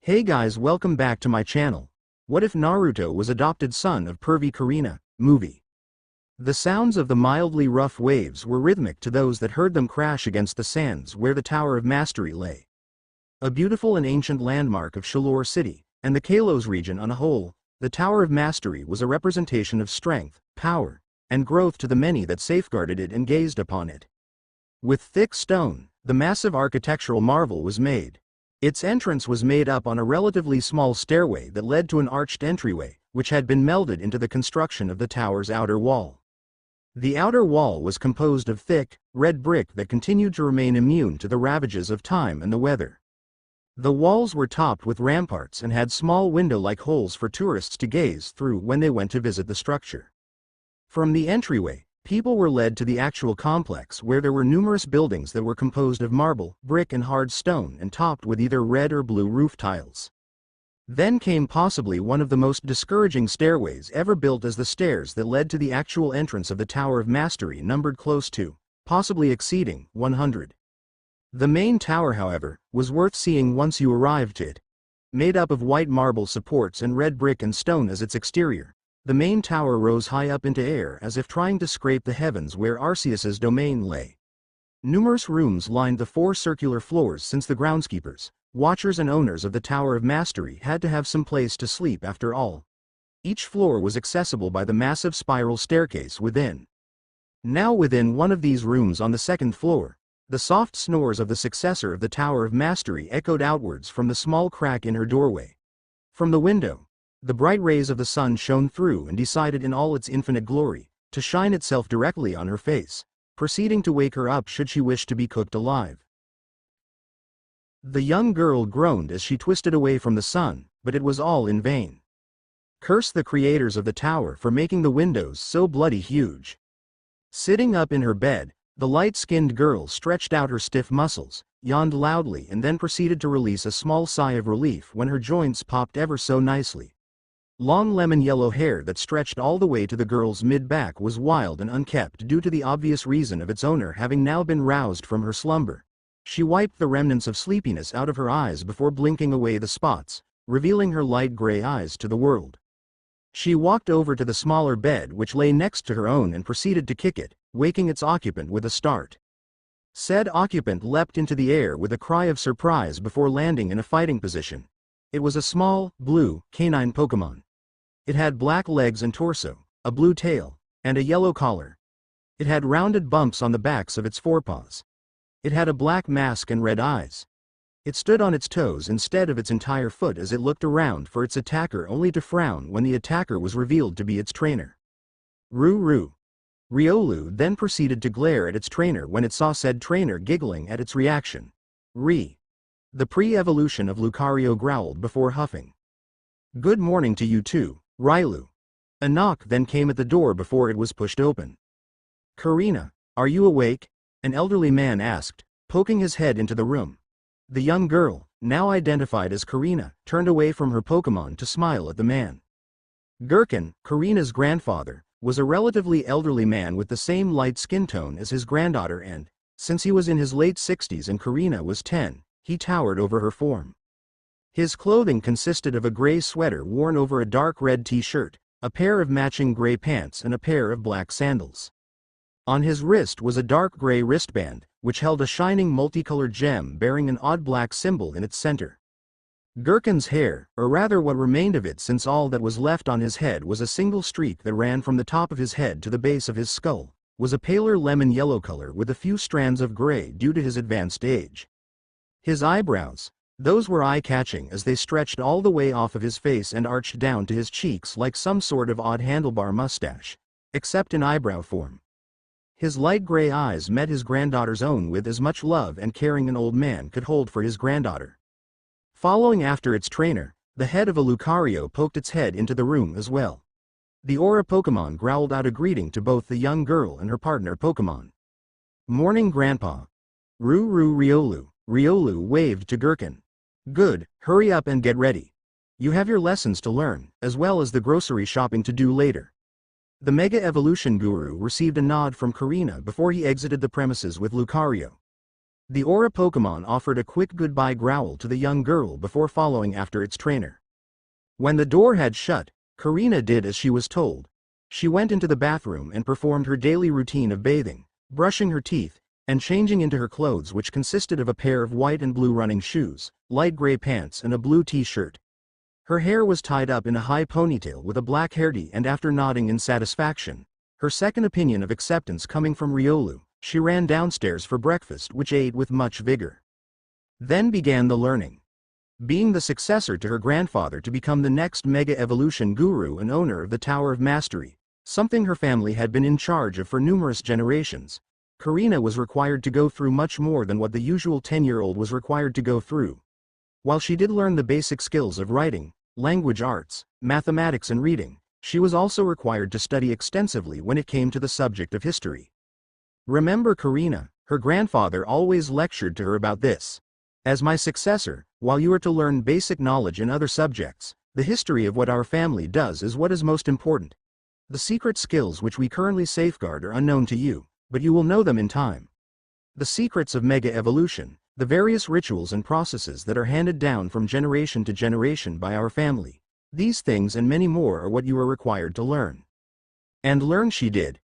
Hey guys, welcome back to my channel. What if Naruto was adopted son of Pervy Korrina? Movie. The sounds of the mildly rough waves were rhythmic to those that heard them crash against the sands where the Tower of Mastery lay. A beautiful and ancient landmark of Shalor City, and the Kalos region on a whole, the Tower of Mastery was a representation of strength, power, and growth to the many that safeguarded it and gazed upon it. With thick stone, the massive architectural marvel was made. Its entrance was made up on a relatively small stairway that led to an arched entryway, which had been melded into the construction of the tower's outer wall. The outer wall was composed of thick, red brick that continued to remain immune to the ravages of time and the weather. The walls were topped with ramparts and had small window-like holes for tourists to gaze through when they went to visit the structure. From the entryway, people were led to the actual complex where there were numerous buildings that were composed of marble, brick and hard stone and topped with either red or blue roof tiles. Then came possibly one of the most discouraging stairways ever built, as the stairs that led to the actual entrance of the Tower of Mastery numbered close to, possibly exceeding, 100. The main tower, however, was worth seeing once you arrived to it. Made up of white marble supports and red brick and stone as its exterior, the main tower rose high up into air as if trying to scrape the heavens where Arceus's domain lay. Numerous rooms lined the four circular floors since the groundskeepers, watchers and owners of the Tower of Mastery had to have some place to sleep after all. Each floor was accessible by the massive spiral staircase within. Now within one of these rooms on the second floor, the soft snores of the successor of the Tower of Mastery echoed outwards from the small crack in her doorway. From the window, the bright rays of the sun shone through and decided in all its infinite glory to shine itself directly on her face, proceeding to wake her up should she wish to be cooked alive. The young girl groaned as she twisted away from the sun, but it was all in vain. Curse the creators of the tower for making the windows so bloody huge. Sitting up in her bed, the light-skinned girl stretched out her stiff muscles, yawned loudly and then proceeded to release a small sigh of relief when her joints popped ever so nicely. Long lemon-yellow hair that stretched all the way to the girl's mid-back was wild and unkempt due to the obvious reason of its owner having now been roused from her slumber. She wiped the remnants of sleepiness out of her eyes before blinking away the spots, revealing her light gray eyes to the world. She walked over to the smaller bed which lay next to her own and proceeded to kick it, waking its occupant with a start. Said occupant leapt into the air with a cry of surprise before landing in a fighting position. It was a small, blue, canine Pokémon. It had black legs and torso, a blue tail, and a yellow collar. It had rounded bumps on the backs of its forepaws. It had a black mask and red eyes. It stood on its toes instead of its entire foot as it looked around for its attacker, only to frown when the attacker was revealed to be its trainer. Roo. Riolu then proceeded to glare at its trainer when it saw said trainer giggling at its reaction. The pre-evolution of Lucario growled before huffing. Good morning to you too, Riolu. A knock then came at the door before it was pushed open. Korrina, are you awake? An elderly man asked, poking his head into the room. The young girl, now identified as Korrina, turned away from her Pokémon to smile at the man. Gherkin, Korrina's grandfather, was a relatively elderly man with the same light skin tone as his granddaughter and, since he was in his late 60s and Korrina was 10, he towered over her form. His clothing consisted of a gray sweater worn over a dark red t-shirt, a pair of matching gray pants and a pair of black sandals. On his wrist was a dark gray wristband, which held a shining multicolored gem bearing an odd black symbol in its center. Gherkin's hair, or rather what remained of it since all that was left on his head was a single streak that ran from the top of his head to the base of his skull, was a paler lemon yellow color with a few strands of gray due to his advanced age. His eyebrows, those were eye-catching as they stretched all the way off of his face and arched down to his cheeks like some sort of odd handlebar mustache, except in eyebrow form. His light gray eyes met his granddaughter's own with as much love and caring an old man could hold for his granddaughter. Following after its trainer, the head of a Lucario poked its head into the room as well. The Aura Pokémon growled out a greeting to both the young girl and her partner Pokémon. Morning, Grandpa. Riolu. Riolu waved to Gherkin. Good, hurry up and get ready. You have your lessons to learn, as well as the grocery shopping to do later. The Mega Evolution Guru received a nod from Korrina before he exited the premises with Lucario. The Aura Pokemon offered a quick goodbye growl to the young girl before following after its trainer. When the door had shut, Korrina did as she was told. She went into the bathroom and performed her daily routine of bathing, brushing her teeth, and changing into her clothes, which consisted of a pair of white and blue running shoes, light gray pants and a blue t-shirt. Her hair was tied up in a high ponytail with a black hairtie, and after nodding in satisfaction, her second opinion of acceptance coming from Riolu, she ran downstairs for breakfast, which ate with much vigor. Then began the learning. Being the successor to her grandfather to become the next Mega Evolution guru and owner of the Tower of Mastery, something her family had been in charge of for numerous generations, Korrina was required to go through much more than what the usual 10-year-old was required to go through. While she did learn the basic skills of writing, language arts, mathematics and reading, she was also required to study extensively when it came to the subject of history. Remember Korrina, her grandfather always lectured to her about this. As my successor, while you are to learn basic knowledge in other subjects, the history of what our family does is what is most important. The secret skills which we currently safeguard are unknown to you, but you will know them in time. The secrets of Mega Evolution, the various rituals and processes that are handed down from generation to generation by our family, these things and many more are what you are required to learn. And learn she did.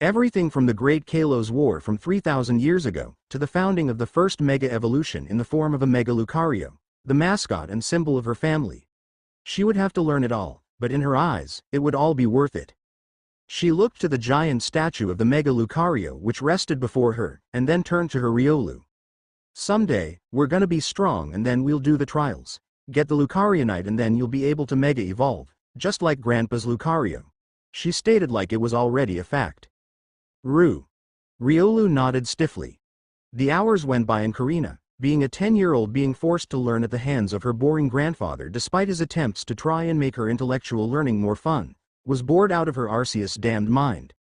Everything from the Great Kalos War from 3,000 years ago, to the founding of the first Mega Evolution in the form of a Mega Lucario, the mascot and symbol of her family. She would have to learn it all, but in her eyes, it would all be worth it. She looked to the giant statue of the Mega Lucario which rested before her, and then turned to her Riolu. Someday, we're gonna be strong and then we'll do the trials. Get the Lucarionite and then you'll be able to Mega Evolve, just like Grandpa's Lucario. She stated like it was already a fact. Riolu nodded stiffly. The hours went by and Korrina, being a 10-year-old being forced to learn at the hands of her boring grandfather despite his attempts to try and make her intellectual learning more fun, was bored out of her Arceus damned mind.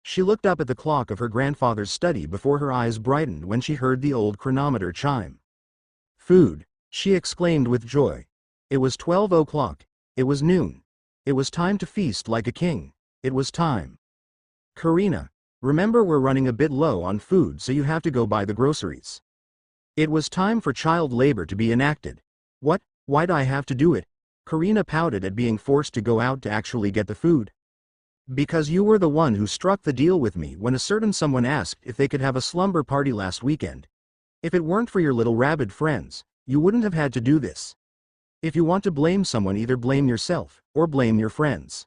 She looked up at the clock of her grandfather's study before her eyes brightened when she heard the old chronometer chime. Food, she exclaimed with joy. It was 12 o'clock. It was noon. It was time to feast like a king. It was time. Korrina, remember we're running a bit low on food, so you have to go buy the groceries. It was time for child labor to be enacted. What? Why'd I have to do it? Korrina pouted at being forced to go out to actually get the food. Because you were the one who struck the deal with me when a certain someone asked if they could have a slumber party last weekend. If it weren't for your little rabid friends, you wouldn't have had to do this. If you want to blame someone, either blame yourself, or blame your friends.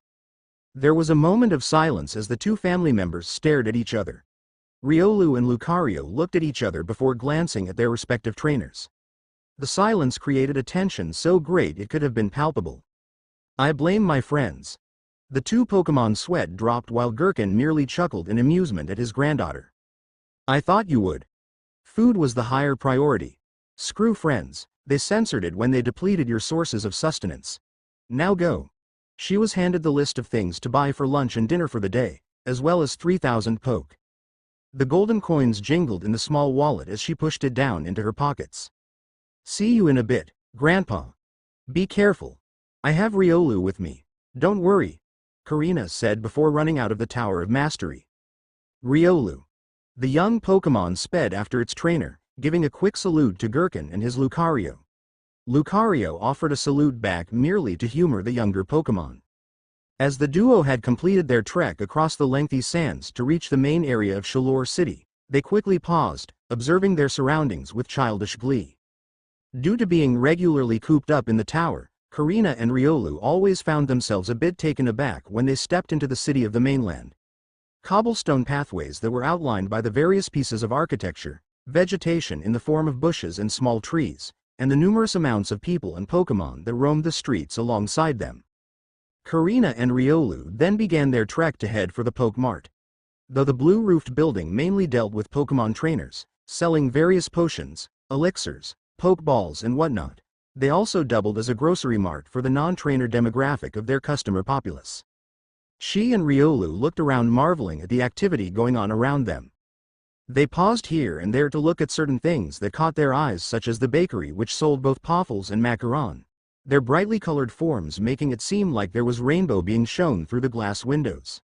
There was a moment of silence as the two family members stared at each other. Riolu and Lucario looked at each other before glancing at their respective trainers. The silence created a tension so great it could have been palpable. I blame my friends. The two Pokemon sweat dropped while Gherkin merely chuckled in amusement at his granddaughter. I thought you would. Food was the higher priority. Screw friends, they censored it when they depleted your sources of sustenance. Now go. She was handed the list of things to buy for lunch and dinner for the day, as well as 3,000 poke. The golden coins jingled in the small wallet as she pushed it down into her pockets. See you in a bit, Grandpa. Be careful. I have Riolu with me. Don't worry, Korrina said before running out of the Tower of Mastery. Riolu. The young Pokemon sped after its trainer, giving a quick salute to Gherkin and his Lucario. Lucario offered a salute back merely to humor the younger Pokemon. As the duo had completed their trek across the lengthy sands to reach the main area of Shalor City, they quickly paused, observing their surroundings with childish glee. Due to being regularly cooped up in the tower, Korrina and Riolu always found themselves a bit taken aback when they stepped into the city of the mainland. Cobblestone pathways that were outlined by the various pieces of architecture, vegetation in the form of bushes and small trees, and the numerous amounts of people and Pokemon that roamed the streets alongside them. Korrina and Riolu then began their trek to head for the Poke Mart. Though the blue-roofed building mainly dealt with Pokemon trainers, selling various potions, elixirs, Pokeballs and whatnot, they also doubled as a grocery mart for the non-trainer demographic of their customer populace. She and Riolu looked around marveling at the activity going on around them. They paused here and there to look at certain things that caught their eyes, such as the bakery which sold both Poffles and macaron, their brightly colored forms making it seem like there was rainbow being shown through the glass windows.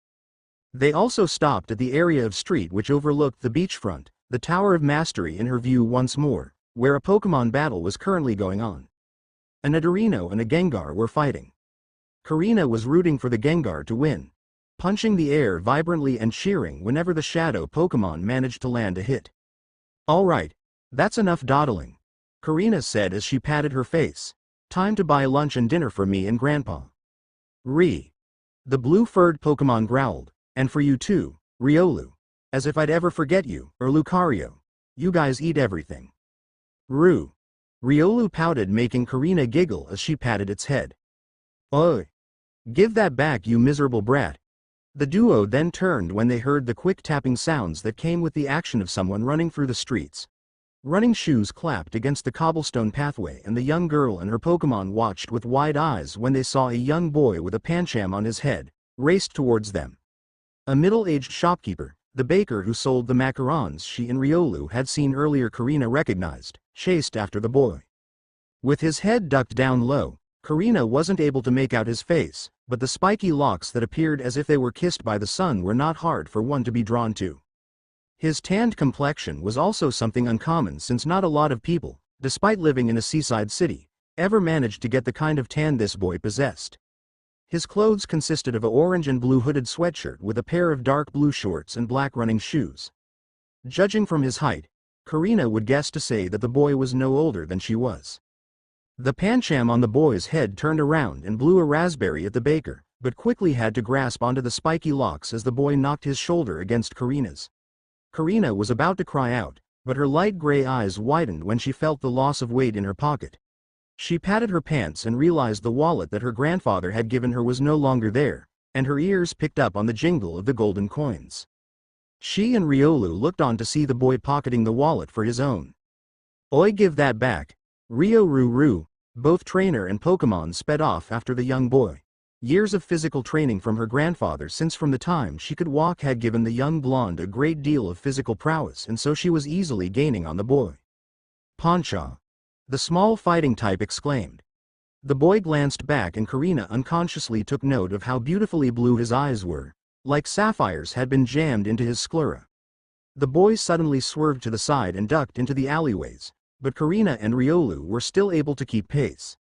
They also stopped at the area of street which overlooked the beachfront, the Tower of Mastery in her view once more, where a Pokemon battle was currently going on. A Nidorino and a Gengar were fighting. Korrina was rooting for the Gengar to win, punching the air vibrantly and cheering whenever the shadow Pokemon managed to land a hit. "Alright, that's enough dawdling," Korrina said as she patted her face. "Time to buy lunch and dinner for me and Grandpa." "Re." The blue-furred Pokemon growled, "And for you too, Riolu. As if I'd ever forget you, or Lucario. You guys eat everything." "Roo." Riolu pouted, making Korrina giggle as she patted its head. "Oi. Give that back, you miserable brat." The duo then turned when they heard the quick tapping sounds that came with the action of someone running through the streets. Running shoes clapped against the cobblestone pathway, and the young girl and her Pokemon watched with wide eyes when they saw a young boy with a Pancham on his head, raced towards them. A middle-aged shopkeeper, the baker who sold the macarons she and Riolu had seen earlier, Korrina recognized, chased after the boy. With his head ducked down low, Korrina wasn't able to make out his face, but the spiky locks that appeared as if they were kissed by the sun were not hard for one to be drawn to. His tanned complexion was also something uncommon, since not a lot of people, despite living in a seaside city, ever managed to get the kind of tan this boy possessed. His clothes consisted of an orange and blue hooded sweatshirt with a pair of dark blue shorts and black running shoes. Judging from his height, Korrina would guess to say that the boy was no older than she was. The Pancham on the boy's head turned around and blew a raspberry at the baker, but quickly had to grasp onto the spiky locks as the boy knocked his shoulder against Korrina's. Korrina was about to cry out, but her light gray eyes widened when she felt the loss of weight in her pocket. She patted her pants and realized the wallet that her grandfather had given her was no longer there, and her ears picked up on the jingle of the golden coins. She and Riolu looked on to see the boy pocketing the wallet for his own. "Oi, give that back, Rio-Roo-Roo." Both trainer and Pokemon sped off after the young boy. Years of physical training from her grandfather since from the time she could walk had given the young blonde a great deal of physical prowess, and so she was easily gaining on the boy. "Poncha!" the small fighting type exclaimed. The boy glanced back and Korrina unconsciously took note of how beautifully blue his eyes were, like sapphires had been jammed into his sclera. The boy suddenly swerved to the side and ducked into the alleyways, but Korrina and Riolu were still able to keep pace.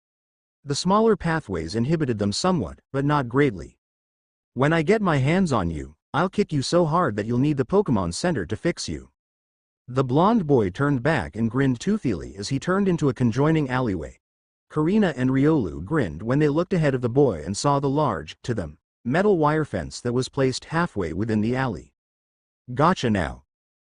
The smaller pathways inhibited them somewhat, but not greatly. "When I get my hands on you, I'll kick you so hard that you'll need the Pokemon Center to fix you." The blonde boy turned back and grinned toothily as he turned into a conjoining alleyway. Korrina and Riolu grinned when they looked ahead of the boy and saw the large, to them, metal wire fence that was placed halfway within the alley. "Gotcha now,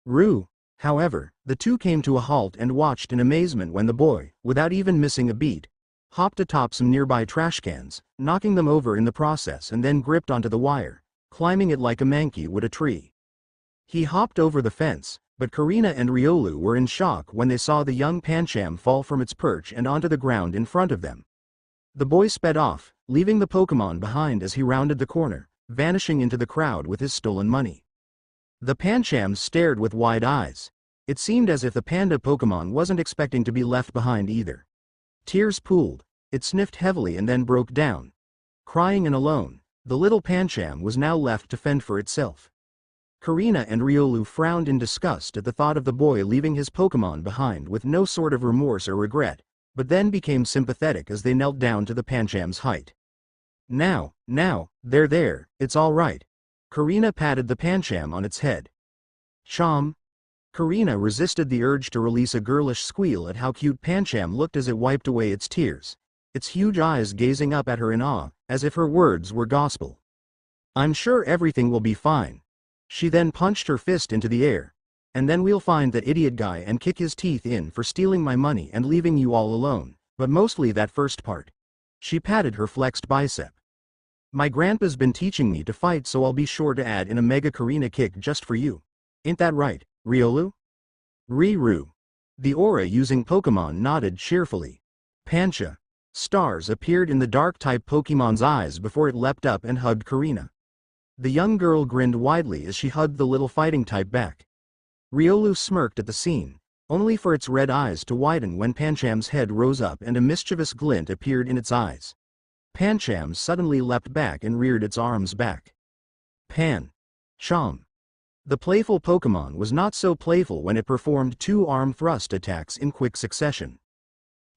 Roo." However, the two came to a halt and watched in amazement when the boy, without even missing a beat, hopped atop some nearby trash cans, knocking them over in the process, and then gripped onto the wire, climbing it like a monkey would a tree. He hopped over the fence, but Korrina and Riolu were in shock when they saw the young Pancham fall from its perch and onto the ground in front of them. The boy sped off, leaving the Pokemon behind as he rounded the corner, vanishing into the crowd with his stolen money. The Pancham stared with wide eyes. It seemed as if the panda Pokemon wasn't expecting to be left behind either. Tears pooled, it sniffed heavily and then broke down. Crying and alone, the little Pancham was now left to fend for itself. Korrina and Riolu frowned in disgust at the thought of the boy leaving his Pokemon behind with no sort of remorse or regret, but then became sympathetic as they knelt down to the Pancham's height. Now, there, it's all right." Korrina patted the Pancham on its head. "Chom." Korrina resisted the urge to release a girlish squeal at how cute Pancham looked as it wiped away its tears, its huge eyes gazing up at her in awe, as if her words were gospel. "I'm sure everything will be fine." She then punched her fist into the air. "And then we'll find that idiot guy and kick his teeth in for stealing my money and leaving you all alone, but mostly that first part." She patted her flexed bicep. "My grandpa's been teaching me to fight, so I'll be sure to add in a mega Korrina kick just for you. Ain't that right, Riolu?" "Roo." The aura-using Pokemon nodded cheerfully. Pancha. Stars appeared in the dark-type Pokemon's eyes before it leapt up and hugged Korrina. The young girl grinned widely as she hugged the little fighting type back. Riolu smirked at the scene, only for its red eyes to widen when Pancham's head rose up and a mischievous glint appeared in its eyes. Pancham suddenly leapt back and reared its arms back. "Pan. Chom." The playful Pokémon was not so playful when it performed two arm thrust attacks in quick succession.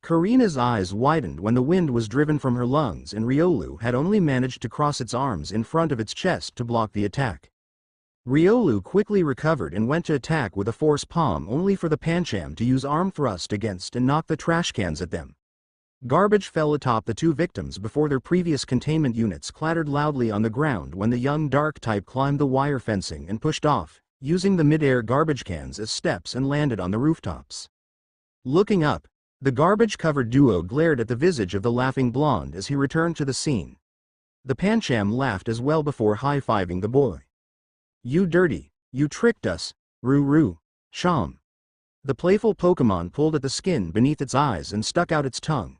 Korrina's eyes widened when the wind was driven from her lungs and Riolu had only managed to cross its arms in front of its chest to block the attack. Riolu quickly recovered and went to attack with a force palm only for the Pancham to use arm thrust against and knock the trash cans at them. Garbage fell atop the two victims before their previous containment units clattered loudly on the ground when the young dark type climbed the wire fencing and pushed off, using the mid-air garbage cans as steps and landed on the rooftops. Looking up, the garbage-covered duo glared at the visage of the laughing blonde as he returned to the scene. The Pancham laughed as well before high-fiving the boy. "You dirty, you tricked us, Roo-Roo, Sham." The playful Pokémon pulled at the skin beneath its eyes and stuck out its tongue.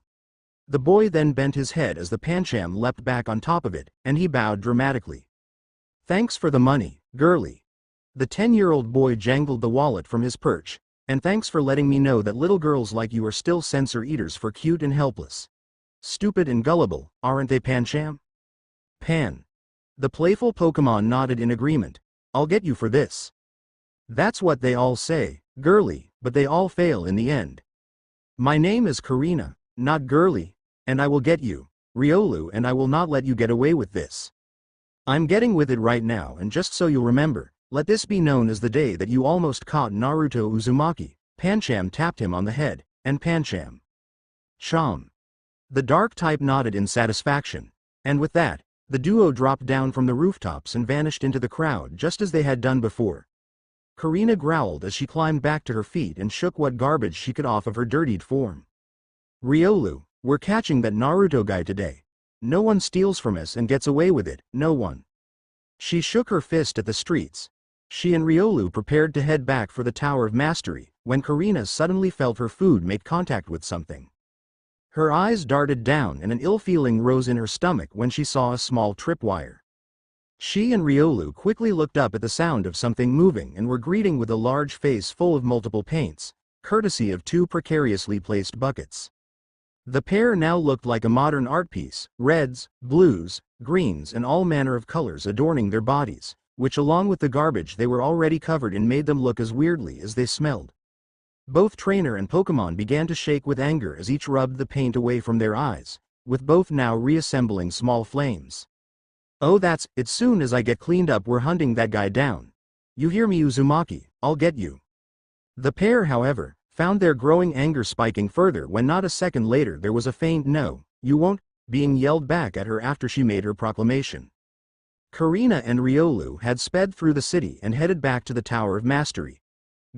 The boy then bent his head as the Pancham leapt back on top of it, and he bowed dramatically. "Thanks for the money, girlie." The 10-year-old boy jangled the wallet from his perch, "and thanks for letting me know that little girls like you are still censor eaters for cute and helpless. Stupid and gullible, aren't they, Pancham?" "Pan." The playful Pokémon nodded in agreement. "I'll get you for this." "That's what they all say, girlie, but they all fail in the end. My name is Korrina, not girlie, and I will get you, Riolu, and I will not let you get away with this. I'm getting with it right now, and just so you'll remember, let this be known as the day that you almost caught Naruto Uzumaki." Pancham tapped him on the head, and Pancham. "Sham." The dark type nodded in satisfaction, and with that, the duo dropped down from the rooftops and vanished into the crowd just as they had done before. Korrina growled as she climbed back to her feet and shook what garbage she could off of her dirtied form. "Riolu, we're catching that Naruto guy today. No one steals from us and gets away with it, no one." She shook her fist at the streets. She and Riolu prepared to head back for the Tower of Mastery, when Korrina suddenly felt her food make contact with something. Her eyes darted down and an ill feeling rose in her stomach when she saw a small tripwire. She and Riolu quickly looked up at the sound of something moving and were greeted with a large face full of multiple paints, courtesy of two precariously placed buckets. The pair now looked like a modern art piece, reds, blues, greens and all manner of colors adorning their bodies, which along with the garbage they were already covered in made them look as weirdly as they smelled. Both trainer and Pokémon began to shake with anger as each rubbed the paint away from their eyes, with both now reassembling small flames. "Oh, that's it. Soon as I get cleaned up we're hunting that guy down. You hear me, Uzumaki, I'll get you." The pair, however, found their growing anger spiking further when not a second later there was a faint "No, you won't," being yelled back at her after she made her proclamation. Korrina and Riolu had sped through the city and headed back to the Tower of Mastery.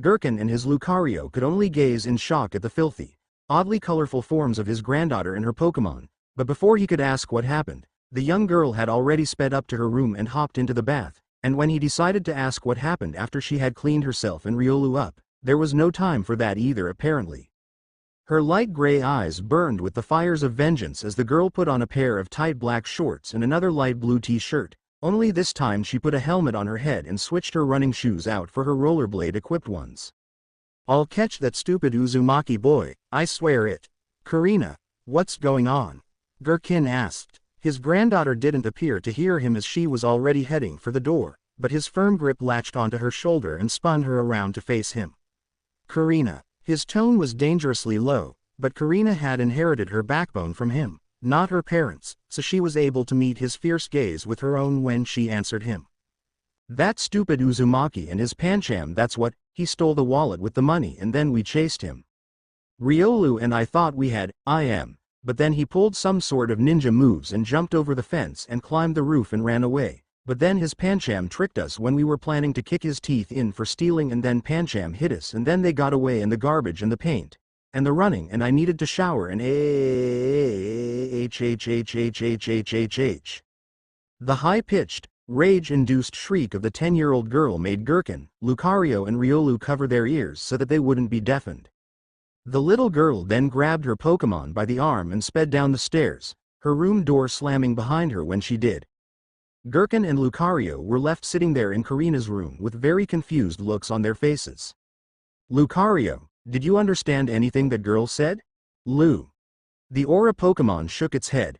Gherkin and his Lucario could only gaze in shock at the filthy, oddly colorful forms of his granddaughter and her Pokémon, but before he could ask what happened, the young girl had already sped up to her room and hopped into the bath, and when he decided to ask what happened after she had cleaned herself and Riolu up, there was no time for that either apparently. Her light gray eyes burned with the fires of vengeance as the girl put on a pair of tight black shorts and another light blue t-shirt, only this time she put a helmet on her head and switched her running shoes out for her rollerblade-equipped ones. "I'll catch that stupid Uzumaki boy, I swear it." "Korrina, what's going on?" Gherkin asked. His granddaughter didn't appear to hear him as she was already heading for the door, but his firm grip latched onto her shoulder and spun her around to face him. "Korrina." His tone was dangerously low, but Korrina had inherited her backbone from him, not her parents, so she was able to meet his fierce gaze with her own when she answered him. "That stupid Uzumaki and his Pancham, that's what, he stole the wallet with the money and then we chased him. Riolu and I thought we had, but then he pulled some sort of ninja moves and jumped over the fence and climbed the roof and ran away. But then his Pancham tricked us when we were planning to kick his teeth in for stealing and then Pancham hit us and then they got away in the garbage and the paint. And the running and I needed to shower and The high-pitched, rage-induced shriek of the 10-year-old girl made Gherkin, Lucario and Riolu cover their ears so that they wouldn't be deafened. The little girl then grabbed her Pokémon by the arm and sped down the stairs, her room door slamming behind her when she did. Gherkin and Lucario were left sitting there in Korrina's room with very confused looks on their faces. "Lucario, did you understand anything that girl said?" "Lu." The aura Pokémon shook its head.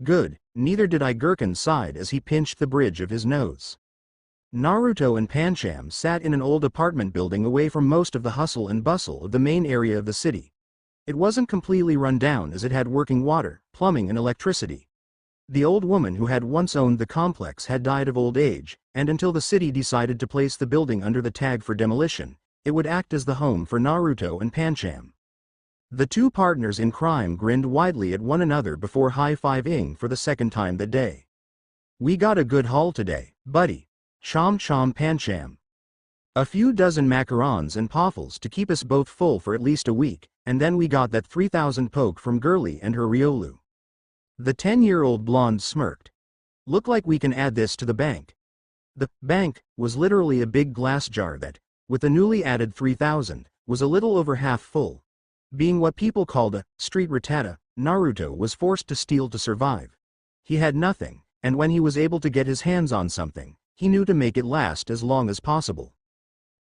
"Good, neither did I." Gherkin sighed as he pinched the bridge of his nose. Naruto and Pancham sat in an old apartment building away from most of the hustle and bustle of the main area of the city. It wasn't completely run down as it had working water, plumbing and electricity. The old woman who had once owned the complex had died of old age, and until the city decided to place the building under the tag for demolition, it would act as the home for Naruto and Pancham. The two partners in crime grinned widely at one another before high-fiving for the second time that day. "We got a good haul today, buddy." Chom chom Pancham. "A few dozen macarons and poffles to keep us both full for at least a week, and then we got that 3,000 poke from Girly and her Riolu." The 10-year-old blonde smirked. "Look like we can add this to the bank." The bank was literally a big glass jar that, with the newly added 3,000, was a little over half full. Being what people called a street ratata, Naruto was forced to steal to survive. He had nothing, and when he was able to get his hands on something, he knew to make it last as long as possible.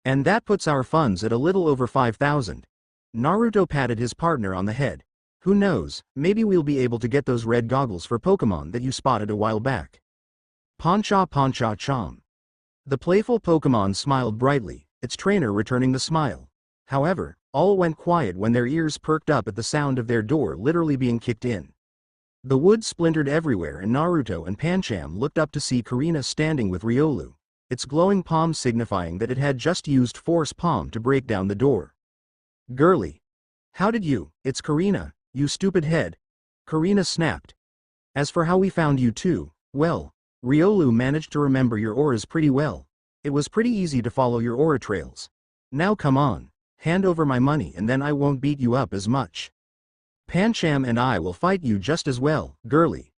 "And that puts our funds at a little over 5,000. Naruto patted his partner on the head. "Who knows, maybe we'll be able to get those red goggles for Pokemon that you spotted a while back." Pancha Pancha Chom. The playful Pokemon smiled brightly, its trainer returning the smile. However, all went quiet when their ears perked up at the sound of their door literally being kicked in. The wood splintered everywhere and Naruto and Pancham looked up to see Korrina standing with Riolu, its glowing palm signifying that it had just used force palm to break down the door. "Girly. How did you?" "It's Korrina, you stupid head." Korrina snapped. "As for how we found you too, well, Riolu managed to remember your auras pretty well. It was pretty easy to follow your aura trails. Now come on, hand over my money and then I won't beat you up as much. Pancham and I will fight you just as well, Girly."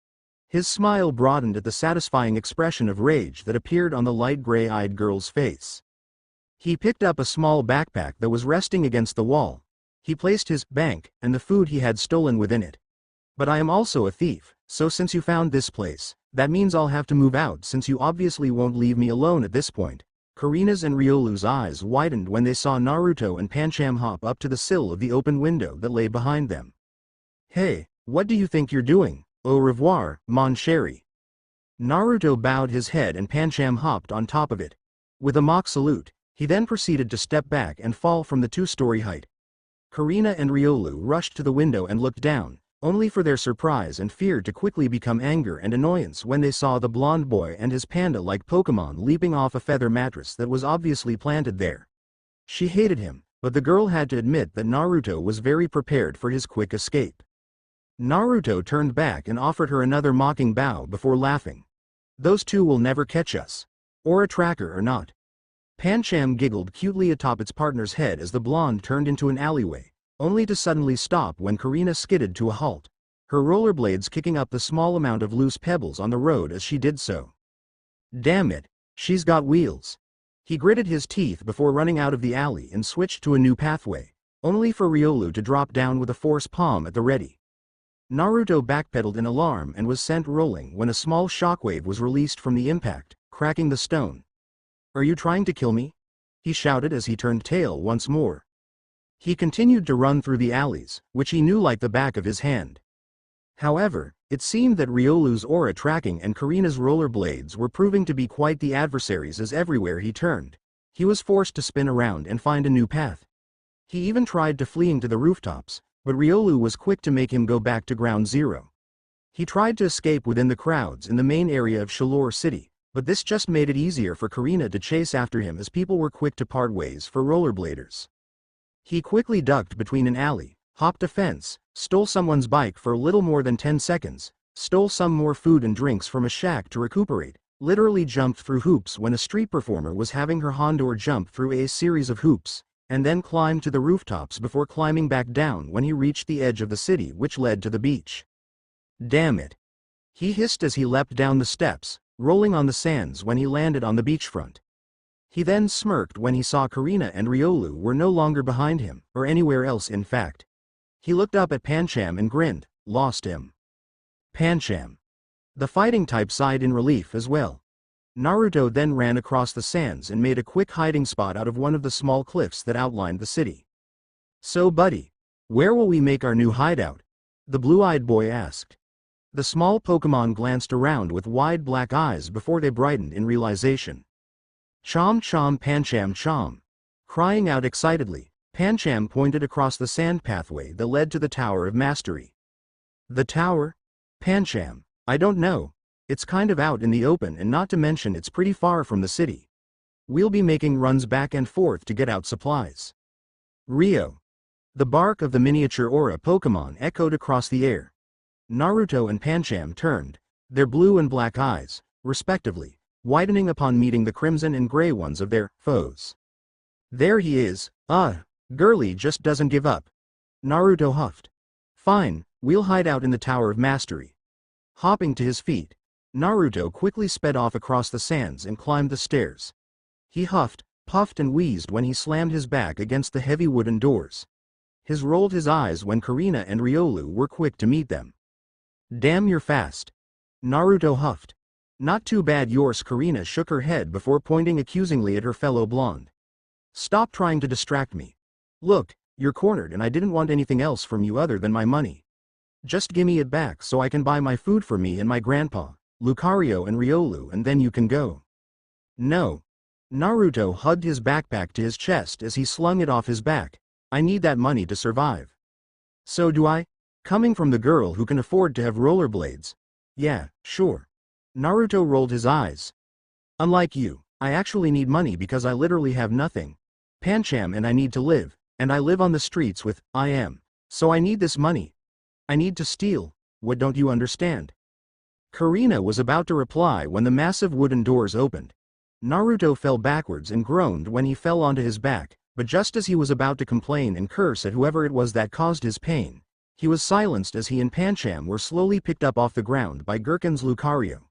His smile broadened at the satisfying expression of rage that appeared on the light gray-eyed girl's face. He picked up a small backpack that was resting against the wall. He placed his bank and the food he had stolen within it. "But I am also a thief, so since you found this place, that means I'll have to move out since you obviously won't leave me alone at this point." Korrina's and Riolu's eyes widened when they saw Naruto and Pancham hop up to the sill of the open window that lay behind them. "Hey, what do you think you're doing? Au revoir, mon chéri." Naruto bowed his head and Pancham hopped on top of it. With a mock salute, he then proceeded to step back and fall from the 2-story height. Korrina and Riolu rushed to the window and looked down, only for their surprise and fear to quickly become anger and annoyance when they saw the blonde boy and his panda-like Pokemon leaping off a feather mattress that was obviously planted there. She hated him, but the girl had to admit that Naruto was very prepared for his quick escape. Naruto turned back and offered her another mocking bow before laughing. "Those two will never catch us. Or a tracker or not." Pancham giggled cutely atop its partner's head as the blonde turned into an alleyway, only to suddenly stop when Korrina skidded to a halt, her rollerblades kicking up the small amount of loose pebbles on the road as she did so. "Damn it, she's got wheels." He gritted his teeth before running out of the alley and switched to a new pathway, only for Riolu to drop down with a force palm at the ready. Naruto backpedaled in alarm and was sent rolling when a small shockwave was released from the impact, cracking the stone. "Are you trying to kill me?" he shouted as he turned tail once more. He continued to run through the alleys, which he knew like the back of his hand. However, it seemed that Riolu's aura tracking and Korrina's rollerblades were proving to be quite the adversaries as everywhere he turned, he was forced to spin around and find a new path. He even tried to fleeing to the rooftops, but Riolu was quick to make him go back to ground zero. He tried to escape within the crowds in the main area of Shalor City, but this just made it easier for Korrina to chase after him as people were quick to part ways for rollerbladers. He quickly ducked between an alley, hopped a fence, stole someone's bike for a little more than 10 seconds, stole some more food and drinks from a shack to recuperate, literally jumped through hoops when a street performer was having her Hondor jump through a series of hoops, and then climbed to the rooftops before climbing back down when he reached the edge of the city which led to the beach. "Damn it!" he hissed as he leapt down the steps, rolling on the sands when he landed on the beachfront. He then smirked when he saw Korrina and Riolu were no longer behind him, or anywhere else in fact. He looked up at Pancham and grinned. "Lost him." Pancham. The fighting type sighed in relief as well. Naruto then ran across the sands and made a quick hiding spot out of one of the small cliffs that outlined the city. "So buddy, where will we make our new hideout?" the blue-eyed boy asked. The small Pokemon glanced around with wide black eyes before they brightened in realization. Chom chom Pancham chom. Crying out excitedly, Pancham pointed across the sand pathway that led to the Tower of Mastery. The tower? Pancham, I don't know. It's kind of out in the open, and not to mention it's pretty far from the city. We'll be making runs back and forth to get out supplies. Rio. The bark of the miniature aura Pokemon echoed across the air. Naruto and Pancham turned, their blue and black eyes, respectively, widening upon meeting the crimson and gray ones of their foes. There he is, girly just doesn't give up. Naruto huffed. Fine, we'll hide out in the Tower of Mastery. Hopping to his feet, Naruto quickly sped off across the sands and climbed the stairs. He huffed, puffed and wheezed when he slammed his back against the heavy wooden doors. He rolled his eyes when Korrina and Riolu were quick to meet them. Damn, you're fast. Naruto huffed. Not too bad yours. Korrina shook her head before pointing accusingly at her fellow blonde. Stop trying to distract me. Look, you're cornered and I didn't want anything else from you other than my money. Just gimme it back so I can buy my food for me and my grandpa, Lucario and Riolu, and then you can go. No. Naruto hugged his backpack to his chest as he slung it off his back. I need that money to survive. So do I? Coming from the girl who can afford to have rollerblades. Yeah, sure. Naruto rolled his eyes. Unlike you, I actually need money because I literally have nothing. Pancham and I need to live, and I live on the streets with so I need this money. I need to steal. What don't you understand? Korrina was about to reply when the massive wooden doors opened. Naruto fell backwards and groaned when he fell onto his back, but just as he was about to complain and curse at whoever it was that caused his pain, he was silenced as he and Pancham were slowly picked up off the ground by Gherkin's Lucario.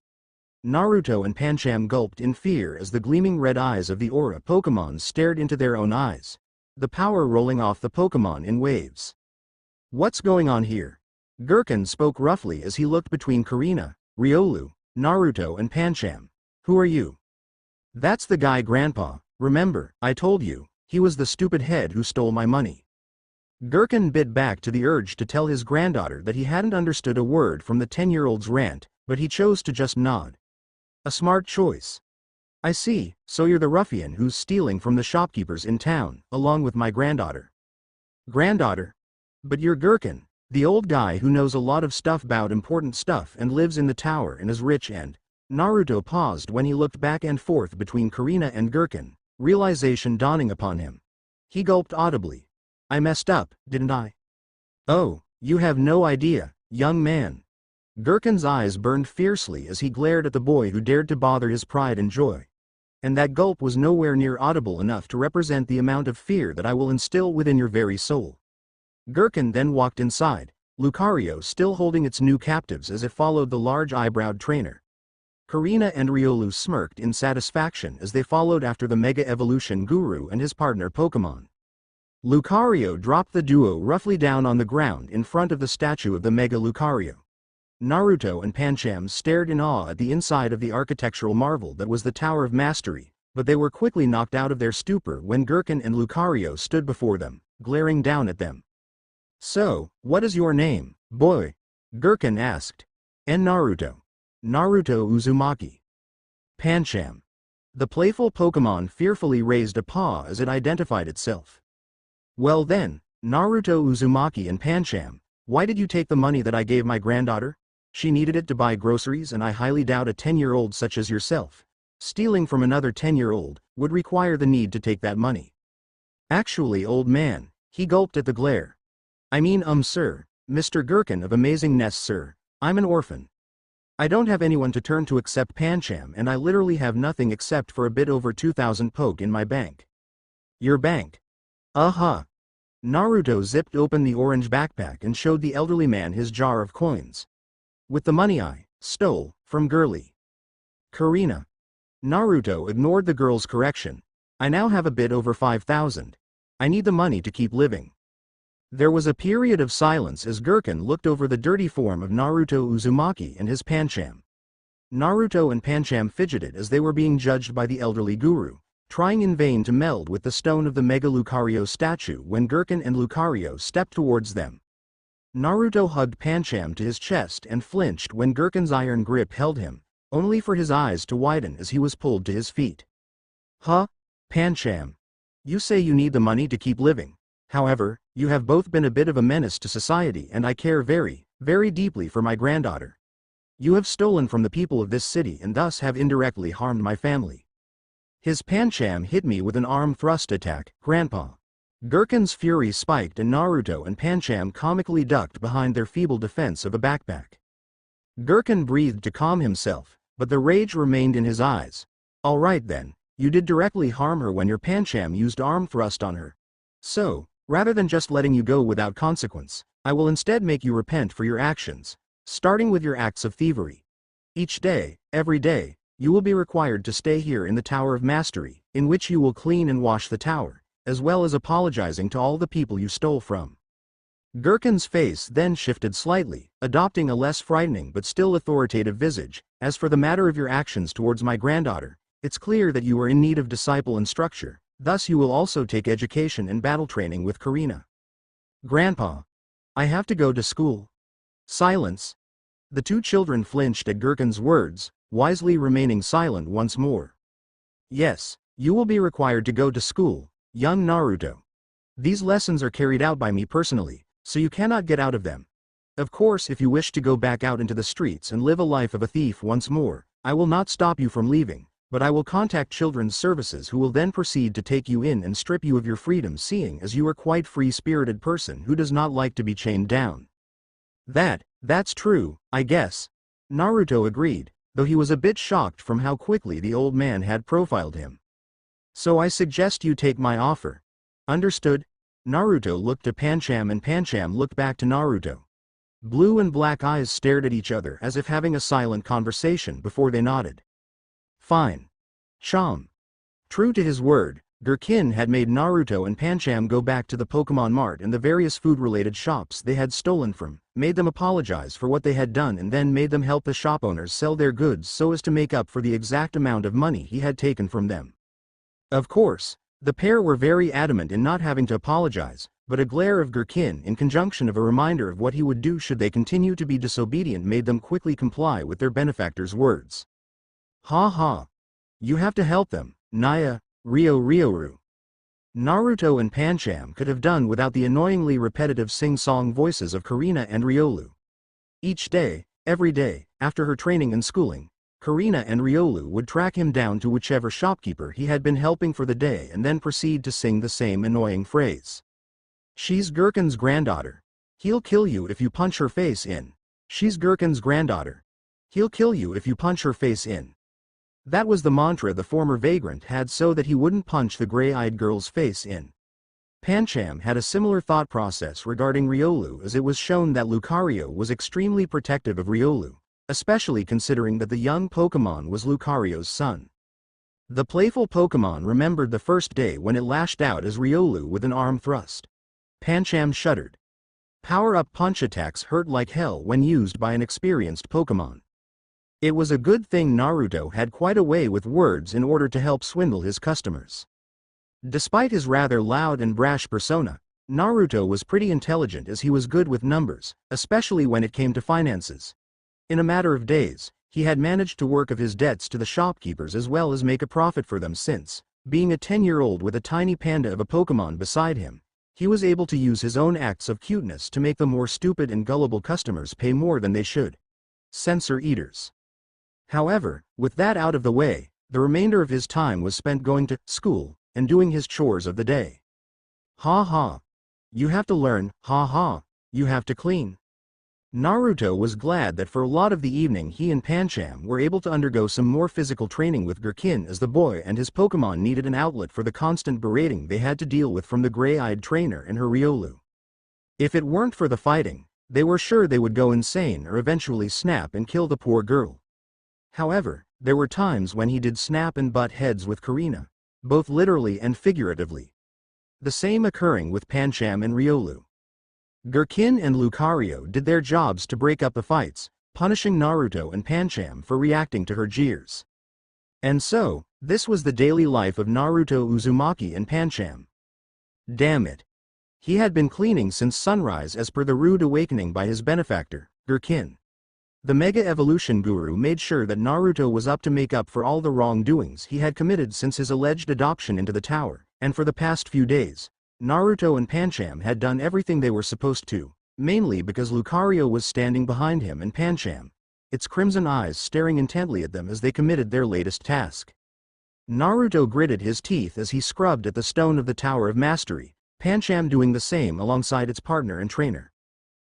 Naruto and Pancham gulped in fear as the gleaming red eyes of the aura Pokemon stared into their own eyes, the power rolling off the Pokemon in waves. What's going on here? Gherkin spoke roughly as he looked between Korrina, Riolu, Naruto and Pancham. Who are you? That's the guy, Grandpa. Remember, I told you, he was the stupid head who stole my money. Gherkin bit back to the urge to tell his granddaughter that he hadn't understood a word from the 10-year-old's rant, but he chose to just nod. A smart choice. I see, so you're the ruffian who's stealing from the shopkeepers in town, along with my granddaughter. Granddaughter? But you're Gherkin, the old guy who knows a lot of stuff about important stuff and lives in the tower and is rich and… Naruto paused when he looked back and forth between Korrina and Gherkin, realization dawning upon him. He gulped audibly. I messed up, didn't I? Oh, you have no idea, young man. Gherkin's eyes burned fiercely as he glared at the boy who dared to bother his pride and joy. And that gulp was nowhere near audible enough to represent the amount of fear that I will instill within your very soul. Gherkin then walked inside, Lucario still holding its new captives as it followed the large eyebrowed trainer. Korrina and Riolu smirked in satisfaction as they followed after the Mega Evolution Guru and his partner Pokemon. Lucario dropped the duo roughly down on the ground in front of the statue of the Mega Lucario. Naruto and Pancham stared in awe at the inside of the architectural marvel that was the Tower of Mastery, but they were quickly knocked out of their stupor when Gherkin and Lucario stood before them, glaring down at them. So, what is your name, boy? Gherkin asked. And Naruto. Naruto Uzumaki. Pancham. The playful Pokemon fearfully raised a paw as it identified itself. Well then, Naruto Uzumaki and Pancham, why did you take the money that I gave my granddaughter? She needed it to buy groceries, and I highly doubt a 10-year-old such as yourself, stealing from another 10-year-old, would require the need to take that money. Actually, old man, he gulped at the glare. I mean, sir, Mr. Gherkin of Amazingness, sir, I'm an orphan. I don't have anyone to turn to except Pancham, and I literally have nothing except for a bit over 2,000 poke in my bank. Your bank? Uh-huh. Naruto zipped open the orange backpack and showed the elderly man his jar of coins. With the money I stole from Girly. Korrina. Naruto ignored the girl's correction. I now have a bit over 5,000. I need the money to keep living. There was a period of silence as Gherkin looked over the dirty form of Naruto Uzumaki and his Pancham. Naruto and Pancham fidgeted as they were being judged by the elderly guru, trying in vain to meld with the stone of the Mega Lucario statue when Gherkin and Lucario stepped towards them. Naruto hugged Pancham to his chest and flinched when Gherkin's iron grip held him, only for his eyes to widen as he was pulled to his feet. Huh? Pancham. You say you need the money to keep living. However, you have both been a bit of a menace to society and I care very, very deeply for my granddaughter. You have stolen from the people of this city and thus have indirectly harmed my family. His Pancham hit me with an arm thrust attack, Grandpa. Gherkin's fury spiked and Naruto and Pancham comically ducked behind their feeble defense of a backpack. Gherkin breathed to calm himself, but the rage remained in his eyes. Alright then, you did directly harm her when your Pancham used arm thrust on her. So, rather than just letting you go without consequence, I will instead make you repent for your actions, starting with your acts of thievery. Each day, every day, you will be required to stay here in the Tower of Mastery, in which you will clean and wash the tower, as well as apologizing to all the people you stole from. Gherkin's face then shifted slightly, adopting a less frightening but still authoritative visage. As for the matter of your actions towards my granddaughter, it's clear that you are in need of disciple and structure, thus you will also take education and battle training with Korrina. Grandpa. I have to go to school. Silence. The two children flinched at Gherkin's words, wisely remaining silent once more. Yes, you will be required to go to school, young Naruto. These lessons are carried out by me personally, so you cannot get out of them. Of course, if you wish to go back out into the streets and live a life of a thief once more, I will not stop you from leaving, but I will contact Children's Services who will then proceed to take you in and strip you of your freedom, seeing as you are quite free-spirited person who does not like to be chained down. That's true, I guess. Naruto agreed, though he was a bit shocked from how quickly the old man had profiled him. So I suggest you take my offer. Understood? Naruto looked to Pancham and Pancham looked back to Naruto. Blue and black eyes stared at each other as if having a silent conversation before they nodded. Fine. Chom. True to his word, Gherkin had made Naruto and Pancham go back to the Pokemon Mart and the various food-related shops they had stolen from, made them apologize for what they had done and then made them help the shop owners sell their goods so as to make up for the exact amount of money he had taken from them. Of course, the pair were very adamant in not having to apologize, but a glare of Gherkin in conjunction of a reminder of what he would do should they continue to be disobedient made them quickly comply with their benefactor's words. Ha ha. You have to help them, Naya, Ryoru. Naruto and Pancham could have done without the annoyingly repetitive sing-song voices of Korrina and Riolu. Each day, every day, after her training and schooling, Korrina and Riolu would track him down to whichever shopkeeper he had been helping for the day and then proceed to sing the same annoying phrase. She's Gherkin's granddaughter. He'll kill you if you punch her face in. She's Gherkin's granddaughter. He'll kill you if you punch her face in. That was the mantra the former vagrant had so that he wouldn't punch the gray-eyed girl's face in. Pancham had a similar thought process regarding Riolu, as it was shown that Lucario was extremely protective of Riolu, especially considering that the young Pokemon was Lucario's son. The playful Pokemon remembered the first day when it lashed out as Riolu with an arm thrust. Pancham shuddered. Power-up punch attacks hurt like hell when used by an experienced Pokemon. It was a good thing Naruto had quite a way with words in order to help swindle his customers. Despite his rather loud and brash persona, Naruto was pretty intelligent as he was good with numbers, especially when it came to finances. In a matter of days, he had managed to work off his debts to the shopkeepers as well as make a profit for them since, being a 10-year-old with a tiny panda of a Pokemon beside him, he was able to use his own acts of cuteness to make the more stupid and gullible customers pay more than they should. Censor eaters. However, with that out of the way, the remainder of his time was spent going to school and doing his chores of the day. Ha ha. You have to learn, ha ha. You have to clean. Naruto was glad that for a lot of the evening he and Pancham were able to undergo some more physical training with Gherkin, as the boy and his Pokemon needed an outlet for the constant berating they had to deal with from the gray-eyed trainer and her Riolu. If it weren't for the fighting, they were sure they would go insane or eventually snap and kill the poor girl. However, there were times when he did snap and butt heads with Korrina, both literally and figuratively. The same occurring with Pancham and Riolu. Gherkin and Lucario did their jobs to break up the fights, punishing Naruto and Pancham for reacting to her jeers. And so, this was the daily life of Naruto Uzumaki and Pancham. Damn it. He had been cleaning since sunrise as per the rude awakening by his benefactor, Gherkin. The Mega Evolution Guru made sure that Naruto was up to make up for all the wrongdoings he had committed since his alleged adoption into the tower, and for the past few days, Naruto and Pancham had done everything they were supposed to, mainly because Lucario was standing behind him and Pancham, its crimson eyes staring intently at them as they committed their latest task. Naruto gritted his teeth as he scrubbed at the stone of the Tower of Mastery, Pancham doing the same alongside its partner and trainer.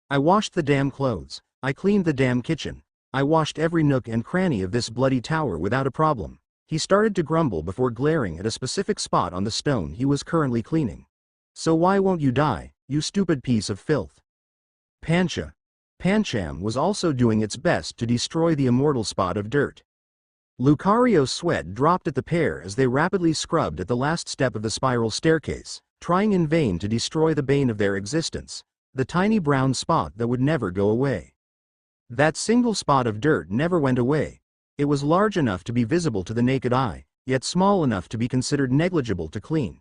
I washed the damn clothes. I cleaned the damn kitchen. I washed every nook and cranny of this bloody tower without a problem. He started to grumble before glaring at a specific spot on the stone he was currently cleaning. So why won't you die, you stupid piece of filth? Pancham was also doing its best to destroy the immortal spot of dirt. Lucario's sweat dropped at the pair as they rapidly scrubbed at the last step of the spiral staircase, trying in vain to destroy the bane of their existence, the tiny brown spot that would never go away. That single spot of dirt never went away. It was large enough to be visible to the naked eye, yet small enough to be considered negligible to clean.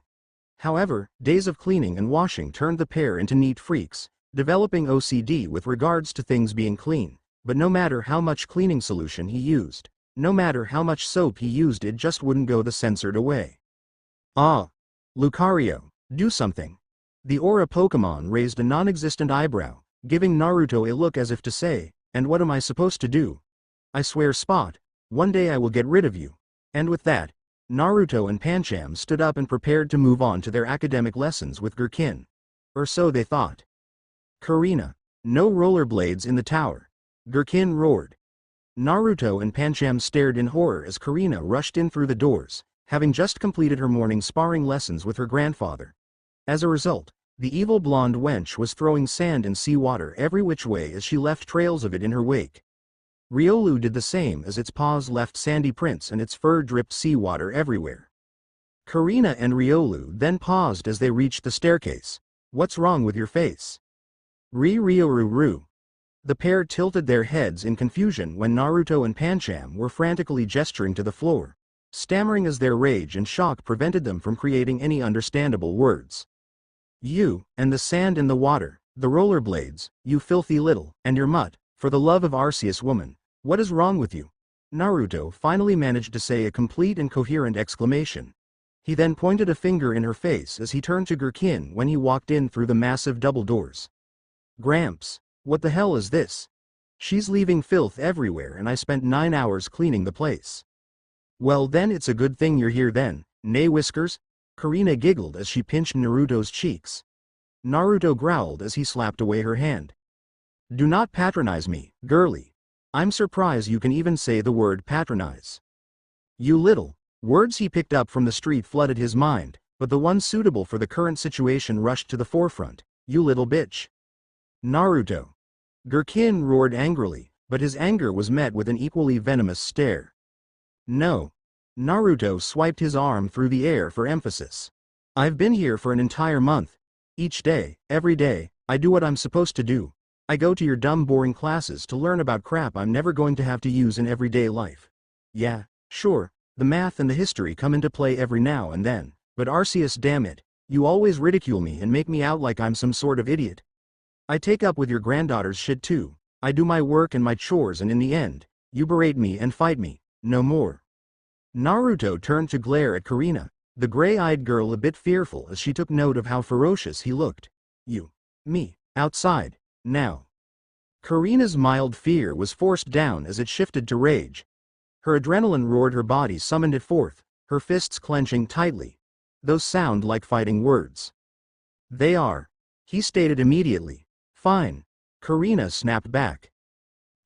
However, days of cleaning and washing turned the pair into neat freaks, developing OCD with regards to things being clean, but no matter how much cleaning solution he used, no matter how much soap he used, it just wouldn't go the censored away. Ah! Lucario, do something. The Aura Pokemon raised a non-existent eyebrow, giving Naruto a look as if to say, and what am I supposed to do? I swear Spot, one day I will get rid of you. And with that, Naruto and Pancham stood up and prepared to move on to their academic lessons with Gurkin. Or so they thought. Korrina, no rollerblades in the tower. Gurkin roared. Naruto and Pancham stared in horror as Korrina rushed in through the doors, having just completed her morning sparring lessons with her grandfather. As a result, the evil blonde wench was throwing sand and seawater every which way as she left trails of it in her wake. Riolu did the same as its paws left sandy prints and its fur dripped seawater everywhere. Korrina and Riolu then paused as they reached the staircase. What's wrong with your face? Rioru. The pair tilted their heads in confusion when Naruto and Pancham were frantically gesturing to the floor, stammering as their rage and shock prevented them from creating any understandable words. You, and the sand in the water, the rollerblades, you filthy little, and your mutt, for the love of Arceus woman, what is wrong with you? Naruto finally managed to say a complete and coherent exclamation. He then pointed a finger in her face as he turned to Gurkin when he walked in through the massive double doors. Gramps, what the hell is this? She's leaving filth everywhere and I spent 9 hours cleaning the place. Well then it's a good thing you're here then, nay Whiskers? Korrina giggled as she pinched Naruto's cheeks. Naruto growled as he slapped away her hand. Do not patronize me, girlie. I'm surprised you can even say the word patronize. You little. Words he picked up from the street flooded his mind, but the one suitable for the current situation rushed to the forefront. You little bitch. Naruto. Gurkin roared angrily, but his anger was met with an equally venomous stare. No. Naruto swiped his arm through the air for emphasis. I've been here for an entire month. Each day, every day, I do what I'm supposed to do. I go to your dumb boring classes to learn about crap I'm never going to have to use in everyday life. Yeah, sure, the math and the history come into play every now and then, but Arceus, damn it, you always ridicule me and make me out like I'm some sort of idiot. I take up with your granddaughter's shit too. I do my work and my chores and in the end, you berate me and fight me, no more. Naruto turned to glare at Korrina, the gray-eyed girl a bit fearful as she took note of how ferocious he looked. You. Me. Outside. Now. Korrina's mild fear was forced down as it shifted to rage. Her adrenaline roared, her body summoned it forth, her fists clenching tightly. Those sound like fighting words. They are. He stated immediately. Fine. Korrina snapped back.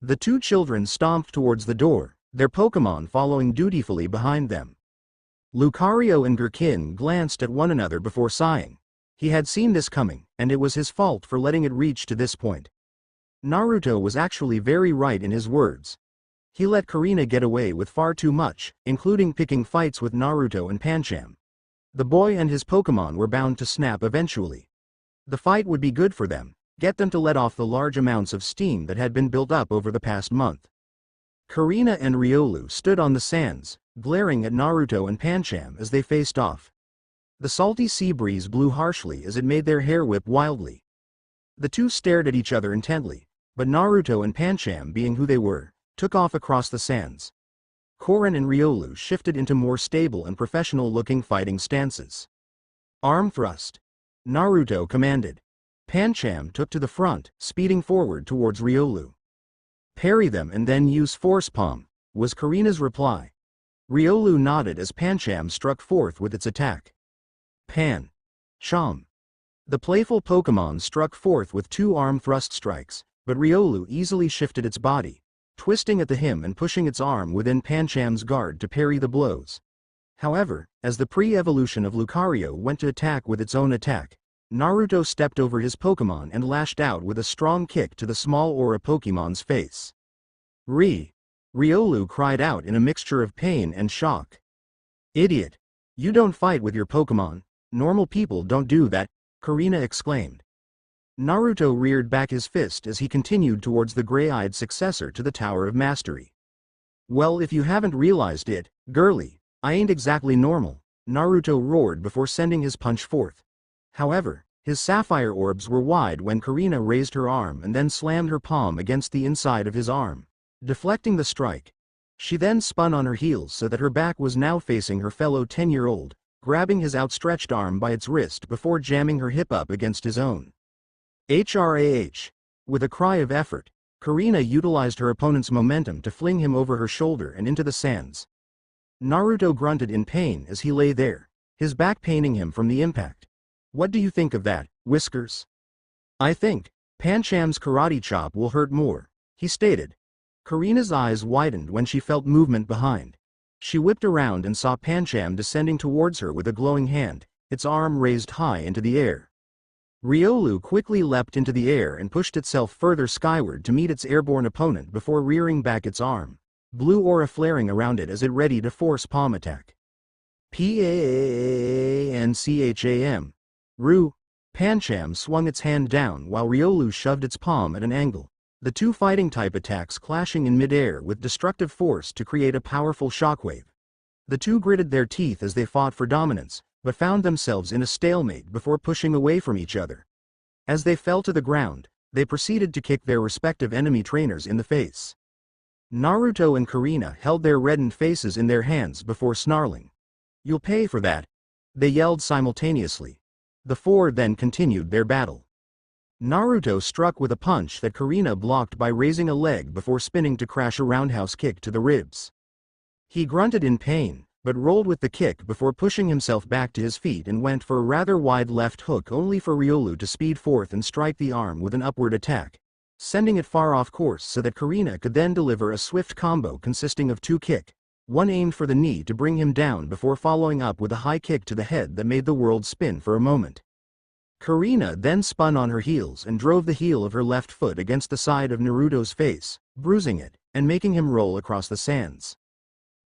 The two children stomped towards the door, their Pokemon following dutifully behind them. Lucario and Gurkin glanced at one another before sighing. He had seen this coming, and it was his fault for letting it reach to this point. Naruto was actually very right in his words. He let Korrina get away with far too much, including picking fights with Naruto and Pancham. The boy and his Pokemon were bound to snap eventually. The fight would be good for them, get them to let off the large amounts of steam that had been built up over the past month. Korrina and Riolu stood on the sands, glaring at Naruto and Pancham as they faced off. The salty sea breeze blew harshly as it made their hair whip wildly. The two stared at each other intently, but Naruto and Pancham, being who they were, took off across the sands. Korrina and Riolu shifted into more stable and professional-looking fighting stances. Arm thrust. Naruto commanded. Pancham took to the front, speeding forward towards Riolu. Parry them and then use force palm, was Korrina's reply. Riolu nodded as Pancham struck forth with its attack. Cham. The playful Pokémon struck forth with two arm thrust strikes, but Riolu easily shifted its body, twisting at the hip and pushing its arm within Pancham's guard to parry the blows. However, as the pre-evolution of Lucario went to attack with its own attack, Naruto stepped over his Pokémon and lashed out with a strong kick to the small aura Pokémon's face. Riolu cried out in a mixture of pain and shock. Idiot! You don't fight with your Pokémon, normal people don't do that, Korrina exclaimed. Naruto reared back his fist as he continued towards the gray-eyed successor to the Tower of Mastery. Well, if you haven't realized it, girly, I ain't exactly normal, Naruto roared before sending his punch forth. However, his sapphire orbs were wide when Korrina raised her arm and then slammed her palm against the inside of his arm, deflecting the strike. She then spun on her heels so that her back was now facing her fellow 10-year-old, grabbing his outstretched arm by its wrist before jamming her hip up against his own. HRAH. With a cry of effort, Korrina utilized her opponent's momentum to fling him over her shoulder and into the sands. Naruto grunted in pain as he lay there, his back paining him from the impact. What do you think of that, Whiskers? I think Pancham's karate chop will hurt more, he stated. Korrina's eyes widened when she felt movement behind. She whipped around and saw Pancham descending towards her with a glowing hand, its arm raised high into the air. Riolu quickly leapt into the air and pushed itself further skyward to meet its airborne opponent before rearing back its arm, blue aura flaring around it as it readied to force palm attack. Pancham. Pancham swung its hand down while Riolu shoved its palm at an angle, the two fighting-type attacks clashing in mid-air with destructive force to create a powerful shockwave. The two gritted their teeth as they fought for dominance, but found themselves in a stalemate before pushing away from each other. As they fell to the ground, they proceeded to kick their respective enemy trainers in the face. Naruto and Korrina held their reddened faces in their hands before snarling. "You'll pay for that," they yelled simultaneously. The four then continued their battle. Naruto struck with a punch that Korrina blocked by raising a leg before spinning to crash a roundhouse kick to the ribs. He grunted in pain, but rolled with the kick before pushing himself back to his feet and went for a rather wide left hook only for Riolu to speed forth and strike the arm with an upward attack, sending it far off course so that Korrina could then deliver a swift combo consisting of two kick, one aimed for the knee to bring him down before following up with a high kick to the head that made the world spin for a moment. Korrina then spun on her heels and drove the heel of her left foot against the side of Naruto's face, bruising it, and making him roll across the sands.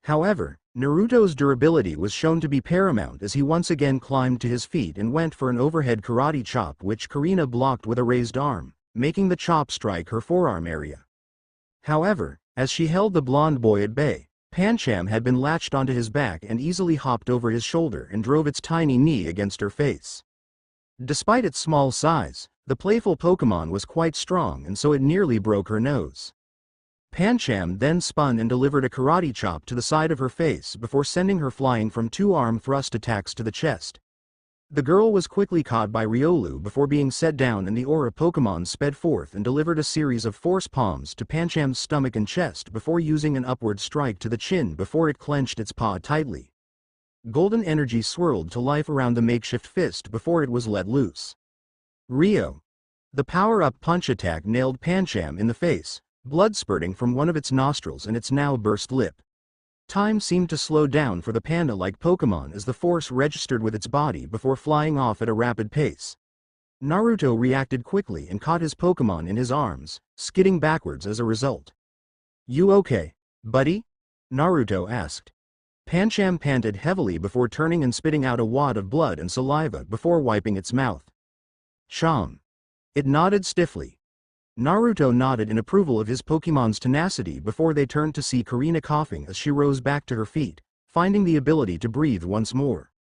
However, Naruto's durability was shown to be paramount as he once again climbed to his feet and went for an overhead karate chop which Korrina blocked with a raised arm, making the chop strike her forearm area. However, as she held the blonde boy at bay, Pancham had been latched onto his back and easily hopped over his shoulder and drove its tiny knee against her face. Despite its small size, the playful Pokémon was quite strong and so it nearly broke her nose. Pancham then spun and delivered a karate chop to the side of her face before sending her flying from two arm thrust attacks to the chest. The girl was quickly caught by Riolu before being set down and the aura Pokémon sped forth and delivered a series of force palms to Pancham's stomach and chest before using an upward strike to the chin before it clenched its paw tightly. Golden energy swirled to life around the makeshift fist before it was let loose. Rio. The power-up punch attack nailed Pancham in the face, blood spurting from one of its nostrils and its now burst lip. Time seemed to slow down for the panda-like Pokémon as the force registered with its body before flying off at a rapid pace. Naruto reacted quickly and caught his Pokémon in his arms, skidding backwards as a result. "You okay, buddy?" Naruto asked. Pancham panted heavily before turning and spitting out a wad of blood and saliva before wiping its mouth. "Cham." It nodded stiffly. Naruto nodded in approval of his Pokémon's tenacity before they turned to see Korrina coughing as she rose back to her feet, finding the ability to breathe once more.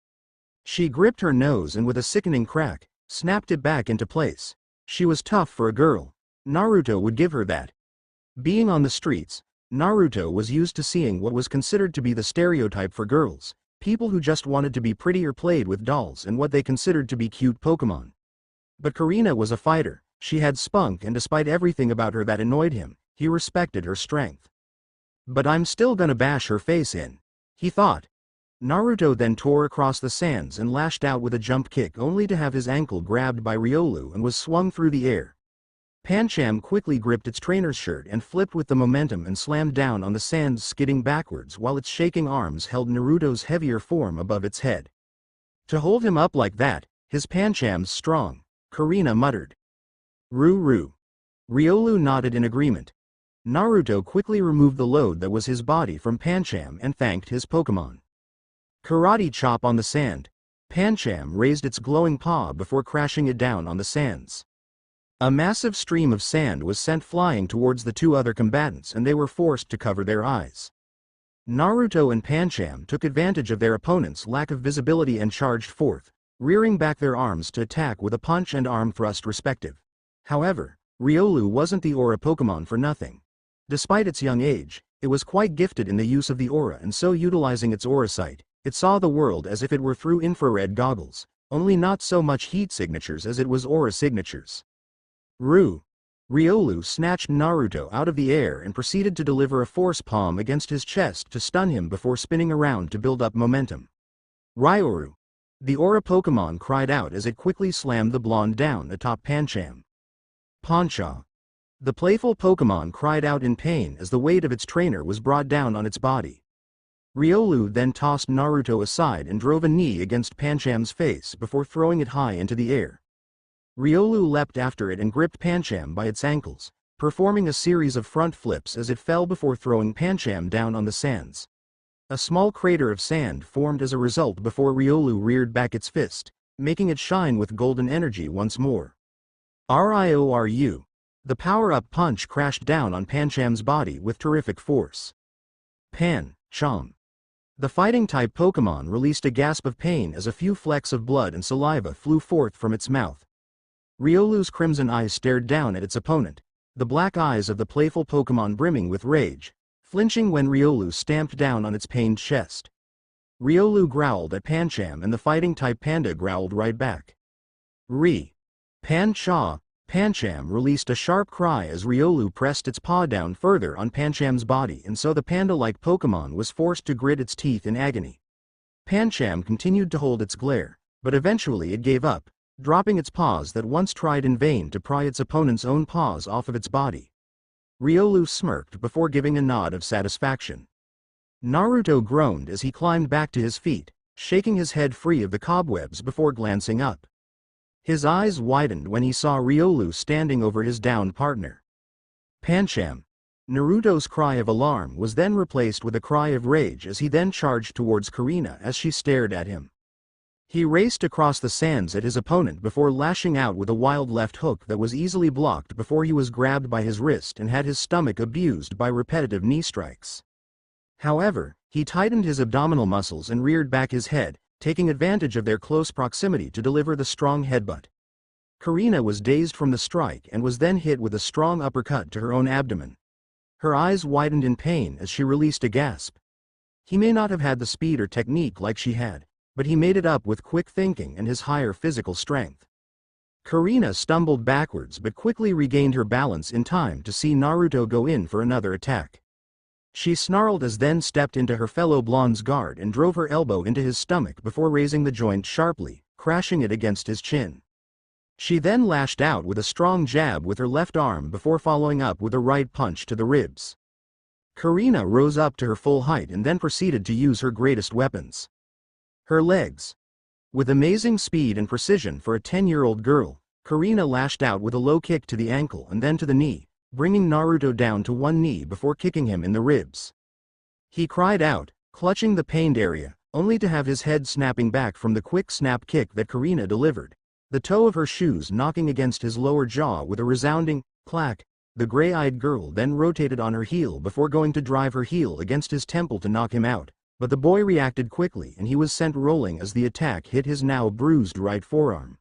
She gripped her nose and with a sickening crack, snapped it back into place. She was tough for a girl, Naruto would give her that. Being on the streets, Naruto was used to seeing what was considered to be the stereotype for girls, people who just wanted to be pretty or played with dolls and what they considered to be cute Pokemon. But Korrina was a fighter, she had spunk, and despite everything about her that annoyed him, he respected her strength. But I'm still gonna bash her face in, he thought. Naruto then tore across the sands and lashed out with a jump kick only to have his ankle grabbed by Riolu and was swung through the air. Pancham quickly gripped its trainer's shirt and flipped with the momentum and slammed down on the sands, skidding backwards while its shaking arms held Naruto's heavier form above its head. To hold him up like that, his Pancham's strong, Korrina muttered. Roo. Riolu nodded in agreement. Naruto quickly removed the load that was his body from Pancham and thanked his Pokemon. Karate chop on the sand. Pancham raised its glowing paw before crashing it down on the sands. A massive stream of sand was sent flying towards the two other combatants and they were forced to cover their eyes. Naruto and Pancham took advantage of their opponent's lack of visibility and charged forth, rearing back their arms to attack with a punch and arm thrust respective. However, Riolu wasn't the aura Pokemon for nothing. Despite its young age, it was quite gifted in the use of the aura, and so utilizing its aura sight, it saw the world as if it were through infrared goggles, only not so much heat signatures as it was aura signatures. Riolu snatched Naruto out of the air and proceeded to deliver a force palm against his chest to stun him before spinning around to build up momentum. Ryoru! The aura Pokemon cried out as it quickly slammed the blonde down atop Pancham. Poncha! The playful Pokemon cried out in pain as the weight of its trainer was brought down on its body. Riolu then tossed Naruto aside and drove a knee against Pancham's face before throwing it high into the air. Riolu leapt after it and gripped Pancham by its ankles, performing a series of front flips as it fell before throwing Pancham down on the sands. A small crater of sand formed as a result before Riolu reared back its fist, making it shine with golden energy once more. Rioru! The power-up punch crashed down on Pancham's body with terrific force. Pancham! The fighting-type Pokemon released a gasp of pain as a few flecks of blood and saliva flew forth from its mouth. Riolu's crimson eyes stared down at its opponent, the black eyes of the playful Pokemon brimming with rage, flinching when Riolu stamped down on its pained chest. Riolu growled at Pancham and the fighting-type Panda growled right back. Pancham released a sharp cry as Riolu pressed its paw down further on Pancham's body, and so the panda-like Pokemon was forced to grit its teeth in agony. Pancham continued to hold its glare, but eventually it gave up, dropping its paws that once tried in vain to pry its opponent's own paws off of its body. Riolu smirked before giving a nod of satisfaction. Naruto groaned as he climbed back to his feet, shaking his head free of the cobwebs before glancing up. His eyes widened when he saw Riolu standing over his downed partner. Pancham! Naruto's cry of alarm was then replaced with a cry of rage as he then charged towards Korrina as she stared at him. He raced across the sands at his opponent before lashing out with a wild left hook that was easily blocked before he was grabbed by his wrist and had his stomach abused by repetitive knee strikes. However, he tightened his abdominal muscles and reared back his head, taking advantage of their close proximity to deliver the strong headbutt. Korrina was dazed from the strike and was then hit with a strong uppercut to her own abdomen. Her eyes widened in pain as she released a gasp. He may not have had the speed or technique like she had, but he made it up with quick thinking and his higher physical strength. Korrina stumbled backwards but quickly regained her balance in time to see Naruto go in for another attack. She snarled as then stepped into her fellow blonde's guard and drove her elbow into his stomach before raising the joint sharply, crashing it against his chin. She then lashed out with a strong jab with her left arm before following up with a right punch to the ribs. Korrina rose up to her full height and then proceeded to use her greatest weapons. Her legs. With amazing speed and precision for a 10-year-old girl, Korrina lashed out with a low kick to the ankle and then to the knee, bringing Naruto down to one knee before kicking him in the ribs. He cried out, clutching the pained area, only to have his head snapping back from the quick snap kick that Korrina delivered, the toe of her shoes knocking against his lower jaw with a resounding clack. The gray-eyed girl then rotated on her heel before going to drive her heel against his temple to knock him out, but the boy reacted quickly and he was sent rolling as the attack hit his now bruised right forearm.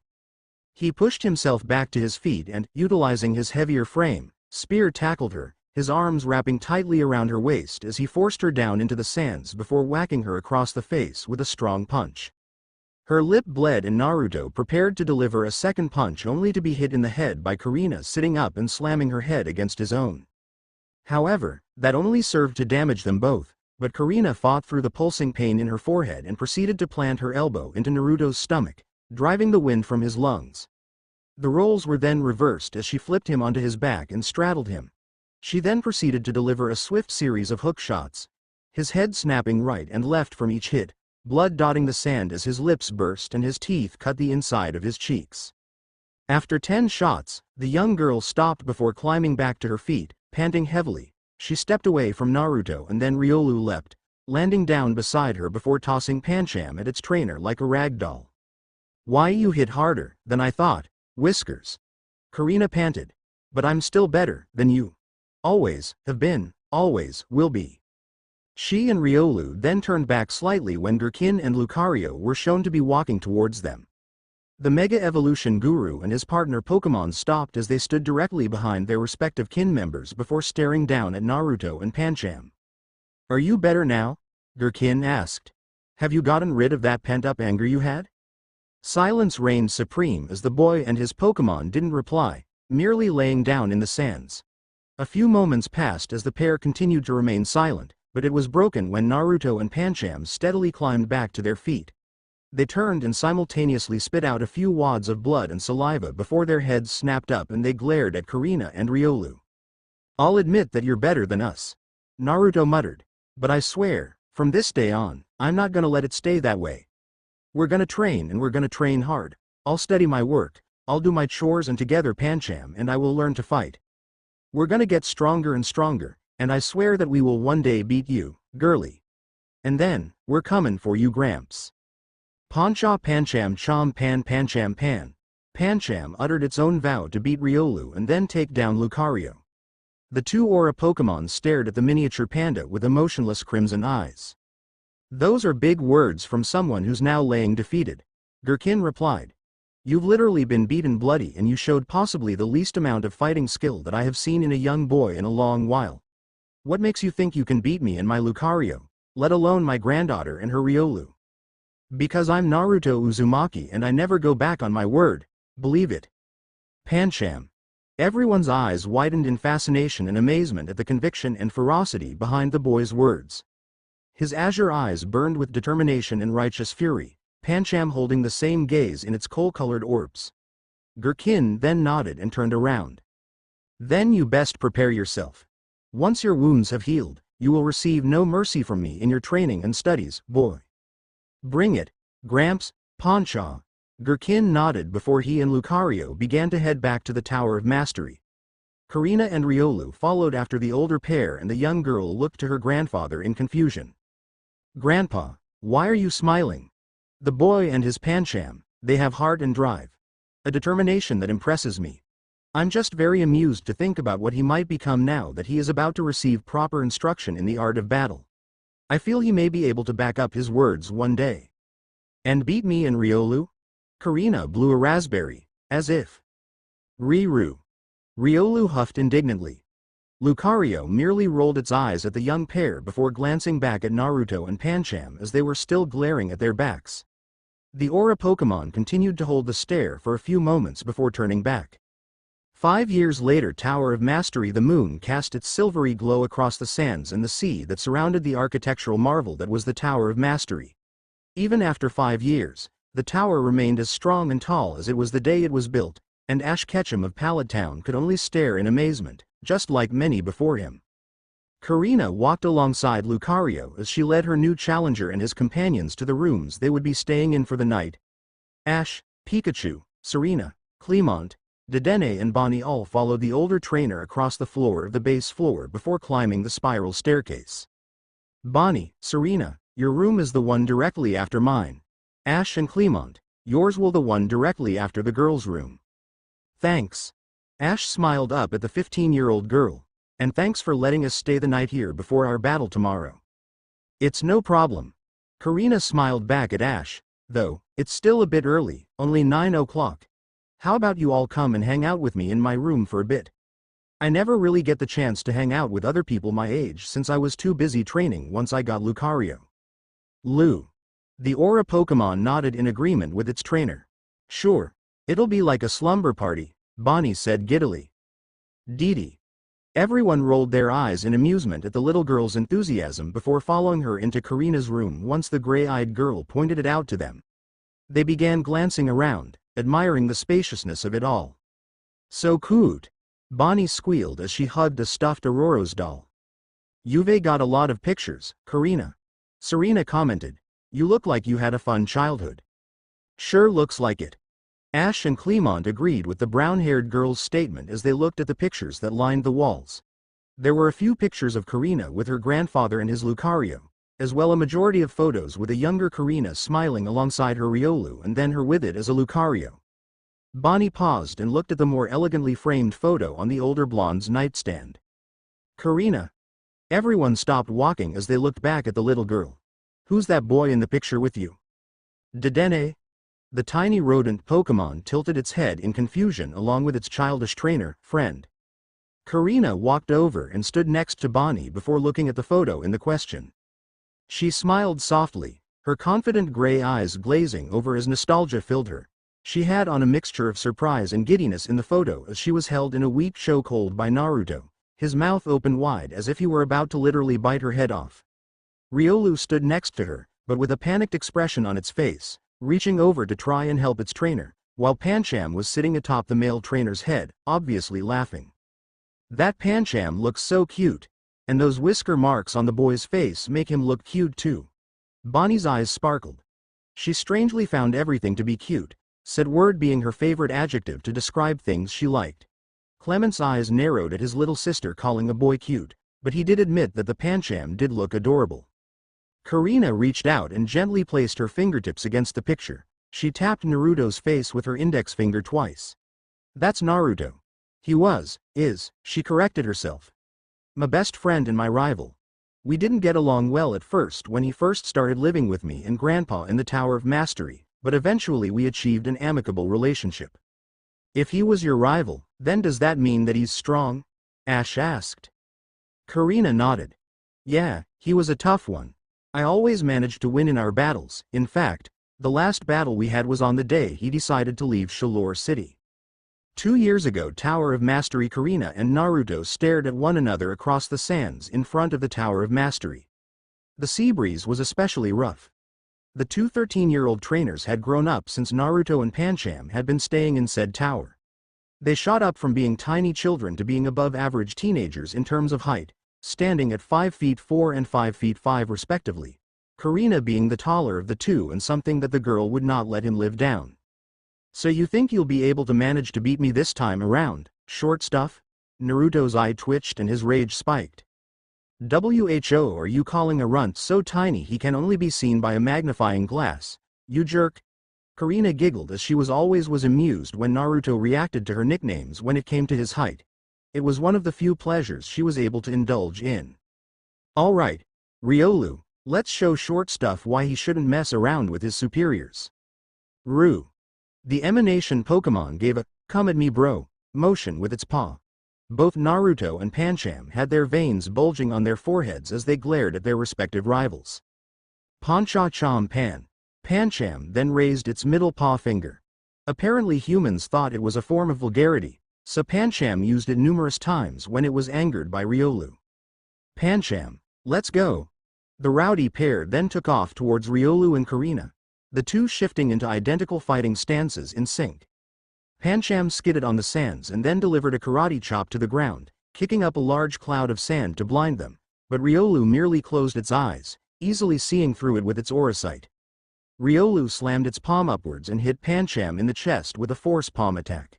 He pushed himself back to his feet and, utilizing his heavier frame, spear tackled her, his arms wrapping tightly around her waist as he forced her down into the sands before whacking her across the face with a strong punch. Her lip bled and Naruto prepared to deliver a second punch only to be hit in the head by Korrina sitting up and slamming her head against his own. However, that only served to damage them both, but Korrina fought through the pulsing pain in her forehead and proceeded to plant her elbow into Naruto's stomach, driving the wind from his lungs. The roles were then reversed as she flipped him onto his back and straddled him. She then proceeded to deliver a swift series of hook shots, his head snapping right and left from each hit, blood dotting the sand as his lips burst and his teeth cut the inside of his cheeks. After 10 shots, the young girl stopped before climbing back to her feet, panting heavily. She stepped away from Naruto and then Riolu leapt, landing down beside her before tossing Pancham at its trainer like a rag doll. "Why you hit harder than I thought, Whiskers?" Korrina panted. "But I'm still better than you. Always have been, always will be." She and Riolu then turned back slightly when Gurkin and Lucario were shown to be walking towards them. The Mega Evolution Guru and his partner Pokemon stopped as they stood directly behind their respective kin members before staring down at Naruto and Pancham. "Are you better now?" Gurkin asked. "Have you gotten rid of that pent-up anger you had?" Silence reigned supreme as the boy and his Pokemon didn't reply, merely laying down in the sands. A few moments passed as the pair continued to remain silent, but it was broken when Naruto and Pancham steadily climbed back to their feet. They turned and simultaneously spit out a few wads of blood and saliva before their heads snapped up and they glared at Korrina and Riolu. "I'll admit that you're better than us," Naruto muttered. "But I swear, from this day on, I'm not gonna let it stay that way. We're gonna train and we're gonna train hard. I'll study my work, I'll do my chores and together Pancham and I will learn to fight. We're gonna get stronger and stronger, and I swear that we will one day beat you, girly. And then, we're comin' for you Gramps." Pancha Pancham Chom Pan Pancham Pan. Pancham uttered its own vow to beat Riolu and then take down Lucario. The two Aura Pokemon stared at the miniature panda with emotionless crimson eyes. "Those are big words from someone who's now laying defeated," Gurkin replied. "You've literally been beaten bloody and you showed possibly the least amount of fighting skill that I have seen in a young boy in a long while. What makes you think you can beat me and my Lucario, let alone my granddaughter and her Riolu?" "Because I'm Naruto Uzumaki and I never go back on my word, believe it." Pancham. Everyone's eyes widened in fascination and amazement at the conviction and ferocity behind the boy's words. His azure eyes burned with determination and righteous fury, Pancham holding the same gaze in its coal-colored orbs. Gurkin then nodded and turned around. "Then you best prepare yourself. Once your wounds have healed, you will receive no mercy from me in your training and studies, boy." "Bring it, Gramps." Pancha. Gurkin nodded before he and Lucario began to head back to the Tower of Mastery. Korrina and Riolu followed after the older pair and the young girl looked to her grandfather in confusion. "Grandpa, why are you smiling?" "The boy and his Pancham, they have heart and drive. A determination that impresses me. I'm just very amused to think about what he might become now that he is about to receive proper instruction in the art of battle. I feel he may be able to back up his words one day." "And beat me and Riolu?" Korrina blew a raspberry, as if. "Riru." Riolu huffed indignantly. Lucario merely rolled its eyes at the young pair before glancing back at Naruto and Pancham as they were still glaring at their backs. The Aura Pokemon continued to hold the stare for a few moments before turning back. 5 years later, Tower of Mastery. The moon cast its silvery glow across the sands and the sea that surrounded the architectural marvel that was the Tower of Mastery. Even after 5 years, the tower remained as strong and tall as it was the day it was built, and Ash Ketchum of Pallet Town could only stare in amazement, just like many before him. Korrina walked alongside Lucario as she led her new challenger and his companions to the rooms they would be staying in for the night. Ash, Pikachu, Serena, Clemont, Dedenne and Bonnie all followed the older trainer across the floor of the base floor before climbing the spiral staircase. "Bonnie, Serena, your room is the one directly after mine. Ash and Clemont, yours will the one directly after the girls' room." "Thanks." Ash smiled up at the 15-year-old girl. "And thanks for letting us stay the night here before our battle tomorrow." "It's no problem." Korrina smiled back at Ash, "though, it's still a bit early, only 9 o'clock. How about you all come and hang out with me in my room for a bit? I never really get the chance to hang out with other people my age since I was too busy training once I got Lucario. Lu. The Aura Pokemon nodded in agreement with its trainer. Sure. It'll be like a slumber party, Bonnie said giddily. Dee. Everyone rolled their eyes in amusement at the little girl's enthusiasm before following her into Korrina's room once the gray-eyed girl pointed it out to them. They began glancing around, admiring the spaciousness of it all. So cute, Bonnie squealed as she hugged a stuffed Aurora's doll. You've got a lot of pictures, Korrina. Serena commented. You look like you had a fun childhood. Sure looks like it. Ash and Clemont agreed with the brown-haired girl's statement as they looked at the pictures that lined the walls. There were a few pictures of Korrina with her grandfather and his Lucario, as well a majority of photos with a younger Korrina smiling alongside her Riolu and then her with it as a Lucario. Bonnie paused and looked at the more elegantly framed photo on the older blonde's nightstand. Korrina. Everyone stopped walking as they looked back at the little girl. Who's that boy in the picture with you? Dedenne? The tiny rodent Pokemon tilted its head in confusion along with its childish trainer, friend. Korrina walked over and stood next to Bonnie before looking at the photo in the question. She smiled softly, her confident gray eyes glazing over as nostalgia filled her. She had on a mixture of surprise and giddiness in the photo as she was held in a weak chokehold by Naruto, his mouth open wide as if he were about to literally bite her head off. Riolu stood next to her, but with a panicked expression on its face, reaching over to try and help its trainer, while Pancham was sitting atop the male trainer's head, obviously laughing. That Pancham looks so cute, and those whisker marks on the boy's face make him look cute too. Bonnie's eyes sparkled. She strangely found everything to be cute, said word being her favorite adjective to describe things she liked. Clement's eyes narrowed at his little sister calling a boy cute, but he did admit that the Pancham did look adorable. Korrina reached out and gently placed her fingertips against the picture. She tapped Naruto's face with her index finger twice. That's Naruto. He is, she corrected herself. My best friend and my rival. We didn't get along well at first when he first started living with me and Grandpa in the Tower of Mastery, but eventually we achieved an amicable relationship. If he was your rival, then does that mean that he's strong? Ash asked. Korrina nodded. Yeah, he was a tough one. I always managed to win in our battles. In fact, the last battle we had was on the day he decided to leave Shalor City. 2 years ago, Tower of Mastery. Korrina and Naruto stared at one another across the sands in front of the Tower of Mastery. The sea breeze was especially rough. The two 13-year-old trainers had grown up since Naruto and Pancham had been staying in said tower. They shot up from being tiny children to being above-average teenagers in terms of height, standing at 5 feet 4 and 5 feet 5 respectively, Korrina being the taller of the two and something that the girl would not let him live down. So you think you'll be able to manage to beat me this time around, short stuff? Naruto's eye twitched and his rage spiked. WHO, are you calling a runt so tiny he can only be seen by a magnifying glass, you jerk? Korrina giggled as she was amused when Naruto reacted to her nicknames when it came to his height. It was one of the few pleasures she was able to indulge in. Alright, Riolu, let's show short stuff why he shouldn't mess around with his superiors. Ru. The emanation Pokemon gave a "come at me bro" motion with its paw. Both Naruto and Pancham had their veins bulging on their foreheads as they glared at their respective rivals. Pancha-cham Pan. Pancham then raised its middle paw finger. Apparently humans thought it was a form of vulgarity, so Pancham used it numerous times when it was angered by Riolu. Pancham, let's go. The rowdy pair then took off towards Riolu and Korrina, the two shifting into identical fighting stances in sync. Pancham skidded on the sands and then delivered a karate chop to the ground, kicking up a large cloud of sand to blind them, but Riolu merely closed its eyes, easily seeing through it with its aura sight. Riolu slammed its palm upwards and hit Pancham in the chest with a force palm attack.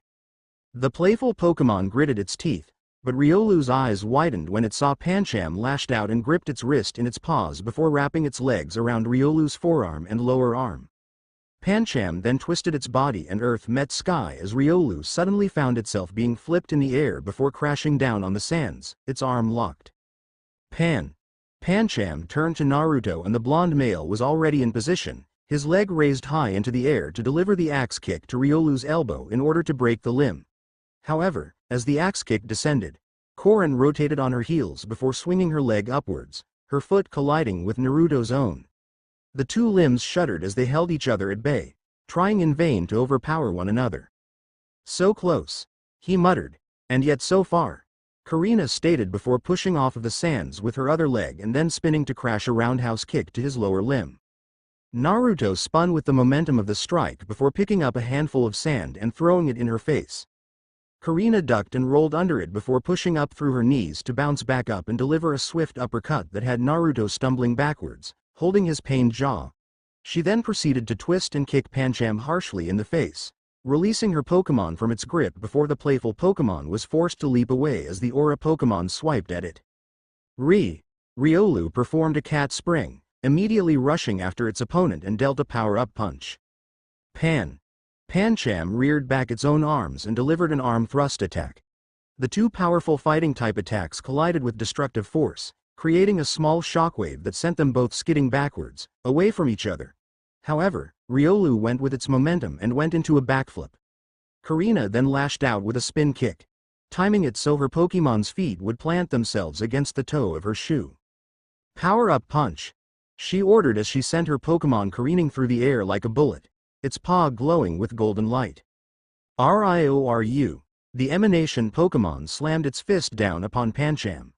The playful Pokemon gritted its teeth, but Riolu's eyes widened when it saw Pancham lashed out and gripped its wrist in its paws before wrapping its legs around Riolu's forearm and lower arm. Pancham then twisted its body and earth met sky as Riolu suddenly found itself being flipped in the air before crashing down on the sands, its arm locked. Pancham turned to Naruto and the blonde male was already in position, his leg raised high into the air to deliver the axe kick to Riolu's elbow in order to break the limb. However, as the axe kick descended, Korrina rotated on her heels before swinging her leg upwards, her foot colliding with Naruto's own. The two limbs shuddered as they held each other at bay, trying in vain to overpower one another. "So close," he muttered, "and yet so far," Korrina stated before pushing off of the sands with her other leg and then spinning to crash a roundhouse kick to his lower limb. Naruto spun with the momentum of the strike before picking up a handful of sand and throwing it in her face. Korrina ducked and rolled under it before pushing up through her knees to bounce back up and deliver a swift uppercut that had Naruto stumbling backwards, holding his pained jaw. She then proceeded to twist and kick Pancham harshly in the face, releasing her Pokémon from its grip before the playful Pokémon was forced to leap away as the Aura Pokémon swiped at it. Riolu performed a cat spring, immediately rushing after its opponent and dealt a power-up punch. Pancham reared back its own arms and delivered an arm thrust attack. The two powerful fighting-type attacks collided with destructive force, creating a small shockwave that sent them both skidding backwards, away from each other. However, Riolu went with its momentum and went into a backflip. Korrina then lashed out with a spin kick, timing it so her Pokémon's feet would plant themselves against the toe of her shoe. "Power-up punch," she ordered as she sent her Pokémon careening through the air like a bullet, its paw glowing with golden light. Rioru, the emanation Pokémon slammed its fist down upon Pancham.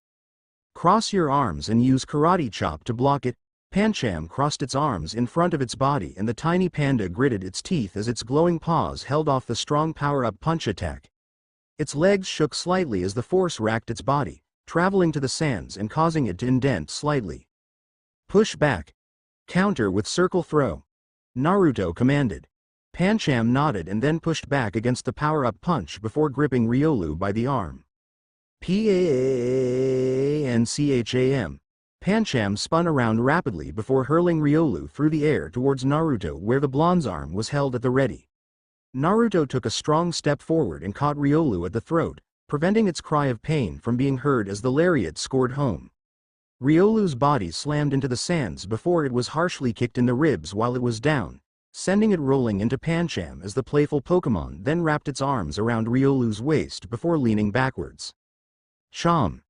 "Cross your arms and use Karate Chop to block it." Pancham crossed its arms in front of its body and the tiny panda gritted its teeth as its glowing paws held off the strong power-up punch attack. Its legs shook slightly as the force racked its body, traveling to the sands and causing it to indent slightly. "Push back. Counter with circle throw," Naruto commanded. Pancham nodded and then pushed back against the power-up punch before gripping Riolu by the arm. Pancham. Pancham spun around rapidly before hurling Riolu through the air towards Naruto where the blonde's arm was held at the ready. Naruto took a strong step forward and caught Riolu at the throat, preventing its cry of pain from being heard as the lariat scored home. Riolu's body slammed into the sands before it was harshly kicked in the ribs while it was down, sending it rolling into Pancham as the playful Pokémon then wrapped its arms around Riolu's waist before leaning backwards. Chom!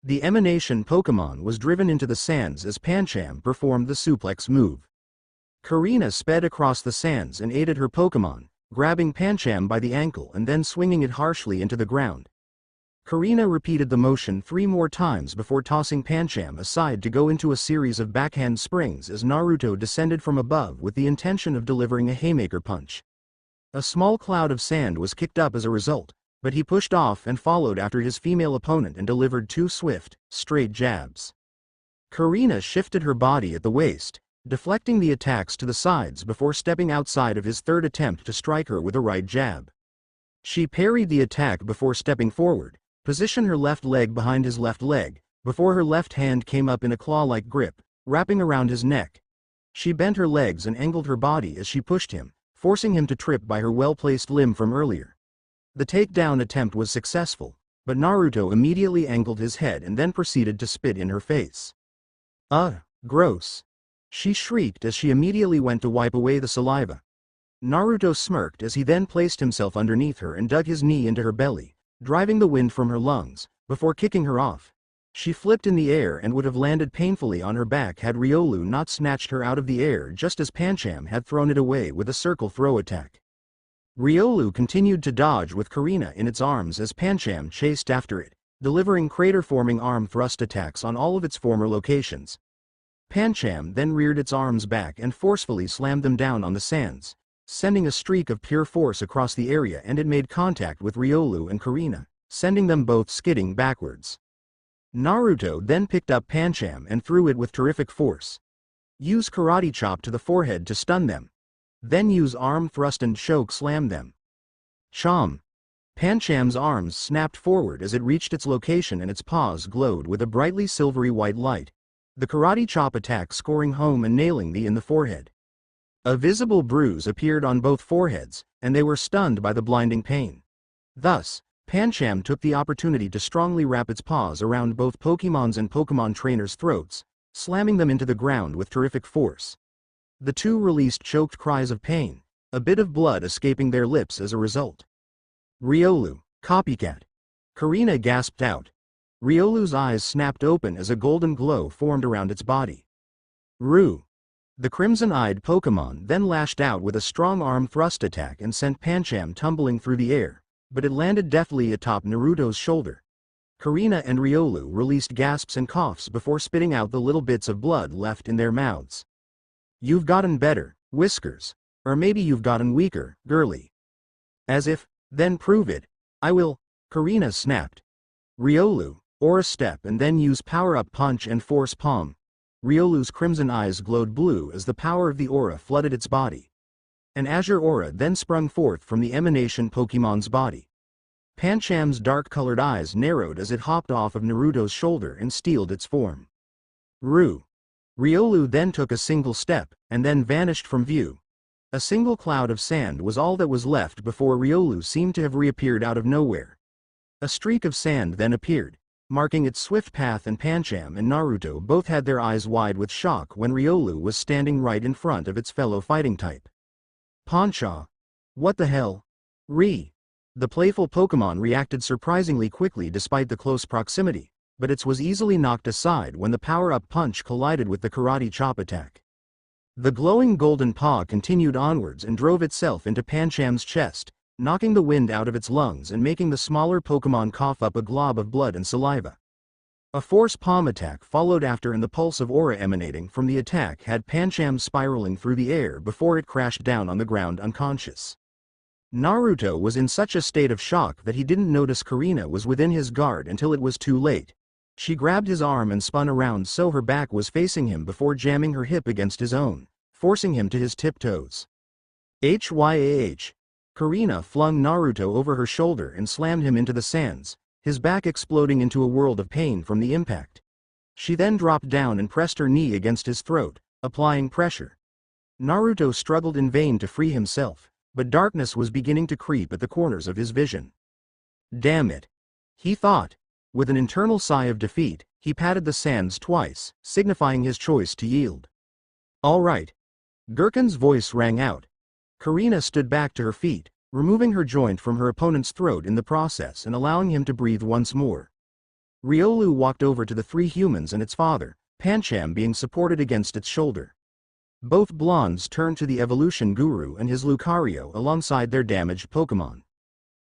The emanation Pokémon was driven into the sands as Pancham performed the suplex move. Korrina sped across the sands and aided her Pokémon, grabbing Pancham by the ankle and then swinging it harshly into the ground. Korrina repeated the motion 3 more times before tossing Pancham aside to go into a series of backhand springs as Naruto descended from above with the intention of delivering a haymaker punch. A small cloud of sand was kicked up as a result, but he pushed off and followed after his female opponent and delivered 2 swift, straight jabs. Korrina shifted her body at the waist, deflecting the attacks to the sides before stepping outside of his third attempt to strike her with a right jab. She parried the attack before stepping forward, positioned her left leg behind his left leg, before her left hand came up in a claw-like grip, wrapping around his neck. She bent her legs and angled her body as she pushed him, forcing him to trip by her well-placed limb from earlier. The takedown attempt was successful, but Naruto immediately angled his head and then proceeded to spit in her face. Gross!" she shrieked as she immediately went to wipe away the saliva. Naruto smirked as he then placed himself underneath her and dug his knee into her belly, driving the wind from her lungs, before kicking her off. She flipped in the air and would have landed painfully on her back had Riolu not snatched her out of the air just as Pancham had thrown it away with a circle throw attack. Riolu continued to dodge with Korrina in its arms as Pancham chased after it, delivering crater-forming arm thrust attacks on all of its former locations. Pancham then reared its arms back and forcefully slammed them down on the sands, sending a streak of pure force across the area, and it made contact with Riolu and Korrina, sending them both skidding backwards. Naruto then picked up Pancham and threw it with terrific force. Use Karate Chop to the forehead to stun them. Then use arm thrust and choke slam them. Chom! Pancham's arms snapped forward as it reached its location and its paws glowed with a brightly silvery white light. The Karate Chop attack scoring home and nailing the in the forehead. A visible bruise appeared on both foreheads, and they were stunned by the blinding pain. Thus, Pancham took the opportunity to strongly wrap its paws around both Pokémon's and Pokémon trainers' throats, slamming them into the ground with terrific force. The two released choked cries of pain, a bit of blood escaping their lips as a result. Riolu, copycat. Korrina gasped out. Riolu's eyes snapped open as a golden glow formed around its body. Ru. The crimson-eyed Pokemon then lashed out with a strong arm thrust attack and sent Pancham tumbling through the air, but it landed deftly atop Naruto's shoulder. Korrina and Riolu released gasps and coughs before spitting out the little bits of blood left in their mouths. You've gotten better, Whiskers. Or maybe you've gotten weaker, girly. As if, then prove it. I will, Korrina snapped. Riolu, Aura Step and then use Power-Up Punch and Force Palm. Riolu's crimson eyes glowed blue as the power of the aura flooded its body. An azure aura then sprung forth from the emanation Pokemon's body. Pancham's dark-colored eyes narrowed as it hopped off of Naruto's shoulder and steeled its form. Ru. Riolu then took a single step, and then vanished from view. A single cloud of sand was all that was left before Riolu seemed to have reappeared out of nowhere. A streak of sand then appeared, marking its swift path, and Pancham and Naruto both had their eyes wide with shock when Riolu was standing right in front of its fellow fighting type. Poncha. What the hell? The playful Pokemon reacted surprisingly quickly despite the close proximity, but it was easily knocked aside when the power-up punch collided with the karate chop attack. The glowing golden paw continued onwards and drove itself into Pancham's chest, knocking the wind out of its lungs and making the smaller Pokemon cough up a glob of blood and saliva. A force palm attack followed after, and the pulse of aura emanating from the attack had Pancham spiraling through the air before it crashed down on the ground unconscious. Naruto was in such a state of shock that he didn't notice Korrina was within his guard until it was too late. She grabbed his arm and spun around so her back was facing him before jamming her hip against his own, forcing him to his tiptoes. Hyah! Korrina flung Naruto over her shoulder and slammed him into the sands, his back exploding into a world of pain from the impact. She then dropped down and pressed her knee against his throat, applying pressure. Naruto struggled in vain to free himself, but darkness was beginning to creep at the corners of his vision. Damn it! He thought. With an internal sigh of defeat, he patted the sands twice, signifying his choice to yield. All right. Gherkin's voice rang out. Korrina stood back to her feet, removing her joint from her opponent's throat in the process and allowing him to breathe once more. Riolu walked over to the three humans and its father, Pancham being supported against its shoulder. Both blondes turned to the evolution guru and his Lucario alongside their damaged Pokemon.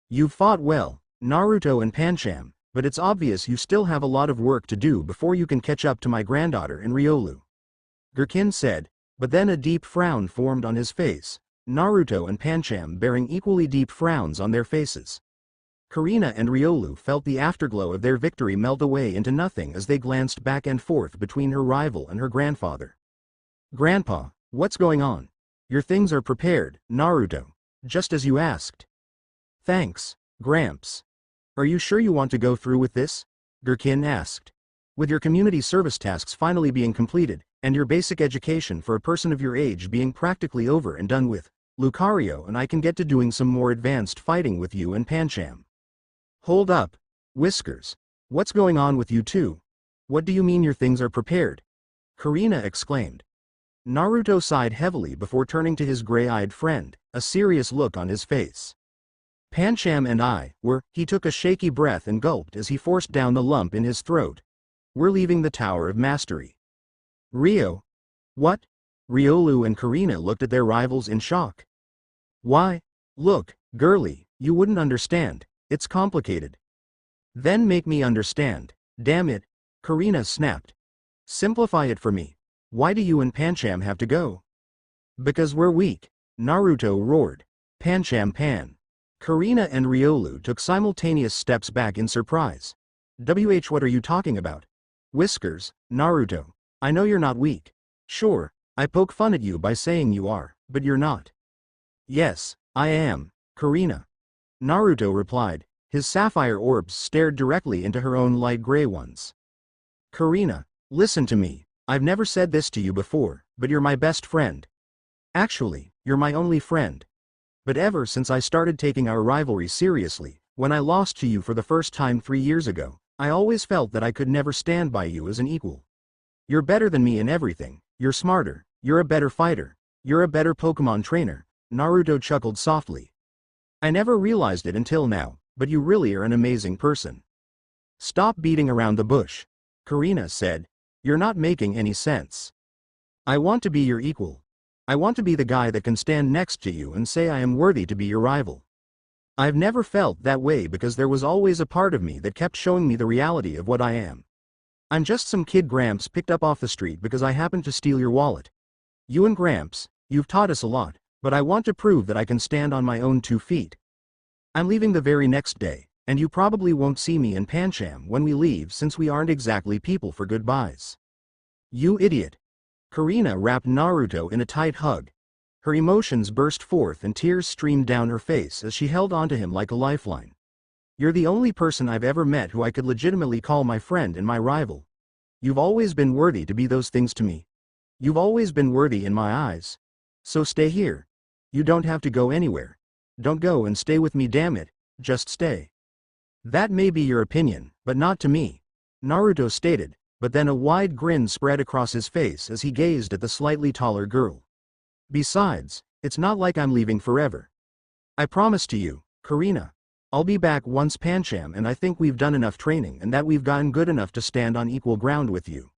You've fought well, Naruto and Pancham, but it's obvious you still have a lot of work to do before you can catch up to my granddaughter and Riolu. Gherkin said, but then a deep frown formed on his face, Naruto and Pancham bearing equally deep frowns on their faces. Korrina and Riolu felt the afterglow of their victory melt away into nothing as they glanced back and forth between her rival and her grandfather. Grandpa, what's going on? Your things are prepared, Naruto, just as you asked. Thanks, Gramps. Are you sure you want to go through with this? Gherkin asked. With your community service tasks finally being completed, and your basic education for a person of your age being practically over and done with, Lucario and I can get to doing some more advanced fighting with you and Pancham. Hold up, Whiskers. What's going on with you two? What do you mean your things are prepared? Korrina exclaimed. Naruto sighed heavily before turning to his gray-eyed friend, a serious look on his face. Pancham and I, he took a shaky breath and gulped as he forced down the lump in his throat. We're leaving the Tower of Mastery. Rio? What? Riolu and Korrina looked at their rivals in shock. Why? Look, girly, you wouldn't understand, it's complicated. Then make me understand, damn it, Korrina snapped. Simplify it for me. Why do you and Pancham have to go? Because we're weak, Naruto roared. Pancham pan. Korrina and Riolu took simultaneous steps back in surprise. What are you talking about? Whiskers, Naruto. I know you're not weak. Sure, I poke fun at you by saying you are, but you're not. Yes, I am, Korrina. Naruto replied, his sapphire orbs stared directly into her own light gray ones. Korrina, listen to me, I've never said this to you before, but you're my best friend. Actually, you're my only friend. But ever since I started taking our rivalry seriously, when I lost to you for the first time 3 years ago, I always felt that I could never stand by you as an equal. You're better than me in everything, you're smarter, you're a better fighter, You're a better Pokemon trainer, Naruto chuckled softly. I never realized it until now, but you really are an amazing person. Stop beating around the bush, Korrina said. You're not making any sense. I want to be your equal. I want to be the guy that can stand next to you and say I am worthy to be your rival. I've never felt that way because there was always a part of me that kept showing me the reality of what I am. I'm just some kid Gramps picked up off the street because I happened to steal your wallet. You and Gramps, you've taught us a lot, but I want to prove that I can stand on my own 2 feet. I'm leaving the very next day, and you probably won't see me in Pancham when we leave since we aren't exactly people for goodbyes. You idiot. Korrina wrapped Naruto in a tight hug. Her emotions burst forth and tears streamed down her face as she held onto him like a lifeline. You're the only person I've ever met who I could legitimately call my friend and my rival. You've always been worthy to be those things to me. You've always been worthy in my eyes. So stay here. You don't have to go anywhere. Don't go and stay with me, damn it, just stay. That may be your opinion, but not to me, Naruto stated, but then a wide grin spread across his face as he gazed at the slightly taller girl. Besides, it's not like I'm leaving forever. I promise to you, Korrina. I'll be back once Pancham and I think we've done enough training and that we've gotten good enough to stand on equal ground with you.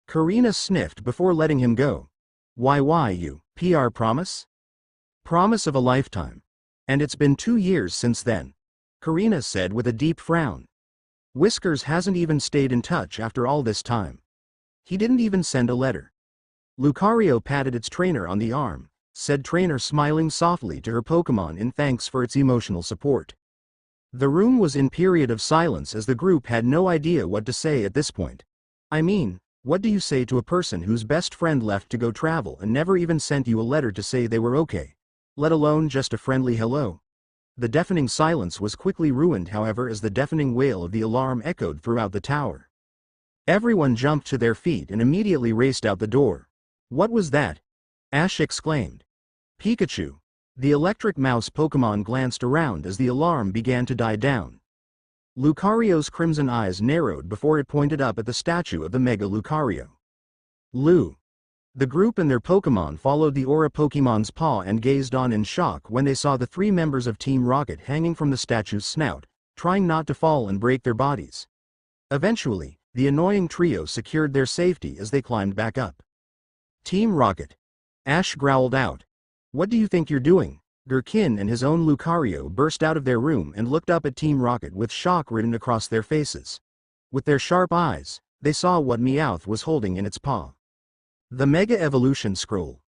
Korrina sniffed before letting him go. Why you, PR promise? Promise of a lifetime. And it's been 2 years since then, Korrina said with a deep frown. Whiskers hasn't even stayed in touch after all this time. He didn't even send a letter. Lucario patted its trainer on the arm, said trainer smiling softly to her Pokemon in thanks for its emotional support. The room was in period of silence as the group had no idea what to say at this point. I mean, what do you say to a person whose best friend left to go travel and never even sent you a letter to say they were okay, let alone just a friendly hello? The deafening silence was quickly ruined, however, as the deafening wail of the alarm echoed throughout the tower. Everyone jumped to their feet and immediately raced out the door. What was that? Ash exclaimed. Pikachu. The electric mouse Pokemon glanced around as the alarm began to die down. Lucario's crimson eyes narrowed before it pointed up at the statue of the Mega Lucario. Lu. The group and their Pokemon followed the aura Pokemon's paw and gazed on in shock when they saw the 3 members of Team Rocket hanging from the statue's snout, trying not to fall and break their bodies. Eventually, the annoying trio secured their safety as they climbed back up. Team Rocket. Ash growled out. What do you think you're doing? Gurkin and his own Lucario burst out of their room and looked up at Team Rocket with shock written across their faces. With their sharp eyes, they saw what Meowth was holding in its paw. The Mega Evolution Scroll.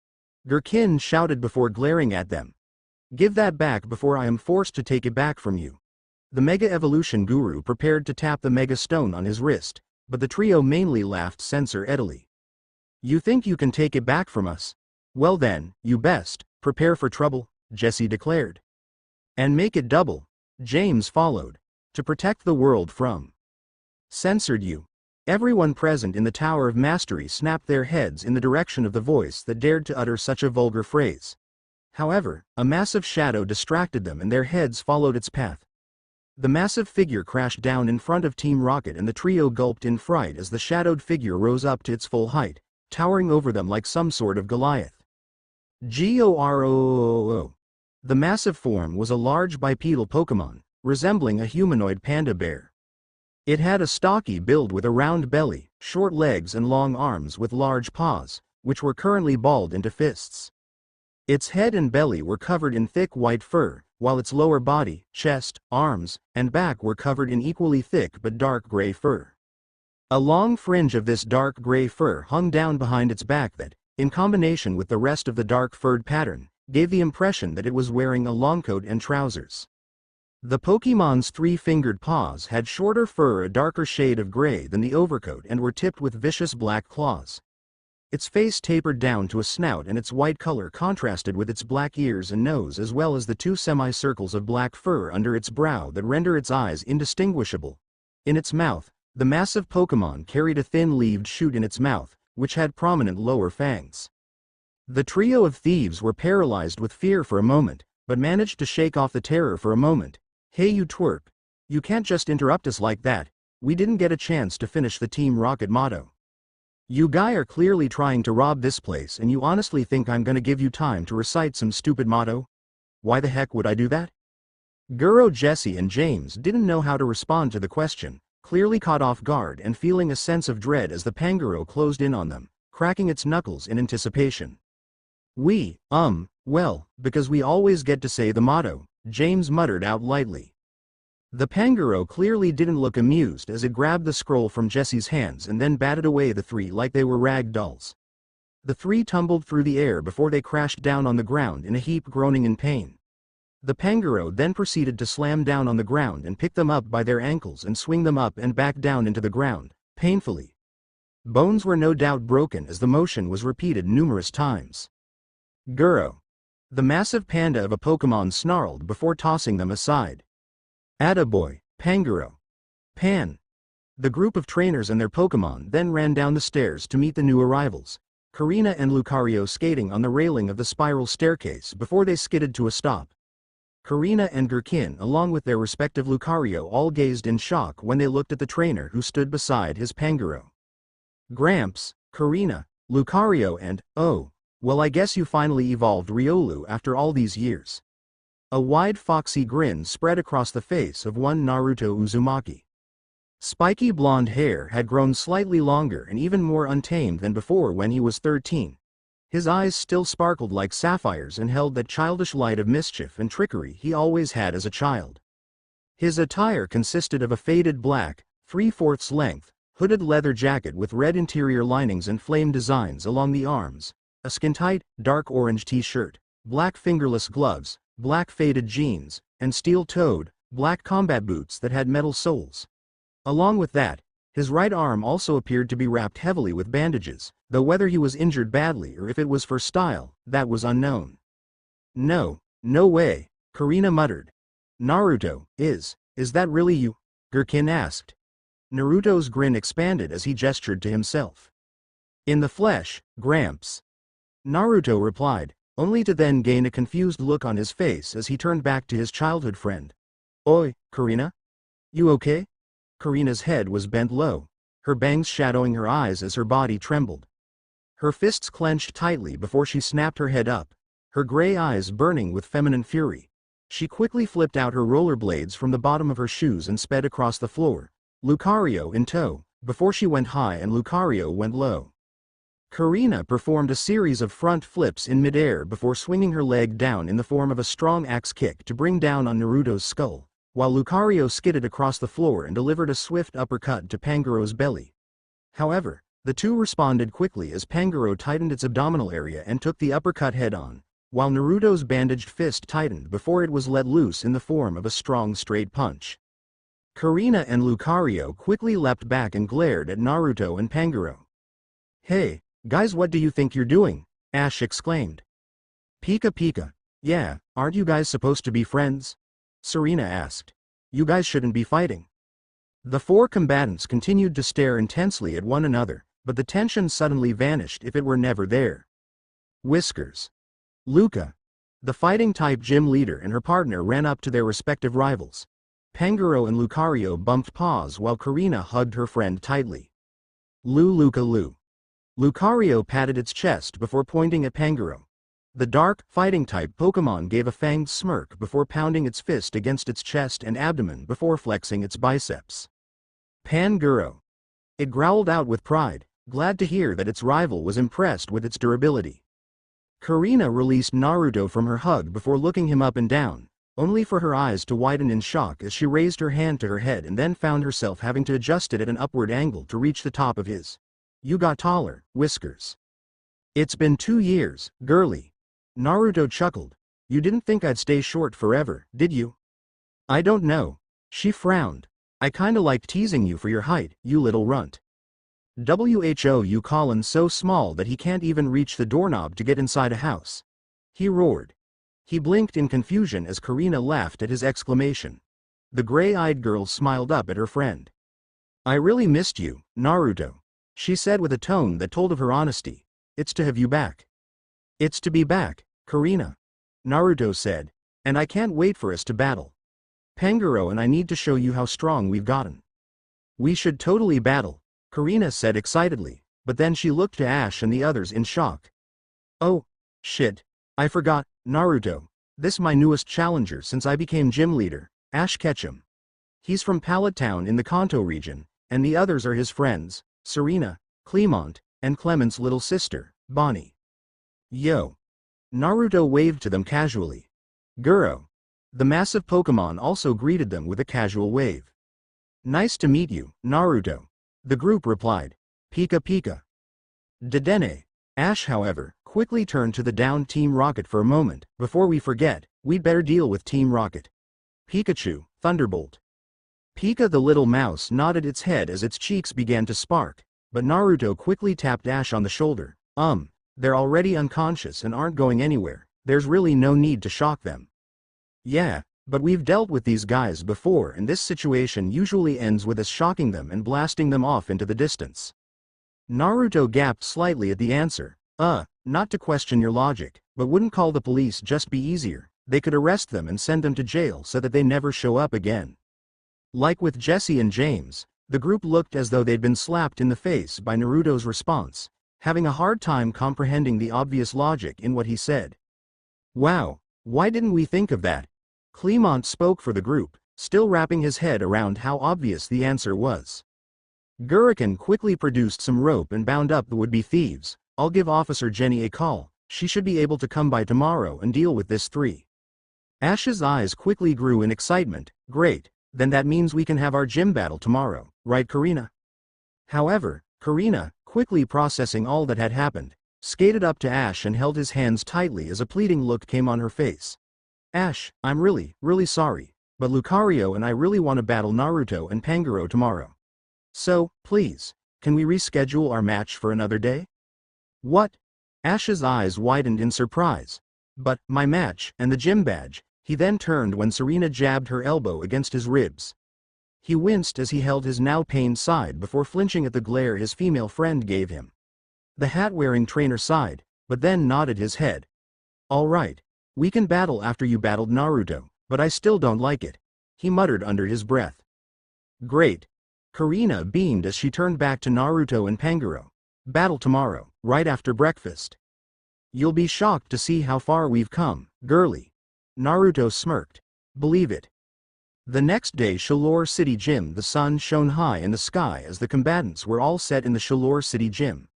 Gurkin shouted before glaring at them. Give that back before I am forced to take it back from you. The Mega Evolution Guru prepared to tap the Mega Stone on his wrist, but the trio mainly laughed censor-edily. You think you can take it back from us? Well then, you best prepare for trouble, Jesse declared. And make it double, James followed, to protect the world from. Censored you. Everyone present in the Tower of Mastery snapped their heads in the direction of the voice that dared to utter such a vulgar phrase. However, a massive shadow distracted them and their heads followed its path. The massive figure crashed down in front of Team Rocket and the trio gulped in fright as the shadowed figure rose up to its full height, towering over them like some sort of Goliath. Goroo. The massive form was a large bipedal Pokemon, resembling a humanoid panda bear. It had a stocky build with a round belly, short legs and long arms with large paws, which were currently balled into fists. Its head and belly were covered in thick white fur, while its lower body, chest, arms, and back were covered in equally thick but dark gray fur. A long fringe of this dark gray fur hung down behind its back that, in combination with the rest of the dark furred pattern, gave the impression that it was wearing a long coat and trousers. The Pokemon's 3-fingered paws had shorter fur, a darker shade of gray than the overcoat, and were tipped with vicious black claws. Its face tapered down to a snout and its white color contrasted with its black ears and nose, as well as the 2 semicircles of black fur under its brow that render its eyes indistinguishable. In its mouth, the massive Pokemon carried a thin-leaved shoot in its mouth, which had prominent lower fangs. The trio of thieves were paralyzed with fear for a moment, but managed to shake off the terror for a moment. Hey you twerp. You can't just interrupt us like that, we didn't get a chance to finish the Team Rocket motto. You guys are clearly trying to rob this place and you honestly think I'm gonna give you time to recite some stupid motto? Why the heck would I do that? Guro, Jesse and James didn't know how to respond to the question, clearly caught off guard and feeling a sense of dread as the Panguro closed in on them, cracking its knuckles in anticipation. Well, because we always get to say the motto, James muttered out lightly. The Panguro clearly didn't look amused as it grabbed the scroll from Jesse's hands and then batted away the three like they were rag dolls. The three tumbled through the air before they crashed down on the ground in a heap, groaning in pain. The Panguro then proceeded to slam down on the ground and pick them up by their ankles and swing them up and back down into the ground, painfully. Bones were no doubt broken as the motion was repeated numerous times. Guro. The massive panda of a Pokemon snarled before tossing them aside. Attaboy, Panguro. Pan. The group of trainers and their Pokemon then ran down the stairs to meet the new arrivals, Korrina and Lucario skating on the railing of the spiral staircase before they skidded to a stop. Korrina and Gherkin along with their respective Lucario all gazed in shock when they looked at the trainer who stood beside his Panguro. Gramps, Korrina, Lucario and, oh, well I guess you finally evolved Riolu after all these years. A wide foxy grin spread across the face of one Naruto Uzumaki. Spiky blonde hair had grown slightly longer and even more untamed than before when he was 13. His eyes still sparkled like sapphires and held that childish light of mischief and trickery he always had as a child. His attire consisted of a faded black, 3/4 length, hooded leather jacket with red interior linings and flame designs along the arms, a skin-tight, dark orange t-shirt, black fingerless gloves, black faded jeans, and steel-toed, black combat boots that had metal soles. Along with that, his right arm also appeared to be wrapped heavily with bandages, though whether he was injured badly or if it was for style, that was unknown. No way, Korrina muttered. Naruto, is that really you? Gherkin asked. Naruto's grin expanded as he gestured to himself. In the flesh, Gramps. Naruto replied, only to then gain a confused look on his face as he turned back to his childhood friend. Oi, Korrina? You okay? Korrina's head was bent low, her bangs shadowing her eyes as her body trembled. Her fists clenched tightly before she snapped her head up, her gray eyes burning with feminine fury. She quickly flipped out her rollerblades from the bottom of her shoes and sped across the floor, Lucario in tow, before she went high and Lucario went low. Korrina performed a series of front flips in midair before swinging her leg down in the form of a strong axe kick to bring down on Naruto's skull, while Lucario skidded across the floor and delivered a swift uppercut to Panguro's belly. However, the two responded quickly as Panguro tightened its abdominal area and took the uppercut head-on, while Naruto's bandaged fist tightened before it was let loose in the form of a strong straight punch. Korrina and Lucario quickly leapt back and glared at Naruto and Panguro. Hey, guys, what do you think you're doing? Ash exclaimed. Pika Pika. Yeah, aren't you guys supposed to be friends? Serena asked. You guys shouldn't be fighting. The four combatants continued to stare intensely at one another, but the tension suddenly vanished if it were never there. Whiskers. Luca. The fighting-type gym leader and her partner ran up to their respective rivals. Panguro and Lucario bumped paws while Korrina hugged her friend tightly. Luca. Lucario patted its chest before pointing at Panguro. The dark, fighting-type Pokemon gave a fanged smirk before pounding its fist against its chest and abdomen before flexing its biceps. Panguro. It growled out with pride, glad to hear that its rival was impressed with its durability. Korrina released Naruto from her hug before looking him up and down, only for her eyes to widen in shock as she raised her hand to her head and then found herself having to adjust it at an upward angle to reach the top of his. You got taller, Whiskers. It's been 2 years, girly. Naruto chuckled. You didn't think I'd stay short forever, did you? I don't know. She frowned. I kinda liked teasing you for your height, you little runt. Who you Colin so small that he can't even reach the doorknob to get inside a house. He roared. He blinked in confusion as Korrina laughed at his exclamation. The gray-eyed girl smiled up at her friend. I really missed you, Naruto, she said with a tone that told of her honesty. It's to have you back. It's to be back, Korrina, Naruto said, and I can't wait for us to battle. Panguro and I need to show you how strong we've gotten. We should totally battle, Korrina said excitedly, but then she looked to Ash and the others in shock. Oh, shit. I forgot, Naruto. This my newest challenger since I became gym leader, Ash Ketchum. He's from Pallet Town in the Kanto region, and the others are his friends, Serena, Clemont, and Clement's little sister, Bonnie. Yo. Naruto waved to them casually. Guro. The massive Pokemon also greeted them with a casual wave. Nice to meet you, Naruto. The group replied. Pika Pika. Dedenne. Ash, however, quickly turned to the downed Team Rocket for a moment. Before we forget, we'd better deal with Team Rocket. Pikachu, Thunderbolt. Pika the little mouse nodded its head as its cheeks began to spark, but Naruto quickly tapped Ash on the shoulder. They're already unconscious and aren't going anywhere. There's really no need to shock them. Yeah, but we've dealt with these guys before and this situation usually ends with us shocking them and blasting them off into the distance. Naruto gasped slightly at the answer. Not to question your logic, but wouldn't call the police just be easier? They could arrest them and send them to jail so that they never show up again. Like with Jesse and James, the group looked as though they'd been slapped in the face by Naruto's response, having a hard time comprehending the obvious logic in what he said. Wow, why didn't we think of that? Clemont spoke for the group, still wrapping his head around how obvious the answer was. Gurikin quickly produced some rope and bound up the would-be thieves. I'll give Officer Jenny a call. She should be able to come by tomorrow and deal with this three. Ash's eyes quickly grew in excitement. Great, then that means we can have our gym battle tomorrow, right Korrina? However, Korrina, quickly processing all that had happened, skated up to Ash and held his hands tightly as a pleading look came on her face. Ash, I'm really sorry, but Lucario and I really want to battle Naruto and Pangoro tomorrow. So, please, can we reschedule our match for another day? What? Ash's eyes widened in surprise. But, my match, and the gym badge. He then turned when Serena jabbed her elbow against his ribs. He winced as he held his now pained side before flinching at the glare his female friend gave him. The hat-wearing trainer sighed, but then nodded his head. All right, we can battle after you battled Naruto, but I still don't like it, he muttered under his breath. Great. Korrina beamed as she turned back to Naruto and Pangoro. Battle tomorrow, right after breakfast. You'll be shocked to see how far we've come, girly. Naruto smirked. Believe it. The next day, Shalore City Gym. The sun shone high in the sky as the combatants were all set in the Shalore City Gym.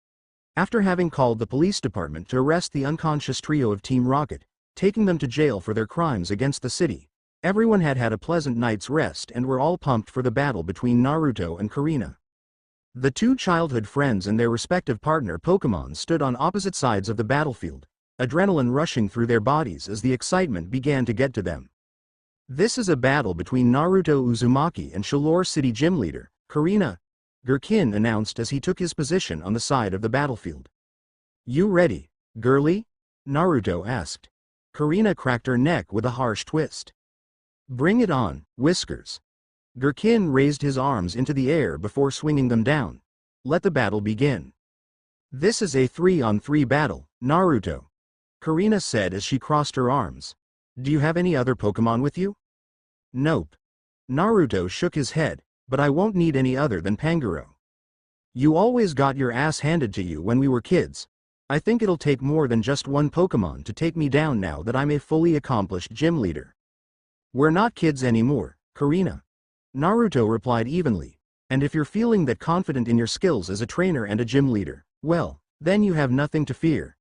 After having called the police department to arrest the unconscious trio of Team Rocket, taking them to jail for their crimes against the city, everyone had had a pleasant night's rest and were all pumped for the battle between Naruto and Korrina. The two childhood friends and their respective partner Pokemon stood on opposite sides of the battlefield, adrenaline rushing through their bodies as the excitement began to get to them. This is a battle between Naruto Uzumaki and Shalore City Gym leader, Korrina, Gurkin announced as he took his position on the side of the battlefield. You ready, girly? Naruto asked. Korrina cracked her neck with a harsh twist. Bring it on, Whiskers. Gurkin raised his arms into the air before swinging them down. Let the battle begin. This is a 3-on-3 battle, Naruto, Korrina said as she crossed her arms. Do you have any other Pokemon with you? Nope. Naruto shook his head, but I won't need any other than Pangoro. You always got your ass handed to you when we were kids. I think it'll take more than just one Pokemon to take me down now that I'm a fully accomplished gym leader. We're not kids anymore, Korrina. Naruto replied evenly, and if you're feeling that confident in your skills as a trainer and a gym leader, well, then you have nothing to fear.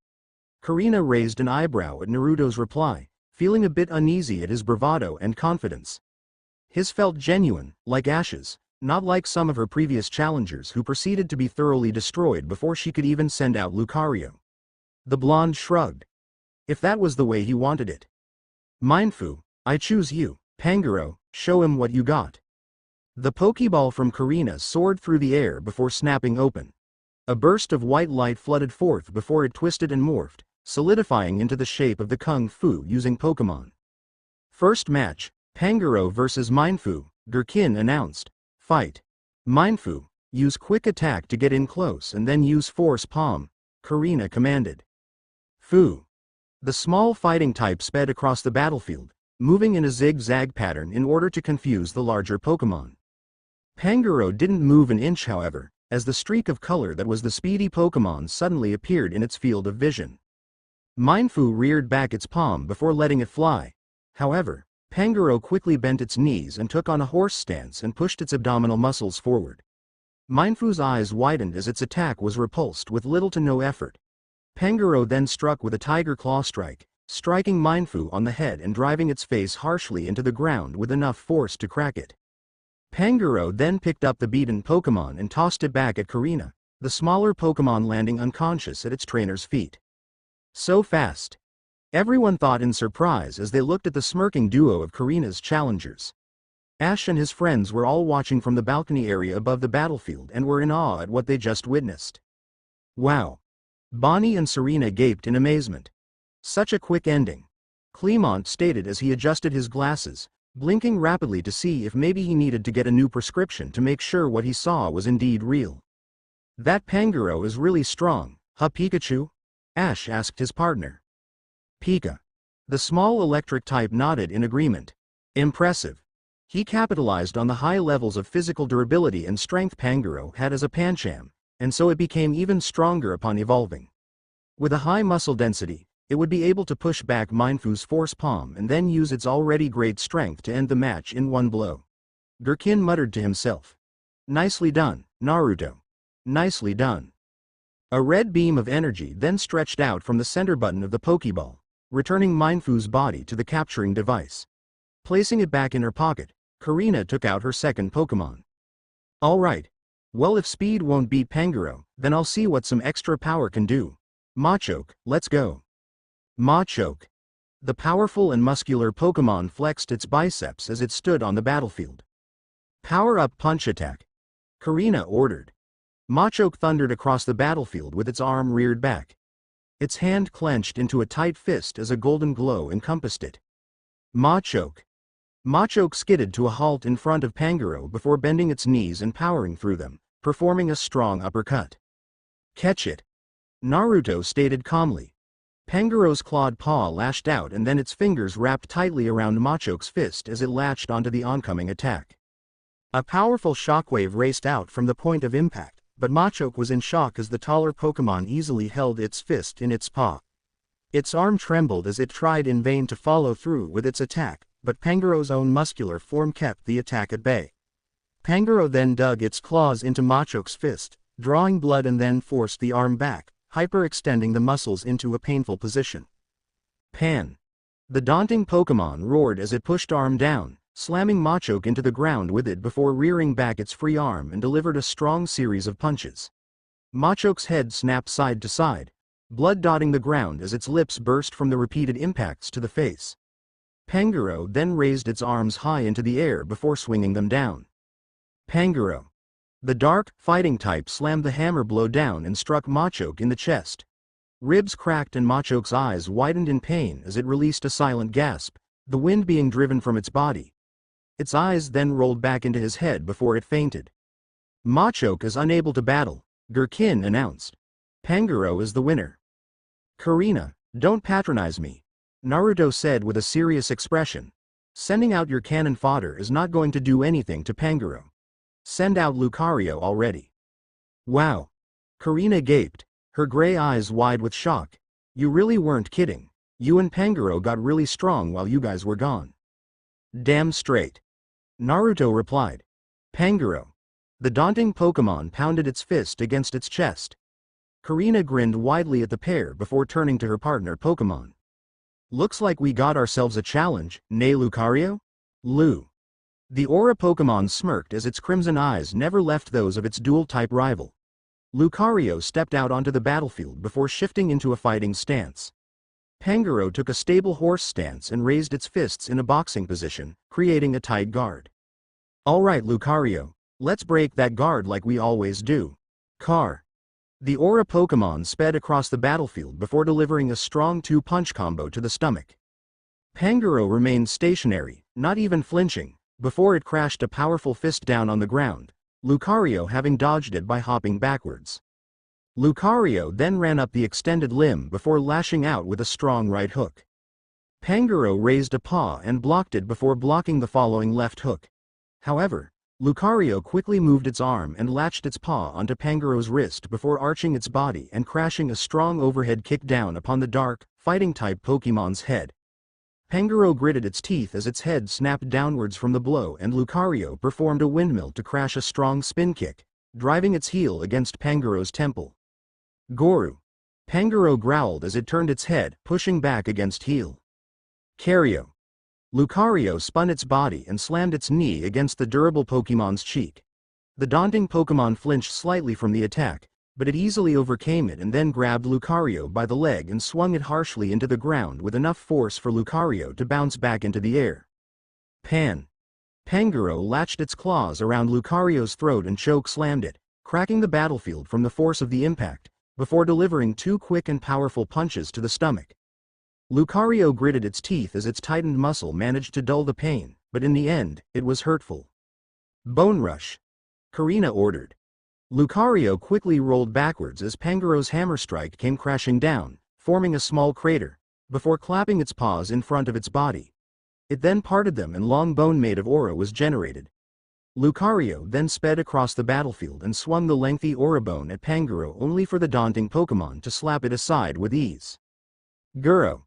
Korrina raised an eyebrow at Naruto's reply, feeling a bit uneasy at his bravado and confidence. His felt genuine, like Ash's, not like some of her previous challengers who proceeded to be thoroughly destroyed before she could even send out Lucario. The blonde shrugged. If that was the way he wanted it. Mindfu, I choose you, Pangoro, show him what you got. The Pokeball from Korrina soared through the air before snapping open. A burst of white light flooded forth before it twisted and morphed, solidifying into the shape of the Kung Fu using Pokemon. First match, Pangoro vs Mindfu, Gurkin announced. Fight. Mindfu, use quick attack to get in close and then use force palm, Korrina commanded. Fu. The small fighting type sped across the battlefield, moving in a zigzag pattern in order to confuse the larger Pokemon. Pangoro didn't move an inch however, as the streak of color that was the speedy Pokémon suddenly appeared in its field of vision. Mindfu reared back its palm before letting it fly. However, Pangoro quickly bent its knees and took on a horse stance and pushed its abdominal muscles forward. Mindfu's eyes widened as its attack was repulsed with little to no effort. Pangoro then struck with a Tiger Claw strike, striking Mindfu on the head and driving its face harshly into the ground with enough force to crack it. Pangoro then picked up the beaten Pokémon and tossed it back at Korrina, the smaller Pokémon landing unconscious at its trainer's feet. So fast! Everyone thought in surprise as they looked at the smirking duo of Korrina's challengers. Ash and his friends were all watching from the balcony area above the battlefield and were in awe at what they just witnessed. Wow! Bonnie and Serena gaped in amazement. Such a quick ending. Clement stated as he adjusted his glasses, blinking rapidly to see if maybe he needed to get a new prescription to make sure what he saw was indeed real. That Pangoro is really strong, huh Pikachu? Ash asked his partner. Pika. The small electric type nodded in agreement. Impressive. He capitalized on the high levels of physical durability and strength Pangoro had as a Pancham, and so it became even stronger upon evolving. With a high muscle density, it would be able to push back Mindfu's force palm and then use its already great strength to end the match in one blow. Gherkin muttered to himself. Nicely done, Naruto. Nicely done. A red beam of energy then stretched out from the center button of the Pokeball, returning Mindfu's body to the capturing device. Placing it back in her pocket, Korrina took out her second Pokémon. Alright. Well, if speed won't beat Pangoro, then I'll see what some extra power can do. Machoke, let's go. Machoke. The powerful and muscular Pokémon flexed its biceps as it stood on the battlefield. Power up punch attack. Korrina ordered. Machoke thundered across the battlefield with its arm reared back. Its hand clenched into a tight fist as a golden glow encompassed it. Machoke. Machoke skidded to a halt in front of Pangoro before bending its knees and powering through them, performing a strong uppercut. Catch it. Naruto stated calmly. Pangoro's clawed paw lashed out and then its fingers wrapped tightly around Machoke's fist as it latched onto the oncoming attack. A powerful shockwave raced out from the point of impact, but Machoke was in shock as the taller Pokémon easily held its fist in its paw. Its arm trembled as it tried in vain to follow through with its attack, but Pangoro's own muscular form kept the attack at bay. Pangoro then dug its claws into Machoke's fist, drawing blood and then forced the arm back, hyperextending the muscles into a painful position. Pan. The daunting Pokémon roared as it pushed arm down, slamming Machoke into the ground with it before rearing back its free arm and delivered a strong series of punches. Machoke's head snapped side to side, blood dotting the ground as its lips burst from the repeated impacts to the face. Pangoro then raised its arms high into the air before swinging them down. Pangoro. The dark, fighting type slammed the hammer blow down and struck Machoke in the chest. Ribs cracked and Machoke's eyes widened in pain as it released a silent gasp, the wind being driven from its body. Its eyes then rolled back into his head before it fainted. Machoke is unable to battle, Gherkin announced. Pangoro is the winner. Korrina, don't patronize me, Naruto said with a serious expression. Sending out your cannon fodder is not going to do anything to Pangoro. Send out Lucario already. Wow. Korrina gaped, her gray eyes wide with shock. You really weren't kidding. You and Pangoro got really strong while you guys were gone. Damn straight. Naruto replied. Pangoro. The daunting Pokémon pounded its fist against its chest. Korrina grinned widely at the pair before turning to her partner Pokémon. Looks like we got ourselves a challenge, nay Lucario? Lu. The Aura Pokémon smirked as its crimson eyes never left those of its dual-type rival. Lucario stepped out onto the battlefield before shifting into a fighting stance. Pangoro took a stable horse stance and raised its fists in a boxing position, creating a tight guard. Alright Lucario, let's break that guard like we always do. Car. The Aura Pokémon sped across the battlefield before delivering a strong two-punch combo to the stomach. Pangoro remained stationary, not even flinching, before it crashed a powerful fist down on the ground, Lucario having dodged it by hopping backwards. Lucario then ran up the extended limb before lashing out with a strong right hook. Pangoro raised a paw and blocked it before blocking the following left hook. However, Lucario quickly moved its arm and latched its paw onto Pangaro's wrist before arching its body and crashing a strong overhead kick down upon the dark, fighting-type Pokémon's head. Pangaro gritted its teeth as its head snapped downwards from the blow, and Lucario performed a windmill to crash a strong spin kick, driving its heel against Pangaro's temple. Goru. Pangaro growled as it turned its head, pushing back against heel. Cario. Lucario spun its body and slammed its knee against the durable Pokémon's cheek. The daunting Pokémon flinched slightly from the attack, but it easily overcame it and then grabbed Lucario by the leg and swung it harshly into the ground with enough force for Lucario to bounce back into the air. Pangaro latched its claws around Lucario's throat and choke-slammed it, cracking the battlefield from the force of the impact, before delivering two quick and powerful punches to the stomach. Lucario gritted its teeth as its tightened muscle managed to dull the pain, but in the end, it was hurtful. Bone Rush. Korrina ordered. Lucario quickly rolled backwards as Pangaro's hammer strike came crashing down, forming a small crater, before clapping its paws in front of its body. It then parted them and long bone made of aura was generated. Lucario then sped across the battlefield and swung the lengthy aura bone at Pangaro only for the daunting Pokémon to slap it aside with ease. Guro.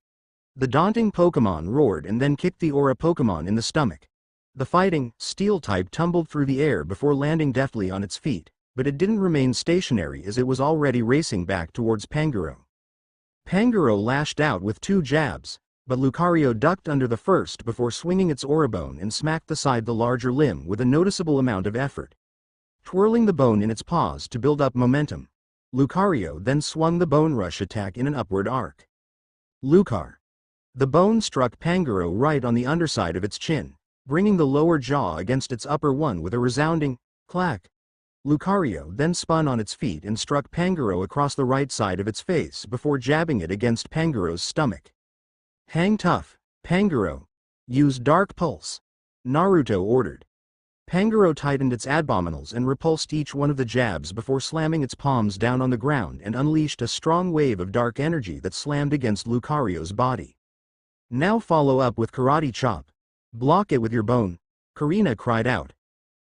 The daunting Pokémon roared and then kicked the aura Pokémon in the stomach. The fighting, steel type tumbled through the air before landing deftly on its feet, but it didn't remain stationary as it was already racing back towards Pangaro. Pangaro lashed out with two jabs, but Lucario ducked under the first before swinging its aura bone and smacked aside the larger limb with a noticeable amount of effort. Twirling the bone in its paws to build up momentum, Lucario then swung the Bone Rush attack in an upward arc. Lucar. The bone struck Pangaro right on the underside of its chin, bringing the lower jaw against its upper one with a resounding clack. Lucario then spun on its feet and struck Pangaro across the right side of its face before jabbing it against Pangaro's stomach. Hang tough, Pangaro. Use Dark Pulse. Naruto ordered. Pangaro tightened its abdominals and repulsed each one of the jabs before slamming its palms down on the ground and unleashed a strong wave of dark energy that slammed against Lucario's body. Now follow up with Karate Chop. Block it with your bone, Korrina cried out.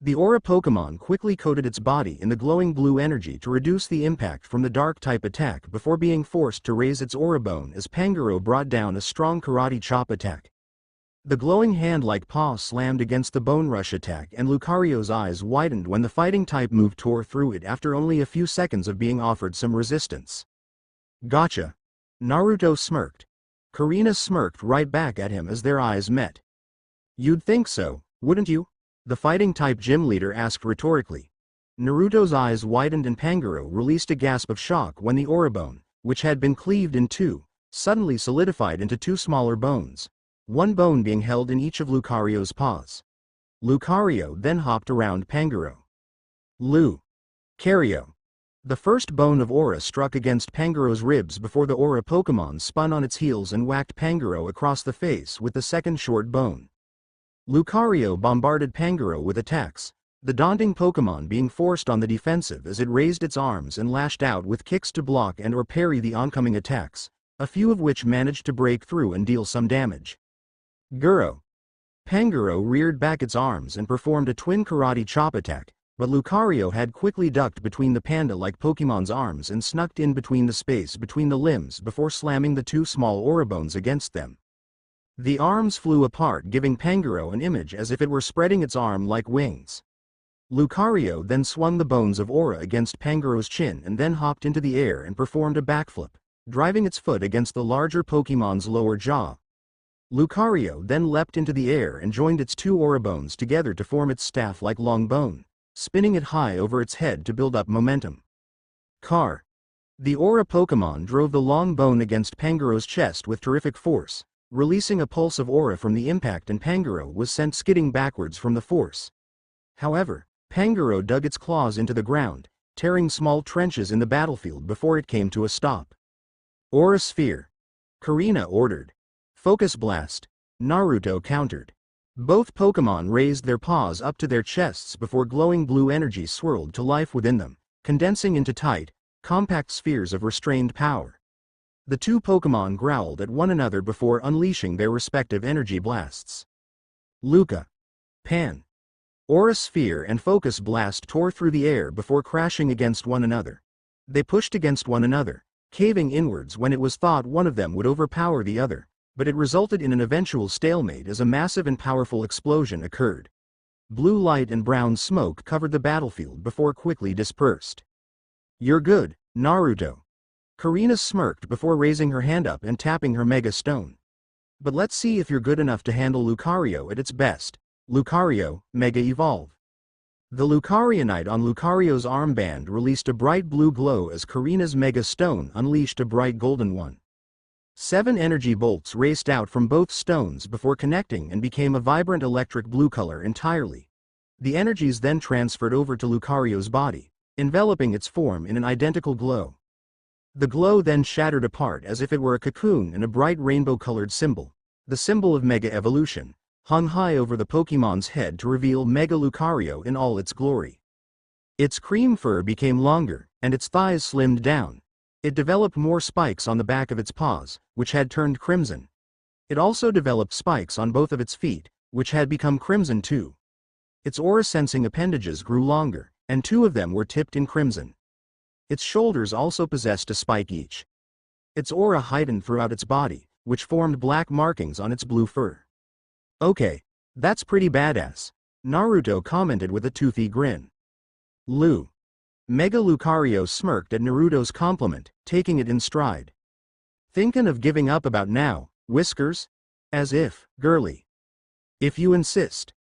The aura Pokémon quickly coated its body in the glowing blue energy to reduce the impact from the dark-type attack before being forced to raise its aura bone as Pangaro brought down a strong Karate Chop attack. The glowing hand-like paw slammed against the Bone Rush attack and Lucario's eyes widened when the fighting-type move tore through it after only a few seconds of being offered some resistance. Gotcha. Naruto smirked. Korrina smirked right back at him as their eyes met. You'd think so, wouldn't you? The fighting-type gym leader asked rhetorically. Naruto's eyes widened and Pangaro released a gasp of shock when the aura bone, which had been cleaved in two, suddenly solidified into two smaller bones, one bone being held in each of Lucario's paws. Lucario then hopped around Pangaro. Cario. The first bone of aura struck against Pangaro's ribs before the aura Pokémon spun on its heels and whacked Pangaro across the face with the second short bone. Lucario bombarded Pangaro with attacks, the daunting Pokémon being forced on the defensive as it raised its arms and lashed out with kicks to block and or parry the oncoming attacks, a few of which managed to break through and deal some damage. Guro. Pangaro reared back its arms and performed a twin Karate Chop attack, but Lucario had quickly ducked between the panda-like Pokémon's arms and snuck in between the space between the limbs before slamming the two small aura bones against them. The arms flew apart, giving Pangaro an image as if it were spreading its arm like wings. Lucario then swung the bones of aura against Pangaro's chin and then hopped into the air and performed a backflip, driving its foot against the larger Pokémon's lower jaw. Lucario then leapt into the air and joined its two aura bones together to form its staff-like long bone, spinning it high over its head to build up momentum. Car. The aura Pokémon drove the long bone against Pangaro's chest with terrific force, releasing a pulse of aura from the impact, and Pangaro was sent skidding backwards from the force. However, Pangaro dug its claws into the ground, tearing small trenches in the battlefield before it came to a stop. Aura Sphere. Korrina ordered. Focus Blast. Naruto countered. Both Pokémon raised their paws up to their chests before glowing blue energy swirled to life within them, condensing into tight, compact spheres of restrained power. The two Pokémon growled at one another before unleashing their respective energy blasts. Luca. Pan. Aura Sphere and Focus Blast tore through the air before crashing against one another. They pushed against one another, caving inwards when it was thought one of them would overpower the other, but it resulted in an eventual stalemate as a massive and powerful explosion occurred. Blue light and brown smoke covered the battlefield before quickly dispersed. "You're good, Naruto." Korrina smirked before raising her hand up and tapping her Mega Stone. "But let's see if you're good enough to handle Lucario at its best. Lucario, Mega Evolve." The Lucarionite on Lucario's armband released a bright blue glow as Korrina's Mega Stone unleashed a bright golden one. 7 energy bolts raced out from both stones before connecting and became a vibrant electric blue color entirely. The energies then transferred over to Lucario's body, enveloping its form in an identical glow. The glow then shattered apart as if it were a cocoon and a bright rainbow-colored symbol, the symbol of Mega Evolution, hung high over the Pokémon's head to reveal Mega Lucario in all its glory. Its cream fur became longer, and its thighs slimmed down. It developed more spikes on the back of its paws, which had turned crimson. It also developed spikes on both of its feet, which had become crimson too. Its aura-sensing appendages grew longer, and 2 of them were tipped in crimson. Its shoulders also possessed a spike each. Its aura heightened throughout its body, which formed black markings on its blue fur. "Okay, that's pretty badass," Naruto commented with a toothy grin. Mega Lucario smirked at Naruto's compliment, taking it in stride. "Thinkin' of giving up about now, Whiskers? As if, girly. If you insist.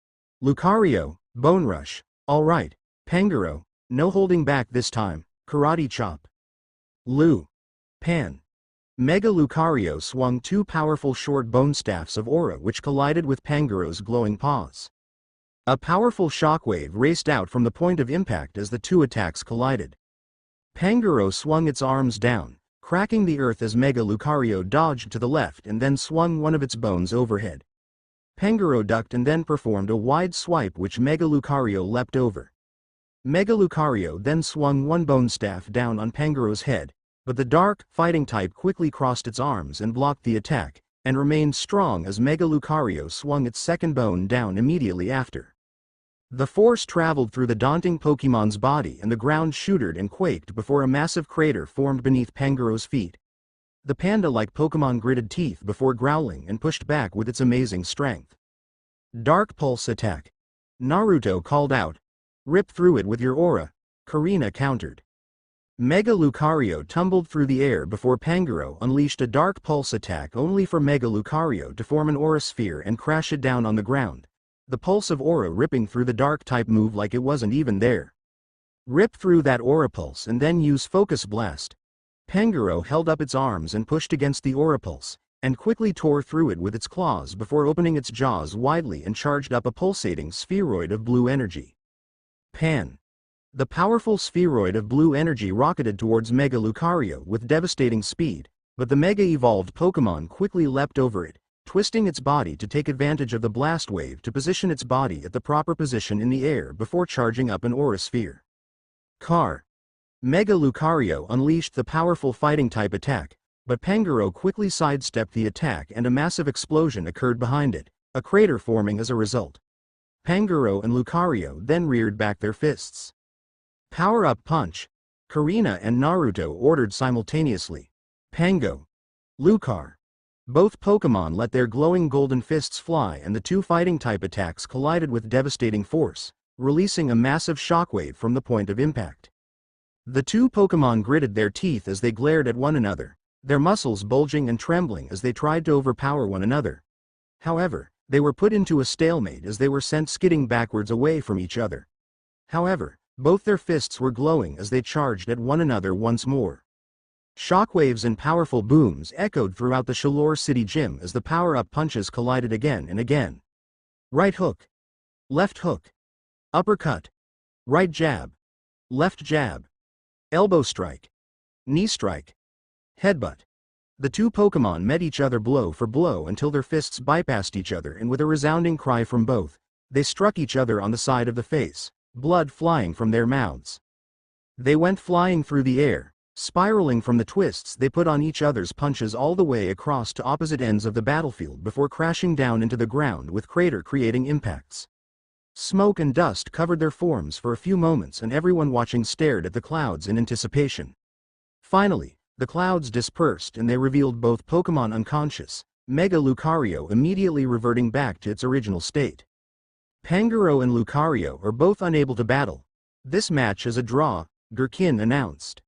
Lucario, Bone Rush, alright, Pangoro, no holding back this time, Karate Chop." Pan. Mega Lucario swung 2 powerful short bone staffs of aura which collided with Pangoro's glowing paws. A powerful shockwave raced out from the point of impact as the 2 attacks collided. Pangoro swung its arms down, cracking the earth as Mega Lucario dodged to the left and then swung one of its bones overhead. Pangoro ducked and then performed a wide swipe which Mega Lucario leapt over. Mega Lucario then swung 1 bone staff down on Pangoro's head, but the dark, fighting type quickly crossed its arms and blocked the attack, and remained strong as Mega Lucario swung its 2nd bone down immediately after. The force traveled through the daunting Pokémon's body and the ground shuddered and quaked before a massive crater formed beneath Pangoro's feet. The panda-like Pokémon gritted teeth before growling and pushed back with its amazing strength. "Dark Pulse Attack," Naruto called out. "Rip through it with your aura," Korrina countered. Mega Lucario tumbled through the air before Pangoro unleashed a Dark Pulse Attack only for Mega Lucario to form an aura sphere and crash it down on the ground. The pulse of aura ripping through the dark-type move like it wasn't even there. "Rip through that aura pulse and then use Focus Blast." Pangoro held up its arms and pushed against the aura pulse, and quickly tore through it with its claws before opening its jaws widely and charged up a pulsating spheroid of blue energy. Pan. The powerful spheroid of blue energy rocketed towards Mega Lucario with devastating speed, but the Mega-evolved Pokémon quickly leapt over it, twisting its body to take advantage of the blast wave to position its body at the proper position in the air before charging up an aura sphere. Mega Lucario unleashed the powerful fighting-type attack, but Pangoro quickly sidestepped the attack and a massive explosion occurred behind it, a crater forming as a result. Pangoro and Lucario then reared back their fists. "Power-up punch," Korrina and Naruto ordered simultaneously. "Pango. Lucar." Both Pokémon let their glowing golden fists fly and the 2 fighting-type attacks collided with devastating force, releasing a massive shockwave from the point of impact. The 2 Pokémon gritted their teeth as they glared at one another, their muscles bulging and trembling as they tried to overpower one another. However, they were put into a stalemate as they were sent skidding backwards away from each other. However, both their fists were glowing as they charged at one another once more. Shockwaves and powerful booms echoed throughout the Shalor City gym as the power-up punches collided again and again. Right hook. Left hook. Uppercut. Right jab. Left jab. Elbow strike. Knee strike. Headbutt. The 2 Pokémon met each other blow for blow until their fists bypassed each other and with a resounding cry from both, they struck each other on the side of the face, blood flying from their mouths. They went flying through the air, spiraling from the twists they put on each other's punches all the way across to opposite ends of the battlefield before crashing down into the ground with crater-creating impacts. Smoke and dust covered their forms for a few moments and everyone watching stared at the clouds in anticipation. Finally, the clouds dispersed and they revealed both Pokemon unconscious, Mega Lucario immediately reverting back to its original state. Pangoro and Lucario are both unable to battle. This match is a draw, Gherkin announced.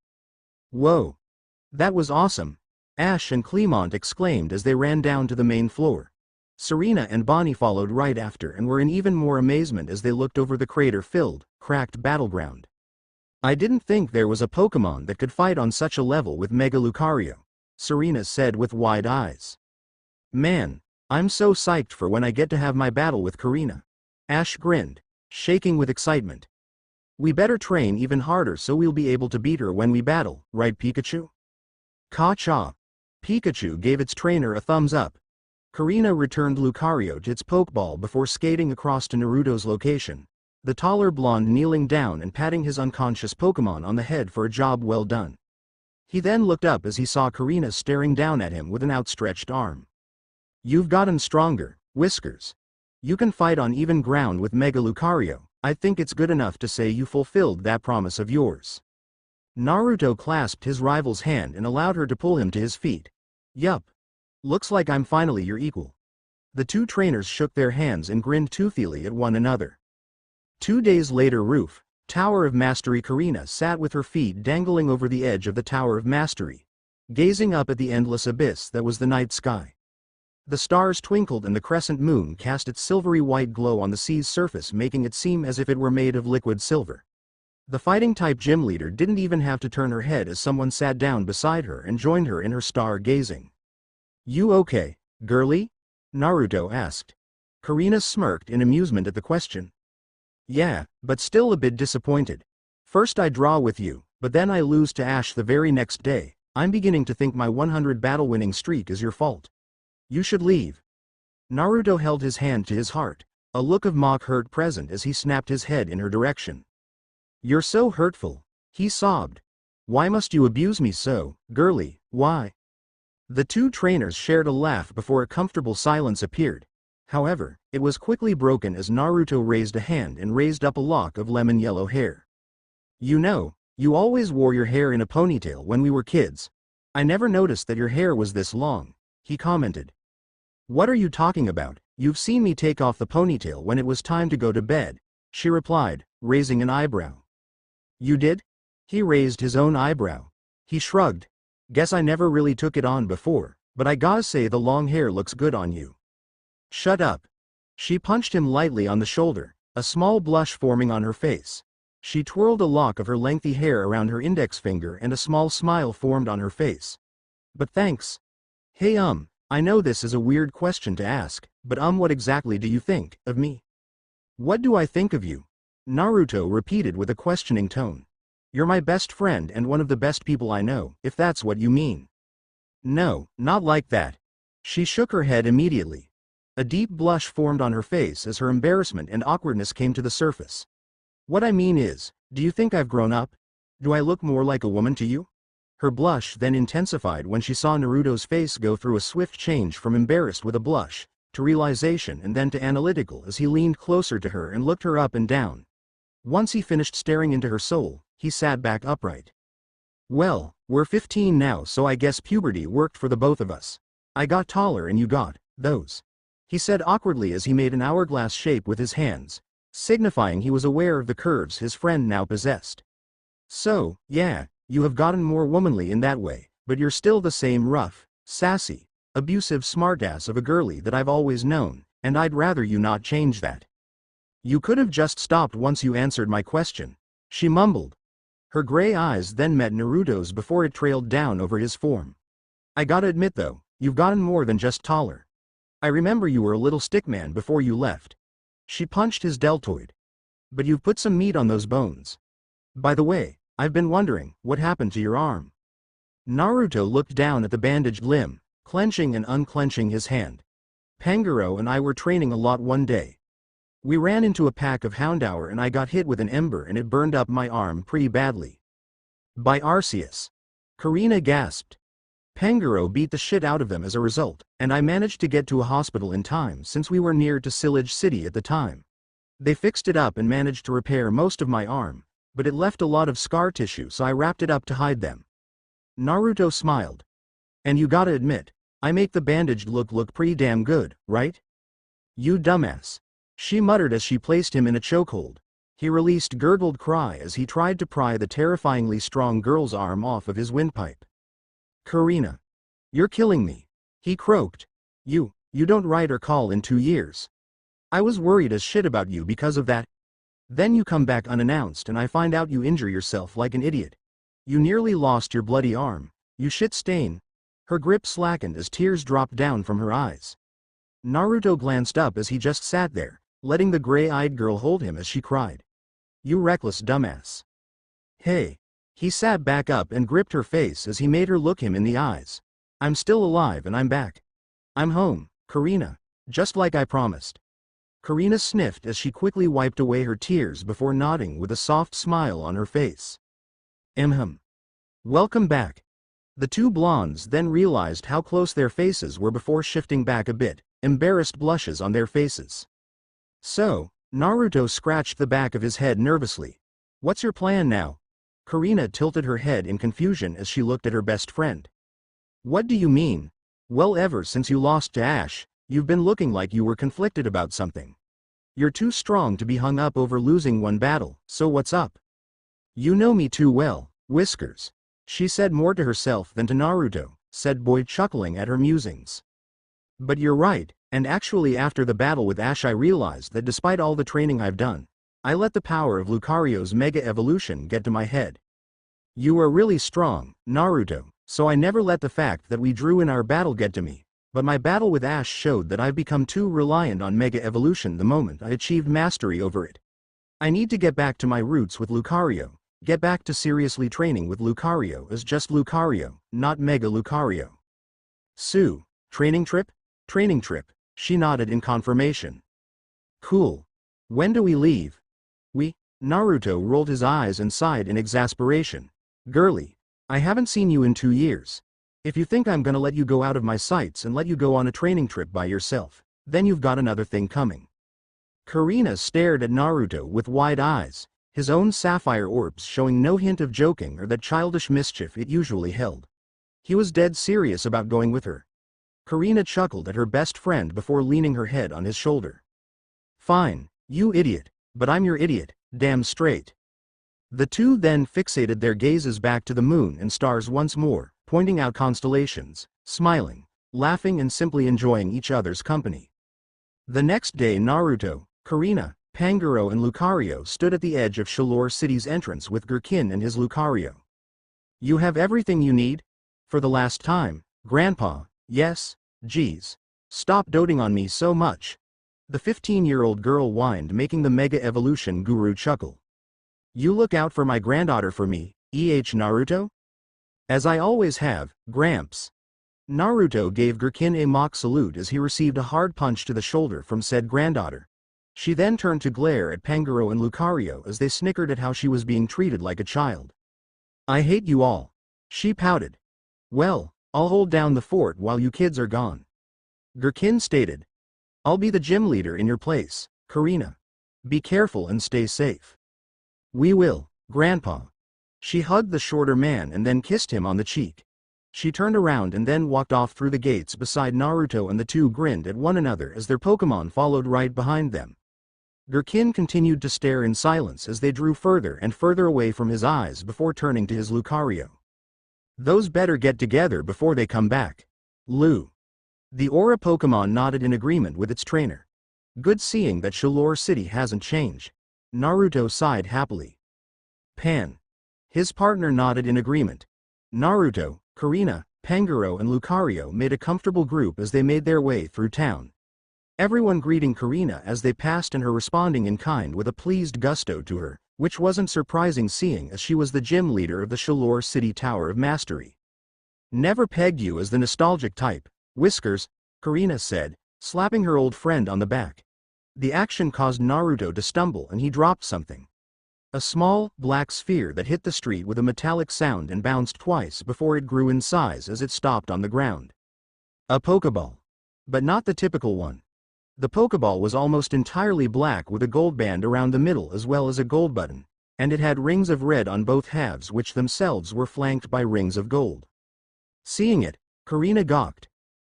Whoa! That was awesome! Ash and Clemont exclaimed as they ran down to the main floor. Serena and Bonnie followed right after and were in even more amazement as they looked over the crater-filled, cracked battleground. I didn't think there was a Pokemon that could fight on such a level with Mega Lucario, Serena said with wide eyes. Man, I'm so psyched for when I get to have my battle with Korrina. Ash grinned, shaking with excitement. We better train even harder so we'll be able to beat her when we battle, right Pikachu? Ka-cha! Pikachu gave its trainer a thumbs up. Korrina returned Lucario to its Pokeball before skating across to Naruto's location, the taller blonde kneeling down and patting his unconscious Pokemon on the head for a job well done. He then looked up as he saw Korrina staring down at him with an outstretched arm. You've gotten stronger, Whiskers. You can fight on even ground with Mega Lucario. I think it's good enough to say you fulfilled that promise of yours. Naruto clasped his rival's hand and allowed her to pull him to his feet. Yup. Looks like I'm finally your equal. The two trainers shook their hands and grinned toothily at one another. 2 days later, Tower of Mastery Korrina sat with her feet dangling over the edge of the Tower of Mastery, gazing up at the endless abyss that was the night sky. The stars twinkled and the crescent moon cast its silvery white glow on the sea's surface, making it seem as if it were made of liquid silver. The fighting-type gym leader didn't even have to turn her head as someone sat down beside her and joined her in her star-gazing. You okay, girlie? Naruto asked. Korrina smirked in amusement at the question. Yeah, but still a bit disappointed. First I draw with you, but then I lose to Ash the very next day. I'm beginning to think my 100 battle-winning streak is your fault. You should leave. Naruto held his hand to his heart, a look of mock hurt present as he snapped his head in her direction. You're so hurtful, he sobbed. Why must you abuse me so, girlie, why? The two trainers shared a laugh before a comfortable silence appeared. However, it was quickly broken as Naruto raised a hand and raised up a lock of lemon-yellow hair. You know, you always wore your hair in a ponytail when we were kids. I never noticed that your hair was this long, he commented. What are you talking about? You've seen me take off the ponytail when it was time to go to bed, she replied, raising an eyebrow. You did? He raised his own eyebrow. He shrugged. Guess I never really took it on before, but I gotta say the long hair looks good on you. Shut up. She punched him lightly on the shoulder, a small blush forming on her face. She twirled a lock of her lengthy hair around her index finger and a small smile formed on her face. But thanks. Hey I know this is a weird question to ask, but what exactly do you think of me? What do I think of you? Naruto repeated with a questioning tone. You're my best friend and one of the best people I know, if that's what you mean. No, not like that. She shook her head immediately. A deep blush formed on her face as her embarrassment and awkwardness came to the surface. What I mean is, do you think I've grown up? Do I look more like a woman to you? Her blush then intensified when she saw Naruto's face go through a swift change from embarrassed with a blush, to realization and then to analytical as he leaned closer to her and looked her up and down. Once he finished staring into her soul, he sat back upright. Well, we're 15 now, so I guess puberty worked for the both of us. I got taller and you got those. He said awkwardly as he made an hourglass shape with his hands, signifying he was aware of the curves his friend now possessed. So, yeah, you have gotten more womanly in that way, but you're still the same rough, sassy, abusive smartass of a girlie that I've always known, and I'd rather you not change that. You could have just stopped once you answered my question, she mumbled. Her gray eyes then met Naruto's before it trailed down over his form. I gotta admit though, you've gotten more than just taller. I remember you were a little stickman before you left. She punched his deltoid. But you've put some meat on those bones. By the way, I've been wondering, what happened to your arm? Naruto looked down at the bandaged limb, clenching and unclenching his hand. Pangoro and I were training a lot one day. We ran into a pack of Houndour and I got hit with an ember and it burned up my arm pretty badly. By Arceus. Korrina gasped. Pangoro beat the shit out of them as a result, and I managed to get to a hospital in time since we were near to Sillage City at the time. They fixed it up and managed to repair most of my arm, but it left a lot of scar tissue, so I wrapped it up to hide them. Naruto smiled. And you gotta admit, I make the bandaged look pretty damn good, right? You dumbass. She muttered as she placed him in a chokehold. He released a gurgled cry as he tried to pry the terrifyingly strong girl's arm off of his windpipe. Korrina. You're killing me. He croaked. You don't write or call in 2 years. I was worried as shit about you because of that. Then you come back unannounced and I find out you injure yourself like an idiot. You nearly lost your bloody arm. You shit stain. Her grip slackened as tears dropped down from her eyes. Naruto glanced up as he just sat there, letting the gray-eyed girl hold him as she cried. You reckless dumbass. Hey. He sat back up and gripped her face as he made her look him in the eyes. I'm still alive and I'm back. I'm home, Korrina. Just like I promised. Korrina sniffed as she quickly wiped away her tears before nodding with a soft smile on her face. Welcome back. The two blondes then realized how close their faces were before shifting back a bit, embarrassed blushes on their faces. So, Naruto scratched the back of his head nervously. What's your plan now? Korrina tilted her head in confusion as she looked at her best friend. What do you mean? Well, ever since you lost to Ash, you've been looking like you were conflicted about something. You're too strong to be hung up over losing one battle, so what's up? You know me too well, Whiskers. She said more to herself than to Naruto, said Boy chuckling at her musings. But you're right, and actually after the battle with Ash I realized that despite all the training I've done, I let the power of Lucario's Mega Evolution get to my head. You are really strong, Naruto, so I never let the fact that we drew in our battle get to me, but my battle with Ash showed that I've become too reliant on Mega Evolution the moment I achieved mastery over it. I need to get back to my roots with Lucario. Get back to seriously training with Lucario as just Lucario, not Mega Lucario. Sue, training trip? Training trip, she nodded in confirmation. Cool. When do we leave? Naruto rolled his eyes and sighed in exasperation. Girly, I haven't seen you in 2 years. If you think I'm gonna let you go out of my sights and let you go on a training trip by yourself, then you've got another thing coming. Korrina stared at Naruto with wide eyes, his own sapphire orbs showing no hint of joking or that childish mischief it usually held. He was dead serious about going with her. Korrina chuckled at her best friend before leaning her head on his shoulder. Fine, you idiot, but I'm your idiot, damn straight. The two then fixated their gazes back to the moon and stars once more, pointing out constellations, smiling, laughing and simply enjoying each other's company. The next day Naruto, Korrina, Pangoro and Lucario stood at the edge of Shalor City's entrance with Gurkin and his Lucario. You have everything you need? For the last time, Grandpa, yes, geez. Stop doting on me so much. The 15-year-old girl whined, making the Mega Evolution guru chuckle. You look out for my granddaughter for me, Naruto? As I always have, Gramps. Naruto gave Gurkin a mock salute as he received a hard punch to the shoulder from said granddaughter. She then turned to glare at Pangoro and Lucario as they snickered at how she was being treated like a child. I hate you all. She pouted. Well, I'll hold down the fort while you kids are gone. Gurkin stated. I'll be the gym leader in your place, Korrina. Be careful and stay safe. We will, Grandpa. She hugged the shorter man and then kissed him on the cheek. She turned around and then walked off through the gates beside Naruto, and the two grinned at one another as their Pokémon followed right behind them. Gurkin continued to stare in silence as they drew further and further away from his eyes before turning to his Lucario. Those better get together before they come back. Lu. The Aura Pokémon nodded in agreement with its trainer. Good seeing that Shalor City hasn't changed. Naruto sighed happily. Pan. His partner nodded in agreement. Naruto, Korrina, Pangoro and Lucario made a comfortable group as they made their way through town. Everyone greeting Korrina as they passed and her responding in kind with a pleased gusto to her, which wasn't surprising seeing as she was the gym leader of the Shalor City Tower of Mastery. Never pegged you as the nostalgic type, Whiskers, Korrina said, slapping her old friend on the back. The action caused Naruto to stumble and he dropped something. A small, black sphere that hit the street with a metallic sound and bounced twice before it grew in size as it stopped on the ground. A Pokeball. But not the typical one. The Pokeball was almost entirely black with a gold band around the middle as well as a gold button, and it had rings of red on both halves which themselves were flanked by rings of gold. Seeing it, Korrina gawked.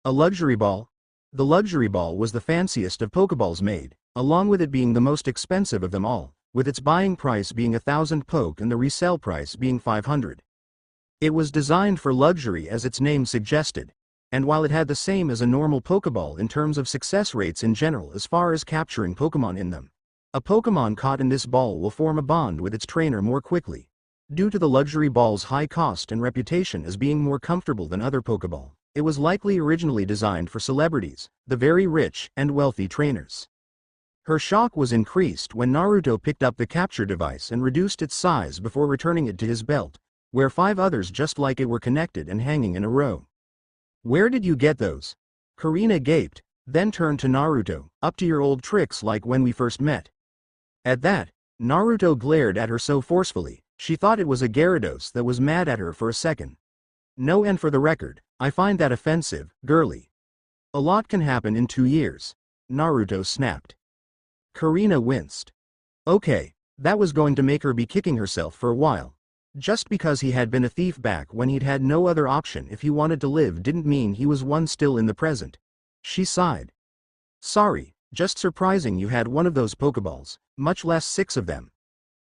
A luxury ball? The luxury ball was the fanciest of Pokeballs made, along with it being the most expensive of them all, with its buying price being 1,000 poke and the resale price being 500. It was designed for luxury as its name suggested, and while it had the same as a normal Pokeball in terms of success rates in general as far as capturing Pokemon in them, a Pokemon caught in this ball will form a bond with its trainer more quickly, due to the luxury ball's high cost and reputation as being more comfortable than other Pokeball. It was likely originally designed for celebrities, the very rich and wealthy trainers. Her shock was increased when Naruto picked up the capture device and reduced its size before returning it to his belt, where 5 others just like it were connected and hanging in a row. "Where did you get those?" Korrina gaped, then turned to Naruto. "Up to your old tricks like when we first met." At that, Naruto glared at her so forcefully, she thought it was a Gyarados that was mad at her for a second. "No, and for the record, I find that offensive, girly. A lot can happen in 2 years," Naruto snapped. Korrina winced. Okay, that was going to make her be kicking herself for a while. Just because he had been a thief back when he'd had no other option if he wanted to live didn't mean he was one still in the present. She sighed. "Sorry, just surprising you had one of those Pokeballs, much less 6 of them.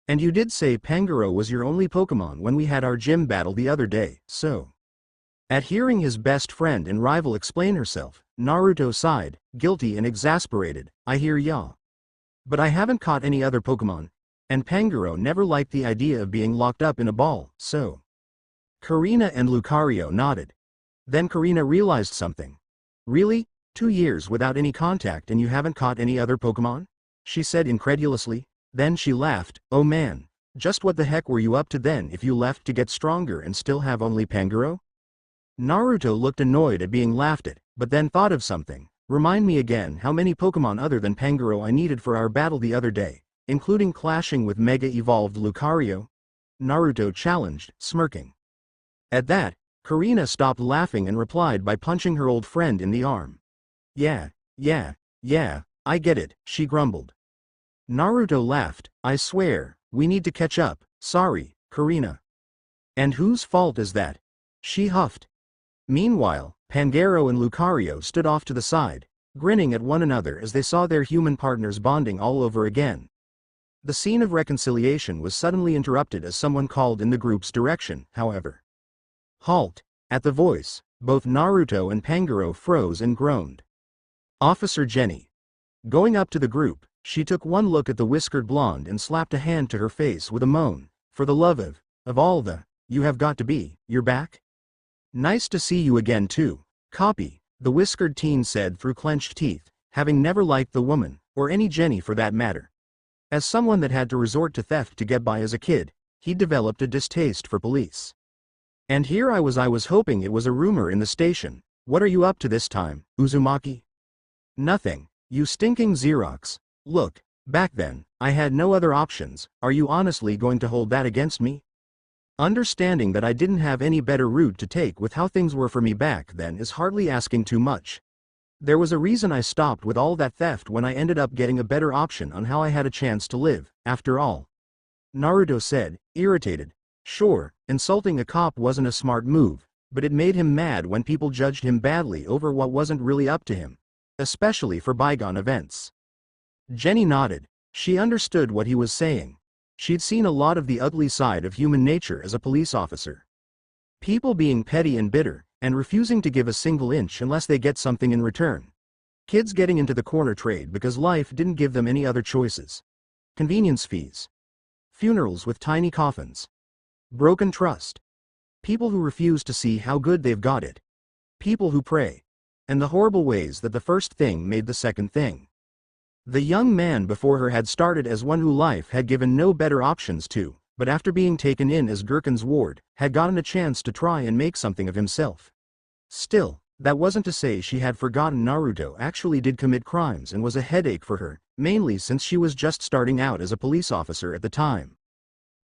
And you did say Pangoro was your only Pokemon when we had our gym battle the other day, so." At hearing his best friend and rival explain herself, Naruto sighed, guilty and exasperated. "I hear ya. But I haven't caught any other Pokemon, and Pangoro never liked the idea of being locked up in a ball, so." Korrina and Lucario nodded. Then Korrina realized something. "Really? 2 years without any contact and you haven't caught any other Pokemon?" she said incredulously. Then she laughed. "Oh man, just what the heck were you up to then if you left to get stronger and still have only Pangoro?" Naruto looked annoyed at being laughed at, but then thought of something. "Remind me again how many Pokemon other than Pangoro I needed for our battle the other day, including clashing with Mega Evolved Lucario?" Naruto challenged, smirking. At that, Korrina stopped laughing and replied by punching her old friend in the arm. Yeah, I get it," she grumbled. Naruto laughed. "I swear, we need to catch up, sorry, Korrina." "And whose fault is that?" she huffed. Meanwhile, Pangoro and Lucario stood off to the side, grinning at one another as they saw their human partners bonding all over again. The scene of reconciliation was suddenly interrupted as someone called in the group's direction, however. "Halt!" At the voice, both Naruto and Pangoro froze and groaned. "Officer Jenny." Going up to the group, she took one look at the whiskered blonde and slapped a hand to her face with a moan. "For the love of all the, you have got to be, you're back? Nice to see you again too." "Copy," the whiskered teen said through clenched teeth, having never liked the woman, or any Jenny for that matter. As someone that had to resort to theft to get by as a kid, he'd developed a distaste for police. "And here I was hoping it was a rumor in the station. What are you up to this time, Uzumaki?" "Nothing, you stinking Xerox. Look, back then, I had no other options. Are you honestly going to hold that against me?" Understanding that I didn't have any better route to take with how things were for me back then is hardly asking too much. There was a reason I stopped with all that theft when I ended up getting a better option on how I had a chance to live, after all. Naruto said, irritated. Sure, insulting a cop wasn't a smart move, but it made him mad when people judged him badly over what wasn't really up to him, especially for bygone events. Jenny nodded. She understood what he was saying. She'd seen a lot of the ugly side of human nature as a police officer. People being petty and bitter, and refusing to give a single inch unless they get something in return. Kids getting into the corner trade because life didn't give them any other choices. Convenience fees. Funerals with tiny coffins. Broken trust. People who refuse to see how good they've got it. People who pray. And the horrible ways that the first thing made the second thing. The young man before her had started as one who life had given no better options to, but after being taken in as Gherkin's ward, had gotten a chance to try and make something of himself. Still, that wasn't to say she had forgotten Naruto actually did commit crimes and was a headache for her, mainly since she was just starting out as a police officer at the time.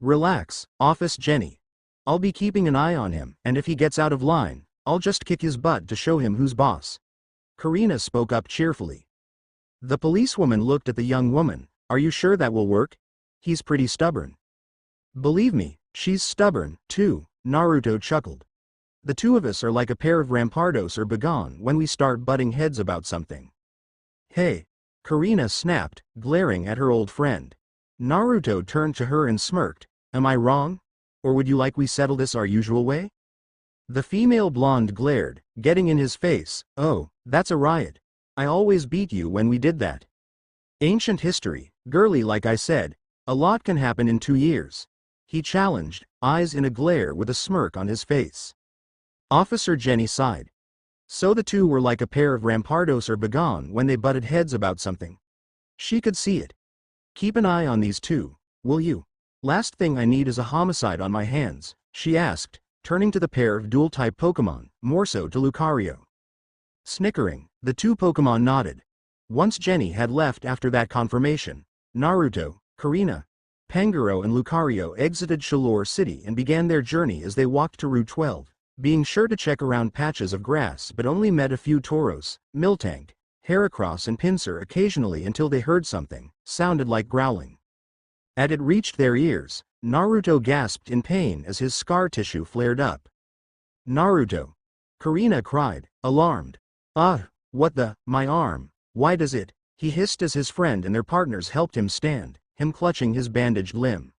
Relax, Office Jenny. I'll be keeping an eye on him, and if he gets out of line, I'll just kick his butt to show him who's boss. Korrina spoke up cheerfully. The policewoman looked at the young woman. Are you sure that will work? He's pretty stubborn. Believe me, she's stubborn, too, Naruto chuckled. The two of us are like a pair of rampardos or begone when we start butting heads about something. Hey! Korrina snapped, glaring at her old friend. Naruto turned to her and smirked. Am I wrong? Or would you like we settle this our usual way? The female blonde glared, getting in his face. Oh, that's a riot. I always beat you when we did that. Ancient history, girly like I said. A lot can happen in 2 years. He challenged, eyes in a glare with a smirk on his face. Officer Jenny sighed. So the two were like a pair of rampardos or begone when they butted heads about something. She could see it. Keep an eye on these two, will you? Last thing I need is a homicide on my hands, she asked, turning to the pair of dual-type Pokemon, more so to Lucario. Snickering, the two Pokemon nodded. Once Jenny had left after that confirmation, Naruto, Korrina, Pangoro and Lucario exited Shalor City and began their journey as they walked to Route 12. Being sure to check around patches of grass but only met a few Tauros, Miltank, Heracross and Pinsir occasionally until they heard something, sounded like growling. As it reached their ears, Naruto gasped in pain as his scar tissue flared up. Naruto! Korrina cried, alarmed. What the, my arm, why does it? He hissed as his friend and their partners helped him stand, him clutching his bandaged limb.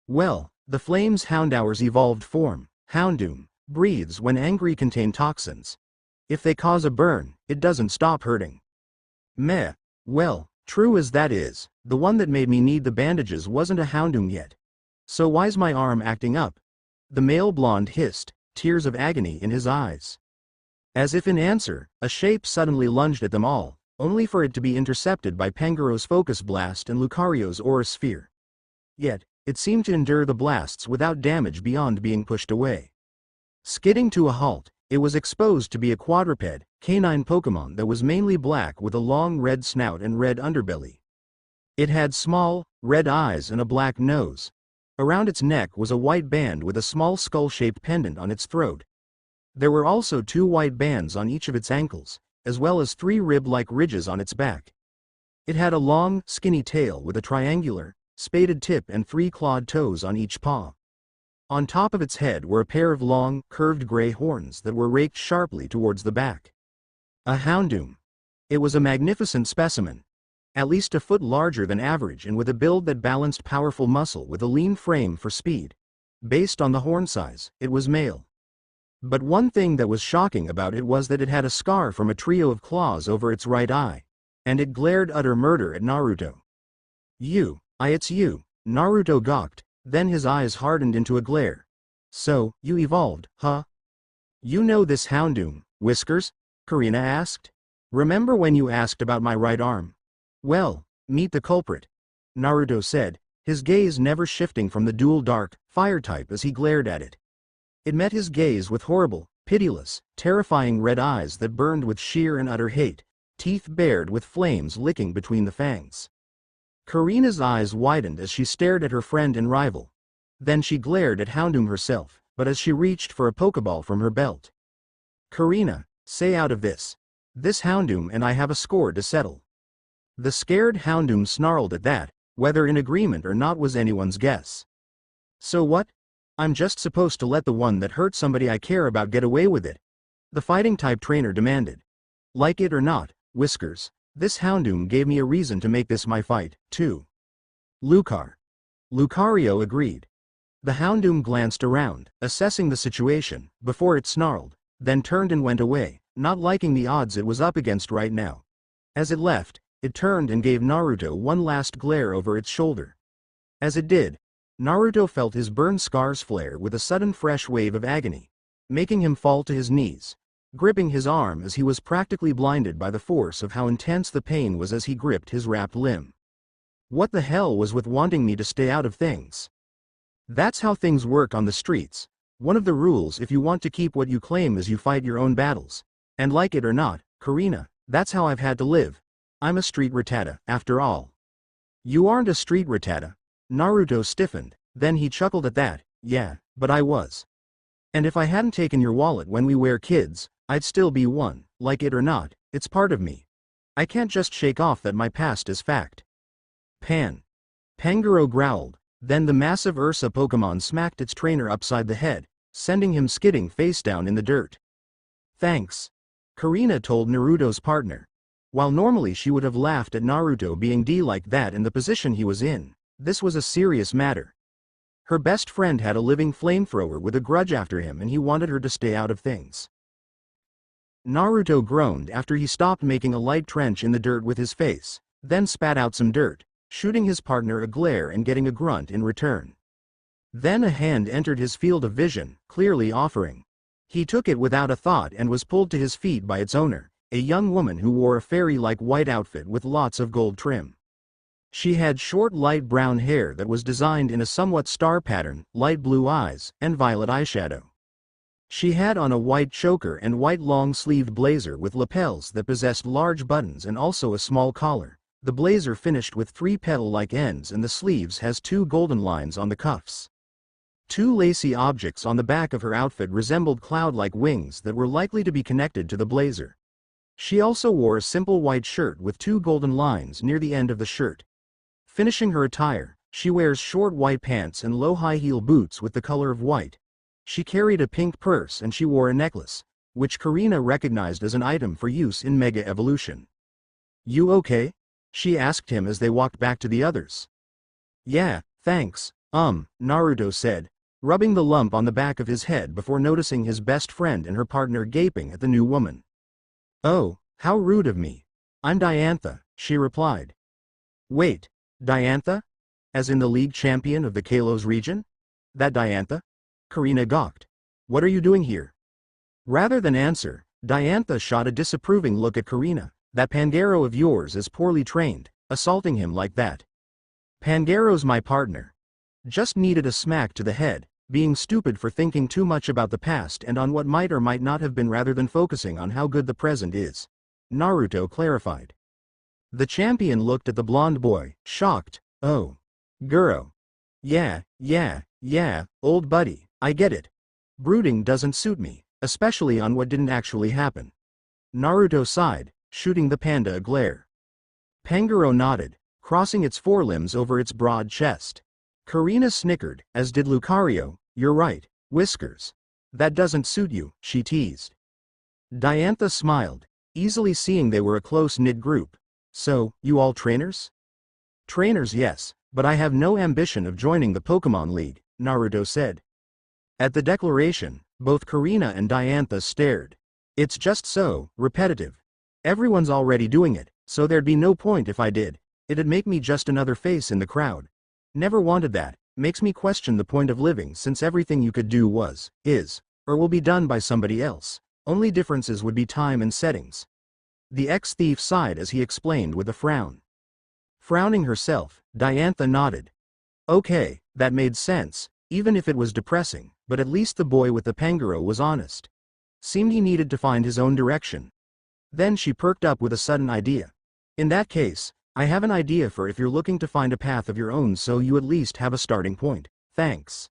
Well, the Flame's Houndour's evolved form, Houndoom, breathes when angry contain toxins. If they cause a burn, it doesn't stop hurting. Meh. Well, true as that is, the one that made me need the bandages wasn't a Houndoom yet. So why's my arm acting up? The male blonde hissed, tears of agony in his eyes. As if in answer, a shape suddenly lunged at them all, only for it to be intercepted by Pangoro's Focus Blast and Lucario's Aura Sphere. Yet, it seemed to endure the blasts without damage beyond being pushed away. Skidding to a halt, it was exposed to be a quadruped, canine Pokemon that was mainly black with a long red snout and red underbelly. It had small, red eyes and a black nose. Around its neck was a white band with a small skull-shaped pendant on its throat. There were also 2 white bands on each of its ankles, as well as 3 rib-like ridges on its back. It had a long, skinny tail with a triangular, spaded tip and 3 clawed toes on each paw. On top of its head were a pair of long, curved gray horns that were raked sharply towards the back. A Houndoom. It was a magnificent specimen. At least a foot larger than average and with a build that balanced powerful muscle with a lean frame for speed. Based on the horn size, it was male. But one thing that was shocking about it was that it had a scar from a trio of claws over its right eye. And it glared utter murder at Naruto. It's you, Naruto gawked. Then his eyes hardened into a glare. So, you evolved, huh? You know this Houndoom, Whiskers? Korrina asked. Remember when you asked about my right arm? Well, meet the culprit, Naruto said, his gaze never shifting from the dual dark, fire type as he glared at it. It met his gaze with horrible, pitiless, terrifying red eyes that burned with sheer and utter hate, teeth bared with flames licking between the fangs. Korrina's eyes widened as she stared at her friend and rival. Then she glared at Houndoom herself, but as she reached for a Pokeball from her belt. Korrina, say out of this. This Houndoom and I have a score to settle. The scared Houndoom snarled at that, whether in agreement or not was anyone's guess. So what? I'm just supposed to let the one that hurt somebody I care about get away with it? The fighting-type trainer demanded. Like it or not, Whiskers, this Houndoom gave me a reason to make this my fight, too. Lucario agreed. The Houndoom glanced around, assessing the situation, before it snarled, then turned and went away, not liking the odds it was up against right now. As it left, it turned and gave Naruto one last glare over its shoulder. As it did, Naruto felt his burn scars flare with a sudden fresh wave of agony, making him fall to his knees, gripping his arm as he was practically blinded by the force of how intense the pain was as he gripped his wrapped limb. What the hell was with wanting me to stay out of things? That's how things work on the streets. One of the rules if you want to keep what you claim is you fight your own battles. And like it or not, Korrina, that's how I've had to live. I'm a street Rattata, after all. You aren't a street Rattata. Naruto stiffened, then he chuckled at that. Yeah, but I was. And if I hadn't taken your wallet when we were kids, I'd still be one, like it or not, it's part of me. I can't just shake off that my past is fact. Pangoro growled, then the massive Ursa Pokemon smacked its trainer upside the head, sending him skidding face down in the dirt. Thanks. Korrina told Naruto's partner. While normally she would have laughed at Naruto being like that in the position he was in, this was a serious matter. Her best friend had a living flamethrower with a grudge after him and he wanted her to stay out of things. Naruto groaned after he stopped making a light trench in the dirt with his face, then spat out some dirt, shooting his partner a glare and getting a grunt in return. Then a hand entered his field of vision, clearly offering. He took it without a thought and was pulled to his feet by its owner, a young woman who wore a fairy-like white outfit with lots of gold trim. She had short light brown hair that was designed in a somewhat star pattern, light blue eyes, and violet eyeshadow. She had on a white choker and white long-sleeved blazer with lapels that possessed large buttons and also a small collar. The blazer finished with 3 petal-like ends and the sleeves has 2 golden lines on the cuffs. 2 lacy objects on the back of her outfit resembled cloud-like wings that were likely to be connected to the blazer. She also wore a simple white shirt with 2 golden lines near the end of the shirt. Finishing her attire, she wears short white pants and low high-heel boots with the color of white. She carried a pink purse and she wore a necklace, which Korrina recognized as an item for use in Mega Evolution. "You okay?" she asked him as they walked back to the others. "Yeah, thanks, Naruto said, rubbing the lump on the back of his head before noticing his best friend and her partner gaping at the new woman. "Oh, how rude of me. I'm Diantha," she replied. "Wait, Diantha? As in the league champion of the Kalos region? That Diantha?" Korrina gawked. "What are you doing here?" Rather than answer, Diantha shot a disapproving look at Korrina. "That Pangoro of yours is poorly trained, assaulting him like that." "Pangaro's my partner. Just needed a smack to the head, being stupid for thinking too much about the past and on what might or might not have been rather than focusing on how good the present is," Naruto clarified. The champion looked at the blonde boy, shocked. "Oh. Guro. Yeah, old buddy, I get it. Brooding doesn't suit me, especially on what didn't actually happen." Naruto sighed, shooting the panda a glare. Pangoro nodded, crossing its forelimbs over its broad chest. Korrina snickered, as did Lucario. "You're right, Whiskers. That doesn't suit you," she teased. Diantha smiled, easily seeing they were a close-knit group. "So, you all trainers?" "Trainers, yes, but I have no ambition of joining the Pokemon League," Naruto said. At the declaration, both Korrina and Diantha stared. "It's just so repetitive. Everyone's already doing it, so there'd be no point if I did. It'd make me just another face in the crowd. Never wanted that. Makes me question the point of living since everything you could do was, is, or will be done by somebody else. Only differences would be time and settings." The ex-thief sighed as he explained with a frown. Frowning herself, Diantha nodded. "Okay, that made sense, even if it was depressing, but at least the boy with the Pangoro was honest. Seemed he needed to find his own direction." Then she perked up with a sudden idea. "In that case, I have an idea for if you're looking to find a path of your own so you at least have a starting point. Thanks."